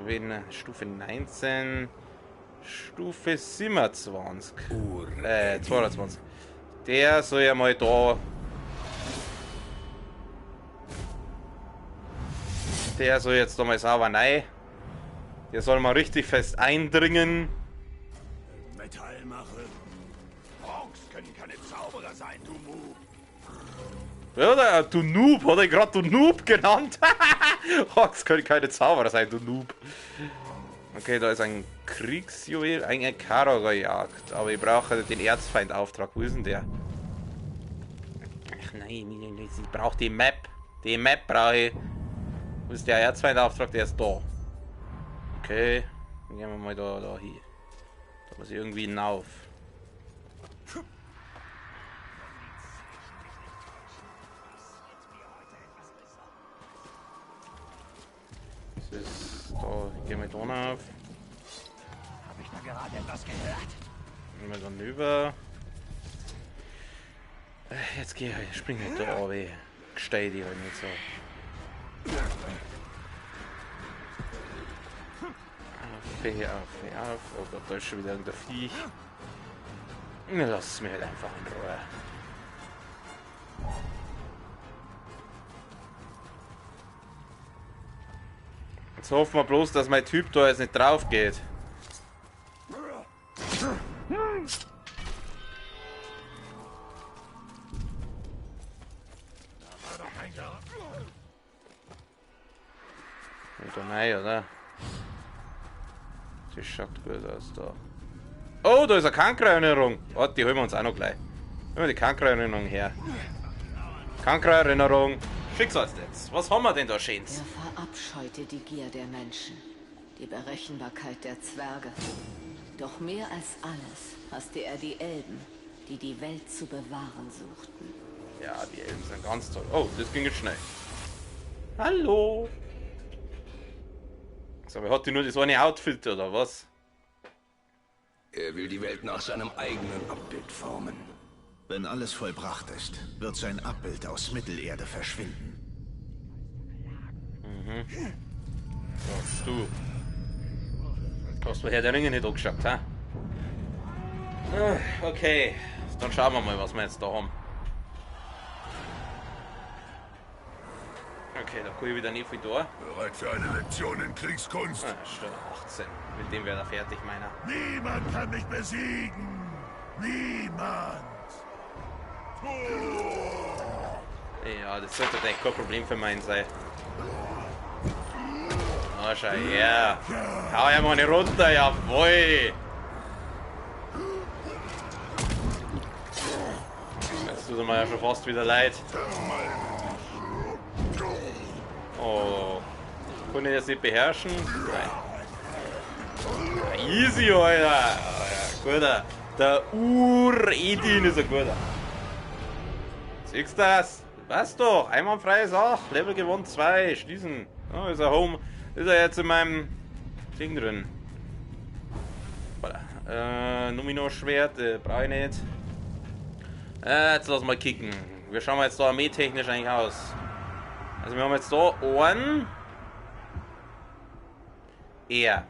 Speaker 2: Wen? Stufe 19. Stufe 27. 22. Der soll ja mal da. Der soll jetzt da mal sauber rein. Der soll mal richtig fest eindringen.
Speaker 3: Metallmache. Orks können keine Zauberer sein, du Noob.
Speaker 2: Ja, du Noob, hat er gerade du Noob genannt? Orks können keine Zauberer sein, du Noob. Okay, da ist ein Kriegsjuwel, eine Karagor-Jagd. Aber ich brauche den Erzfeindauftrag. Wo ist denn der? Ach nein, ich brauche die Map. Die Map brauche ich. Wo ist der Erzfeindauftrag? Der ist da. Okay, dann gehen wir mal da hin. Da muss ich irgendwie hinauf. Das ist da, gehen wir da rauf.
Speaker 9: Habe ich da gerade etwas gehört?
Speaker 2: Gehen wir dann rüber. Jetzt spring ich da runter. Gesteh die halt nicht so. Auf. Oh Gott, da ist schon wieder irgendein Viech. Lass es mir halt einfach in Ruhe. Jetzt hoffen wir bloß, dass mein Typ da jetzt nicht drauf geht. Da rein, oder? Das schaut gut aus da. Oh, da ist eine Krankheitserinnerung. Warte, die holen wir uns auch noch gleich. Holen wir die Krankheitserinnerung her. Krankheitserinnerung. Schicksalstest. Was haben wir denn da Schönes?
Speaker 1: Er verabscheute die Gier der Menschen, die Berechenbarkeit der Zwerge. Doch mehr als alles hasste er die Elben, die die Welt zu bewahren suchten.
Speaker 2: Ja, die Elben sind ganz toll. Oh, das ging jetzt schnell. Hallo. So, aber hat die nur das eine Outfit oder was?
Speaker 7: Er will die Welt nach seinem eigenen Abbild formen.
Speaker 4: Wenn alles vollbracht ist, wird sein Abbild aus Mittelerde verschwinden.
Speaker 2: Mhm. So, du. Hast du Herr der Ringe nicht angeschaut, hä? Okay, dann schauen wir mal, was wir jetzt da haben. Okay, da kann ich wieder nicht viel da.
Speaker 3: Bereit für eine Lektion in Kriegskunst?
Speaker 2: Ah, schon 18. Mit dem wäre er fertig, meiner.
Speaker 3: Niemand kann mich besiegen. Niemand.
Speaker 2: Ja, das sollte echt kein Problem für meinen sein. Oh, schau her. Hau ja mal eine runter, jawohl. Jetzt tut er mir ja schon fast wieder leid. Oh. Kann ich das nicht beherrschen? Nein. Easy, Alter. Oh, ja, guter. Der Ur-Edin ist ein guter. Siehst du das? Was doch? Einwandfreie Sache. Level gewonnen 2. Schließen. Oh, ist er home. Ist er jetzt in meinem Ding drin. Voilà. Numino-Schwert. Brauche ich nicht. Jetzt lass mal kicken. Wie schauen wir jetzt da armeetechnisch eigentlich aus? Also wir haben jetzt da einen. Er.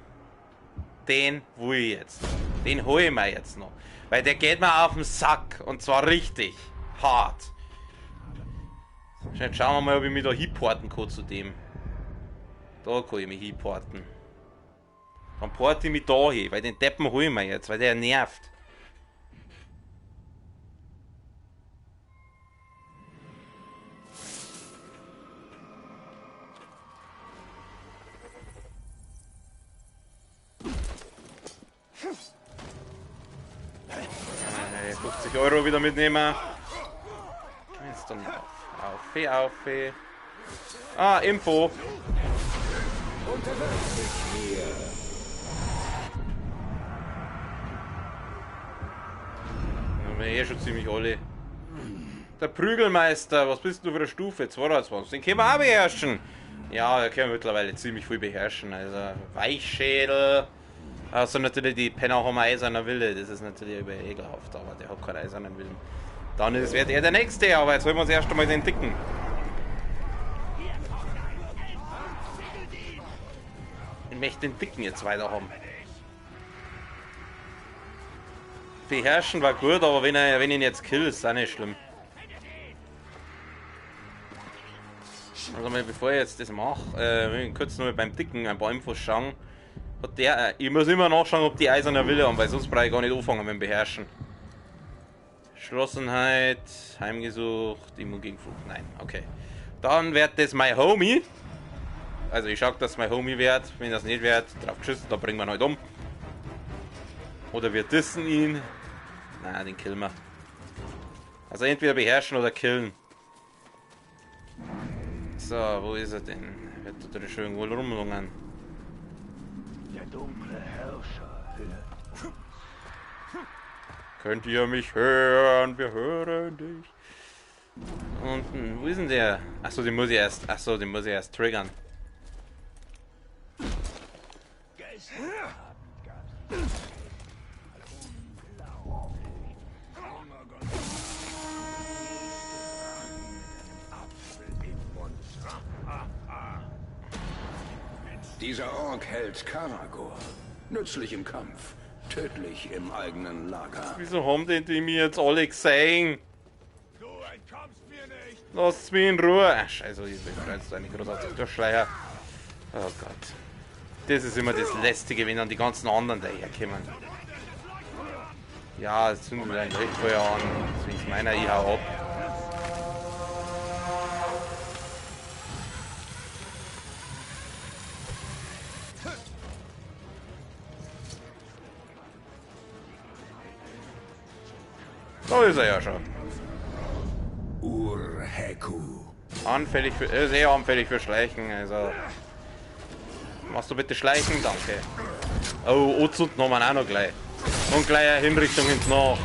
Speaker 2: Den will ich jetzt. Den hole ich mir jetzt noch. Weil der geht mir auf den Sack. Und zwar richtig. Hart. Jetzt schauen wir mal, ob ich mich da hinporten kann zu dem. Da kann ich mich hinporten. Dann porte ich mich da hin. Weil den Deppen hole ich mir jetzt. Weil der nervt. Euro wieder mitnehmen. Jetzt dann auf. Ah, Info. Da bin ich eh schon ziemlich alle. Der Prügelmeister, was bist du für eine Stufe? 22. Den können wir auch beherrschen. Ja, den können wir mittlerweile ziemlich viel beherrschen. Also Weichschädel. Also natürlich die Penner haben eiserner Wille, das ist natürlich ekelhaft, aber der hat keinen eisernen Willen. Dann wird er der Nächste, aber jetzt wollen wir uns erst einmal den Dicken. Ich möchte den Dicken jetzt weiter haben. Beherrschen war gut, aber wenn ich ihn jetzt kill, ist auch nicht schlimm. Also bevor ich jetzt das mache, will ich kurz noch beim Dicken ein paar Infos schauen. Ich muss immer nachschauen, ob die eiserne Wille haben, weil sonst brauche ich gar nicht anfangen mit dem Beherrschen. Geschlossenheit, heimgesucht, Immun gegen Flucht. Nein, okay. Dann wird das mein Homie. Also ich schaue, dass es mein Homie wird. Wenn das nicht wird, drauf geschissen, dann bringen wir ihn halt um. Oder wir dissen ihn. Nein, den killen wir. Also entweder beherrschen oder killen. So, wo ist er denn? Wird da schön wohl rumlungern.
Speaker 3: Der dunkle Herrscher hört.
Speaker 2: Könnt ihr mich hören? Wir hören dich. Unten, wo ist denn der? Achso, den muss ich erst. Achso, den muss ich erst triggern.
Speaker 7: Dieser Ork hält Karagor. Nützlich im Kampf, tödlich im eigenen Lager.
Speaker 2: Wieso haben denn die mir jetzt alle gesehen? Lasst mich in Ruhe. Ach, scheiße, ich bin jetzt eine großartige Durchschleier. Oh Gott. Das ist immer das Lästige, wenn dann die ganzen anderen daherkommen. Ja, jetzt zünden wir ein Leuchtfeuer an. Deswegen ist meiner, ich hau ab. Da ist er ja schon.
Speaker 7: Urheku.
Speaker 2: Anfällig für, sehr anfällig für Schleichen, also. Machst du bitte Schleichen? Danke. Oh, Ozut noch mal auch noch gleich. Und gleich eine Hinrichtung hinten nach.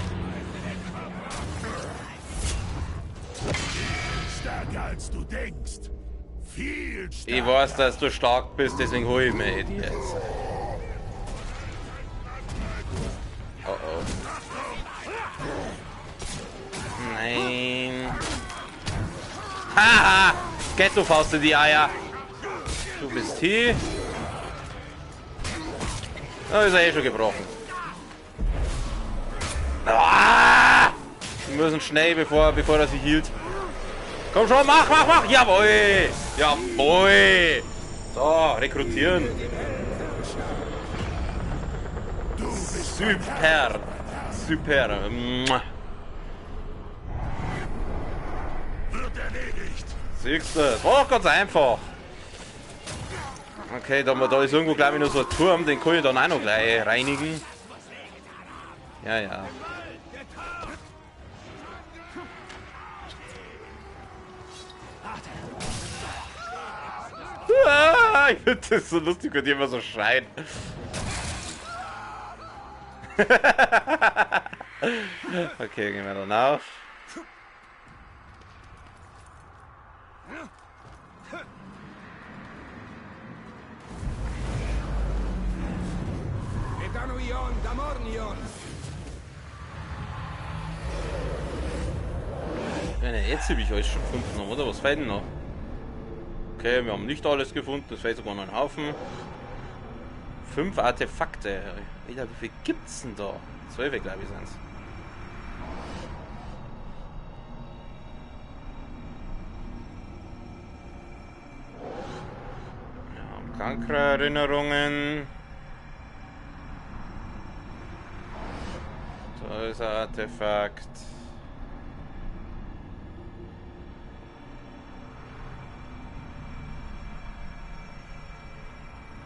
Speaker 3: Stärker als du denkst. Viel stärker.
Speaker 2: Ich weiß, dass du stark bist, deswegen hole ich mir die jetzt. Oh oh. Nein. Haha! Ghetto-Faust in die Eier. Du bist hier. Da ist er eh schon gebrochen. Ah! Wir müssen schnell, bevor er sich hielt. Komm schon, mach! Jawohl! Jawohl! So, rekrutieren. Super! Super! Mua.
Speaker 3: Wird erledigt.
Speaker 2: Siehst du, das war doch ganz einfach. Okay, da ist irgendwo, glaube ich, noch so ein Turm, den kann ich dann auch noch gleich reinigen. Ja. Ah, ich finde das so lustig, wenn die immer so schreien. Okay, gehen wir dann auf. Jetzt habe ich alles schon gefunden, oder? Was fehlt denn noch? Okay, wir haben nicht alles gefunden, das fehlt sogar noch ein Haufen. 5 Artefakte. Alter, wie viel gibt's denn da? 12, glaube ich, sind's. Ja, Krankra-Erinnerungen. Da ist ein Artefakt.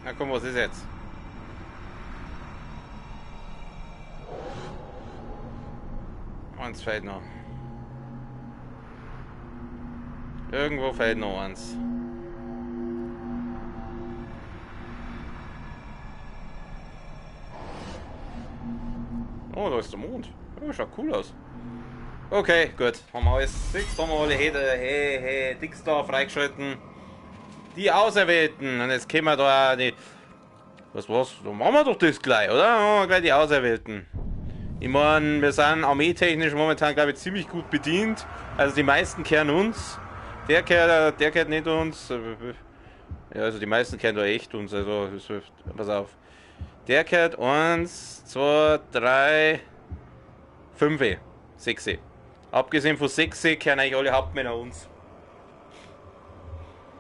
Speaker 2: Na komm, was ist jetzt? Eins fehlt noch. Irgendwo fehlt noch eins. Oh, da ist der Mond. Oh, schaut cool aus. Okay, gut. Haben wir alles. Jetzt haben wir alle Dings da freigeschalten. Die Auserwählten. Und jetzt können wir da die. Was? Da machen wir doch das gleich, oder? Dann machen wir gleich die Auserwählten. Ich meine, wir sind armeetechnisch momentan, glaube ich, ziemlich gut bedient. Also die meisten kehren uns. Der kehrt nicht uns. Ja, also die meisten kehren da echt uns. Also, pass auf. Der kehrt 1, 2, 3, 5, 6. Abgesehen von 6 kehren eigentlich alle Hauptmänner uns.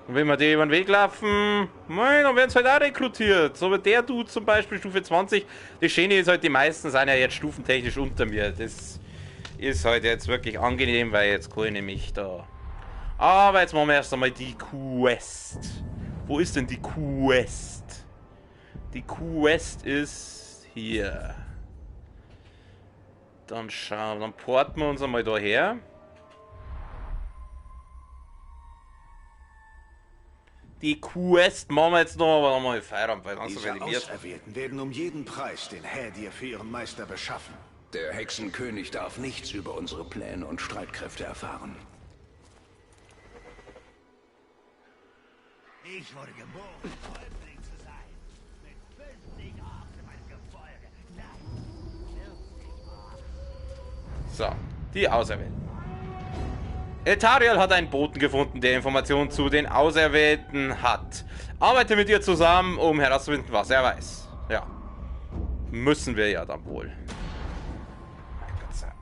Speaker 2: Und wenn wir die über den Weg laufen, mein, dann werden sie halt auch rekrutiert. So wie der Dude zum Beispiel, Stufe 20. Das Schöne ist halt, die meisten sind ja jetzt stufentechnisch unter mir. Das ist halt jetzt wirklich angenehm, weil jetzt kann ich nämlich da... Aber jetzt machen wir erst einmal die Quest. Wo ist denn die Quest? Die Quest ist hier. Dann schauen, dann porten wir uns einmal da her. Die Quest machen wir jetzt noch, aber dann mal Feierabend, weil sonst
Speaker 4: Diese Auserwählten werden um jeden Preis den Hädir für ihren Meister beschaffen.
Speaker 7: Der Hexenkönig darf nichts über unsere Pläne und Streitkräfte erfahren.
Speaker 9: Ich wurde geboren, Häuptling zu sein. Mit 50 Orten meinem Gefolge. Nein, 40
Speaker 2: So, die Auserwählten. Eltariel hat einen Boten gefunden, der Informationen zu den Auserwählten hat. Arbeite mit ihr zusammen, um herauszufinden, was er weiß. Ja. Müssen wir ja dann wohl. Mein Gott sei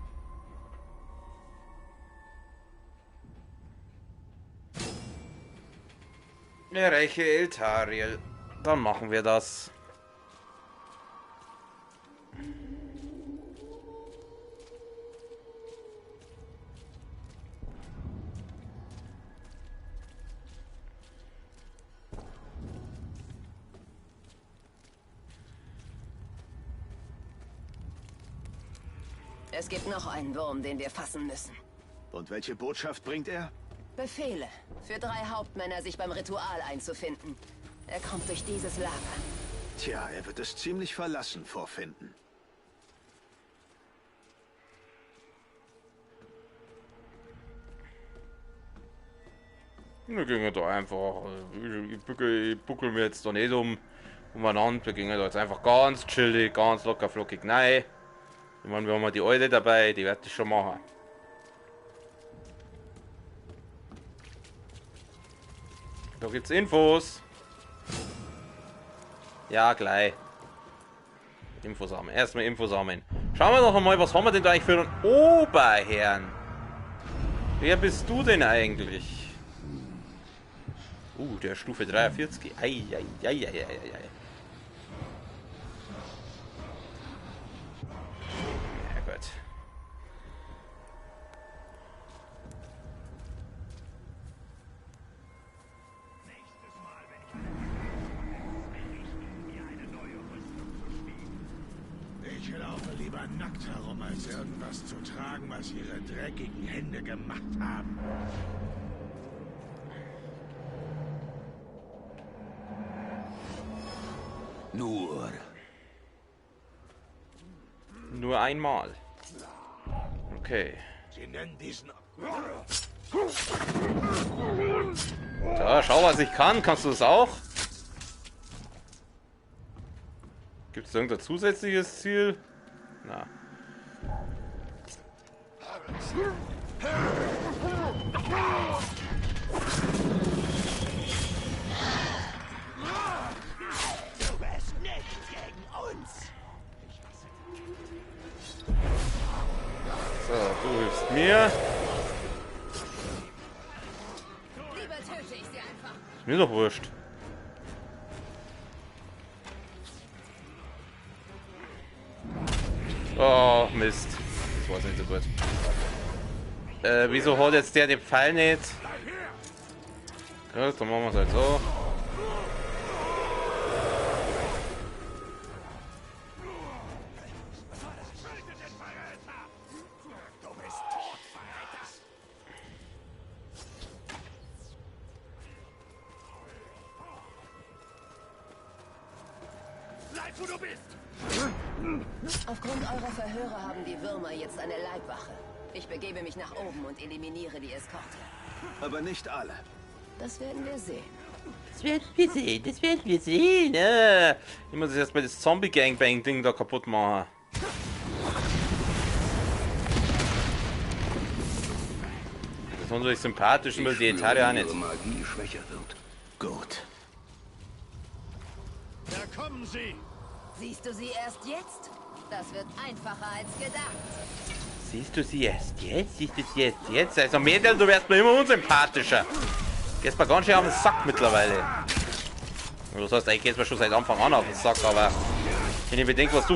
Speaker 2: Dank. Erreiche Eltariel. Dann machen wir das.
Speaker 5: Es gibt noch einen Wurm, den wir fassen müssen.
Speaker 4: Und welche Botschaft bringt er?
Speaker 5: Befehle. Für 3 Hauptmänner, sich beim Ritual einzufinden. Er kommt durch dieses Lager.
Speaker 4: Tja, er wird es ziemlich verlassen vorfinden.
Speaker 2: Wir gehen da einfach. Ich buckel mir jetzt da nicht umeinander. Wir gehen da jetzt einfach ganz chillig, ganz locker flockig rein. Ich meine, wir haben ja die Alte dabei, die wird das schon machen. Da gibt's Infos. Ja, gleich. Infosamen. Erstmal Infosamen. Schauen wir doch mal, was haben wir denn da eigentlich für einen Oberherrn? Wer bist du denn eigentlich? Der Stufe 43. Eieieiei. Ja, gut.
Speaker 3: Ich laufe lieber nackt herum, als irgendwas zu tragen, was ihre dreckigen Hände gemacht haben.
Speaker 2: Nur einmal. Okay.
Speaker 3: Sie nennen diesen...
Speaker 2: Da, schau, was ich kann. Kannst du es auch? Gibt es irgendein zusätzliches Ziel? Na.
Speaker 9: Du bist nicht gegen uns.
Speaker 2: So, du hilfst mir.
Speaker 5: Lieber töte ich sie einfach.
Speaker 2: Ist mir doch wurscht. Oh, Mist. Das war's nicht so gut. Wieso holt jetzt der den Pfeil nicht? Gut, dann machen wir es halt so.
Speaker 3: Bleib, wo du bist!
Speaker 5: Aufgrund eurer Verhöre haben die Würmer jetzt eine Leibwache. Ich begebe mich nach oben und eliminiere die Eskorte.
Speaker 4: Aber nicht alle.
Speaker 5: Das werden wir sehen.
Speaker 2: Das werden wir sehen, das werden wir sehen. Ich muss jetzt mal das Zombie-Gangbang-Ding da kaputt machen. Das sind so sympathisch, weil die Etaria nicht.
Speaker 7: Magie schwächer wird.
Speaker 4: Gut.
Speaker 3: Da kommen sie!
Speaker 5: Siehst du sie erst jetzt? Das wird einfacher als gedacht.
Speaker 2: Siehst du sie erst jetzt? Siehst du sie erst jetzt? Also Mädel, du wärst mir immer unsympathischer. Gehst mir ganz schön auf den Sack mittlerweile. Das heißt, eigentlich geht's mir schon seit Anfang an auf den Sack, aber wenn ich bedenke, was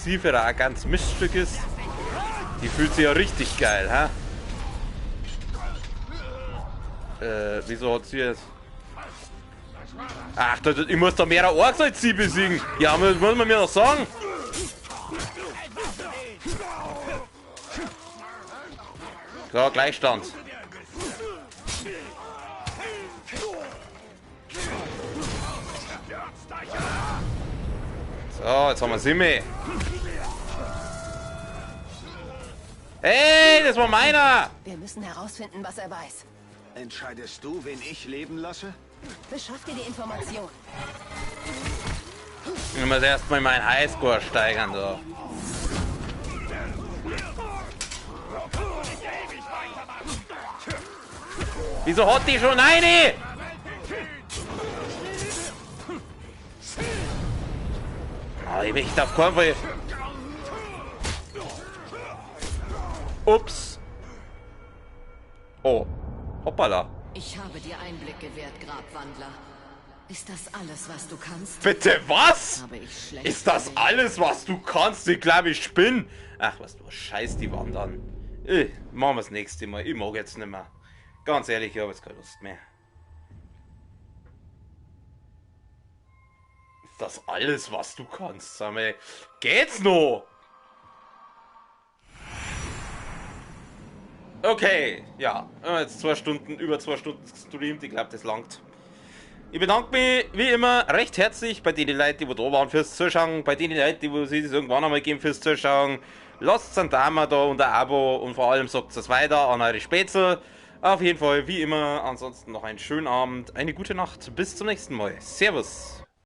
Speaker 2: sie für ein ganz Miststück ist, die fühlt sich ja richtig geil, hä? Wieso hat sie jetzt... Ach, ich muss da mehr Orks als sie besiegen. Ja, das muss man mir noch sagen. So, Gleichstand. So, jetzt haben wir Simi. Hey, das war meiner.
Speaker 5: Wir müssen herausfinden, was er weiß.
Speaker 4: Entscheidest du, wen ich leben lasse?
Speaker 5: Beschaff dir die Information.
Speaker 2: Ich muss erstmal meinen Highscore steigern, so. Wieso hat die schon eine? Oh, ich möchte auf keinen Fall. Ups. Oh, hoppala.
Speaker 1: Ich habe dir Einblick gewährt, Grabwandler. Ist das alles, was du kannst?
Speaker 2: Bitte was?
Speaker 1: Habe ich schlecht
Speaker 2: Ist das
Speaker 1: gewählt.
Speaker 2: alles, was du kannst? Ich glaube, ich spinne. Ach, was du, scheiß die Wand an. Machen wir das nächste Mal. Ich mag jetzt nicht mehr. Ganz ehrlich, ich habe jetzt keine Lust mehr. Ist das alles, was du kannst? Sag mal, geht's noch? Okay, ja. Jetzt über 2 Stunden gestreamt. Ich glaube, das langt. Ich bedanke mich wie immer recht herzlich bei den Leuten, die da waren fürs Zuschauen, bei den Leuten, die sich das irgendwann einmal geben fürs Zuschauen. Lasst einen Daumen da und ein Abo und vor allem sagt es weiter an eure Spätzle. Auf jeden Fall wie immer, ansonsten noch einen schönen Abend, eine gute Nacht, bis zum nächsten Mal. Servus.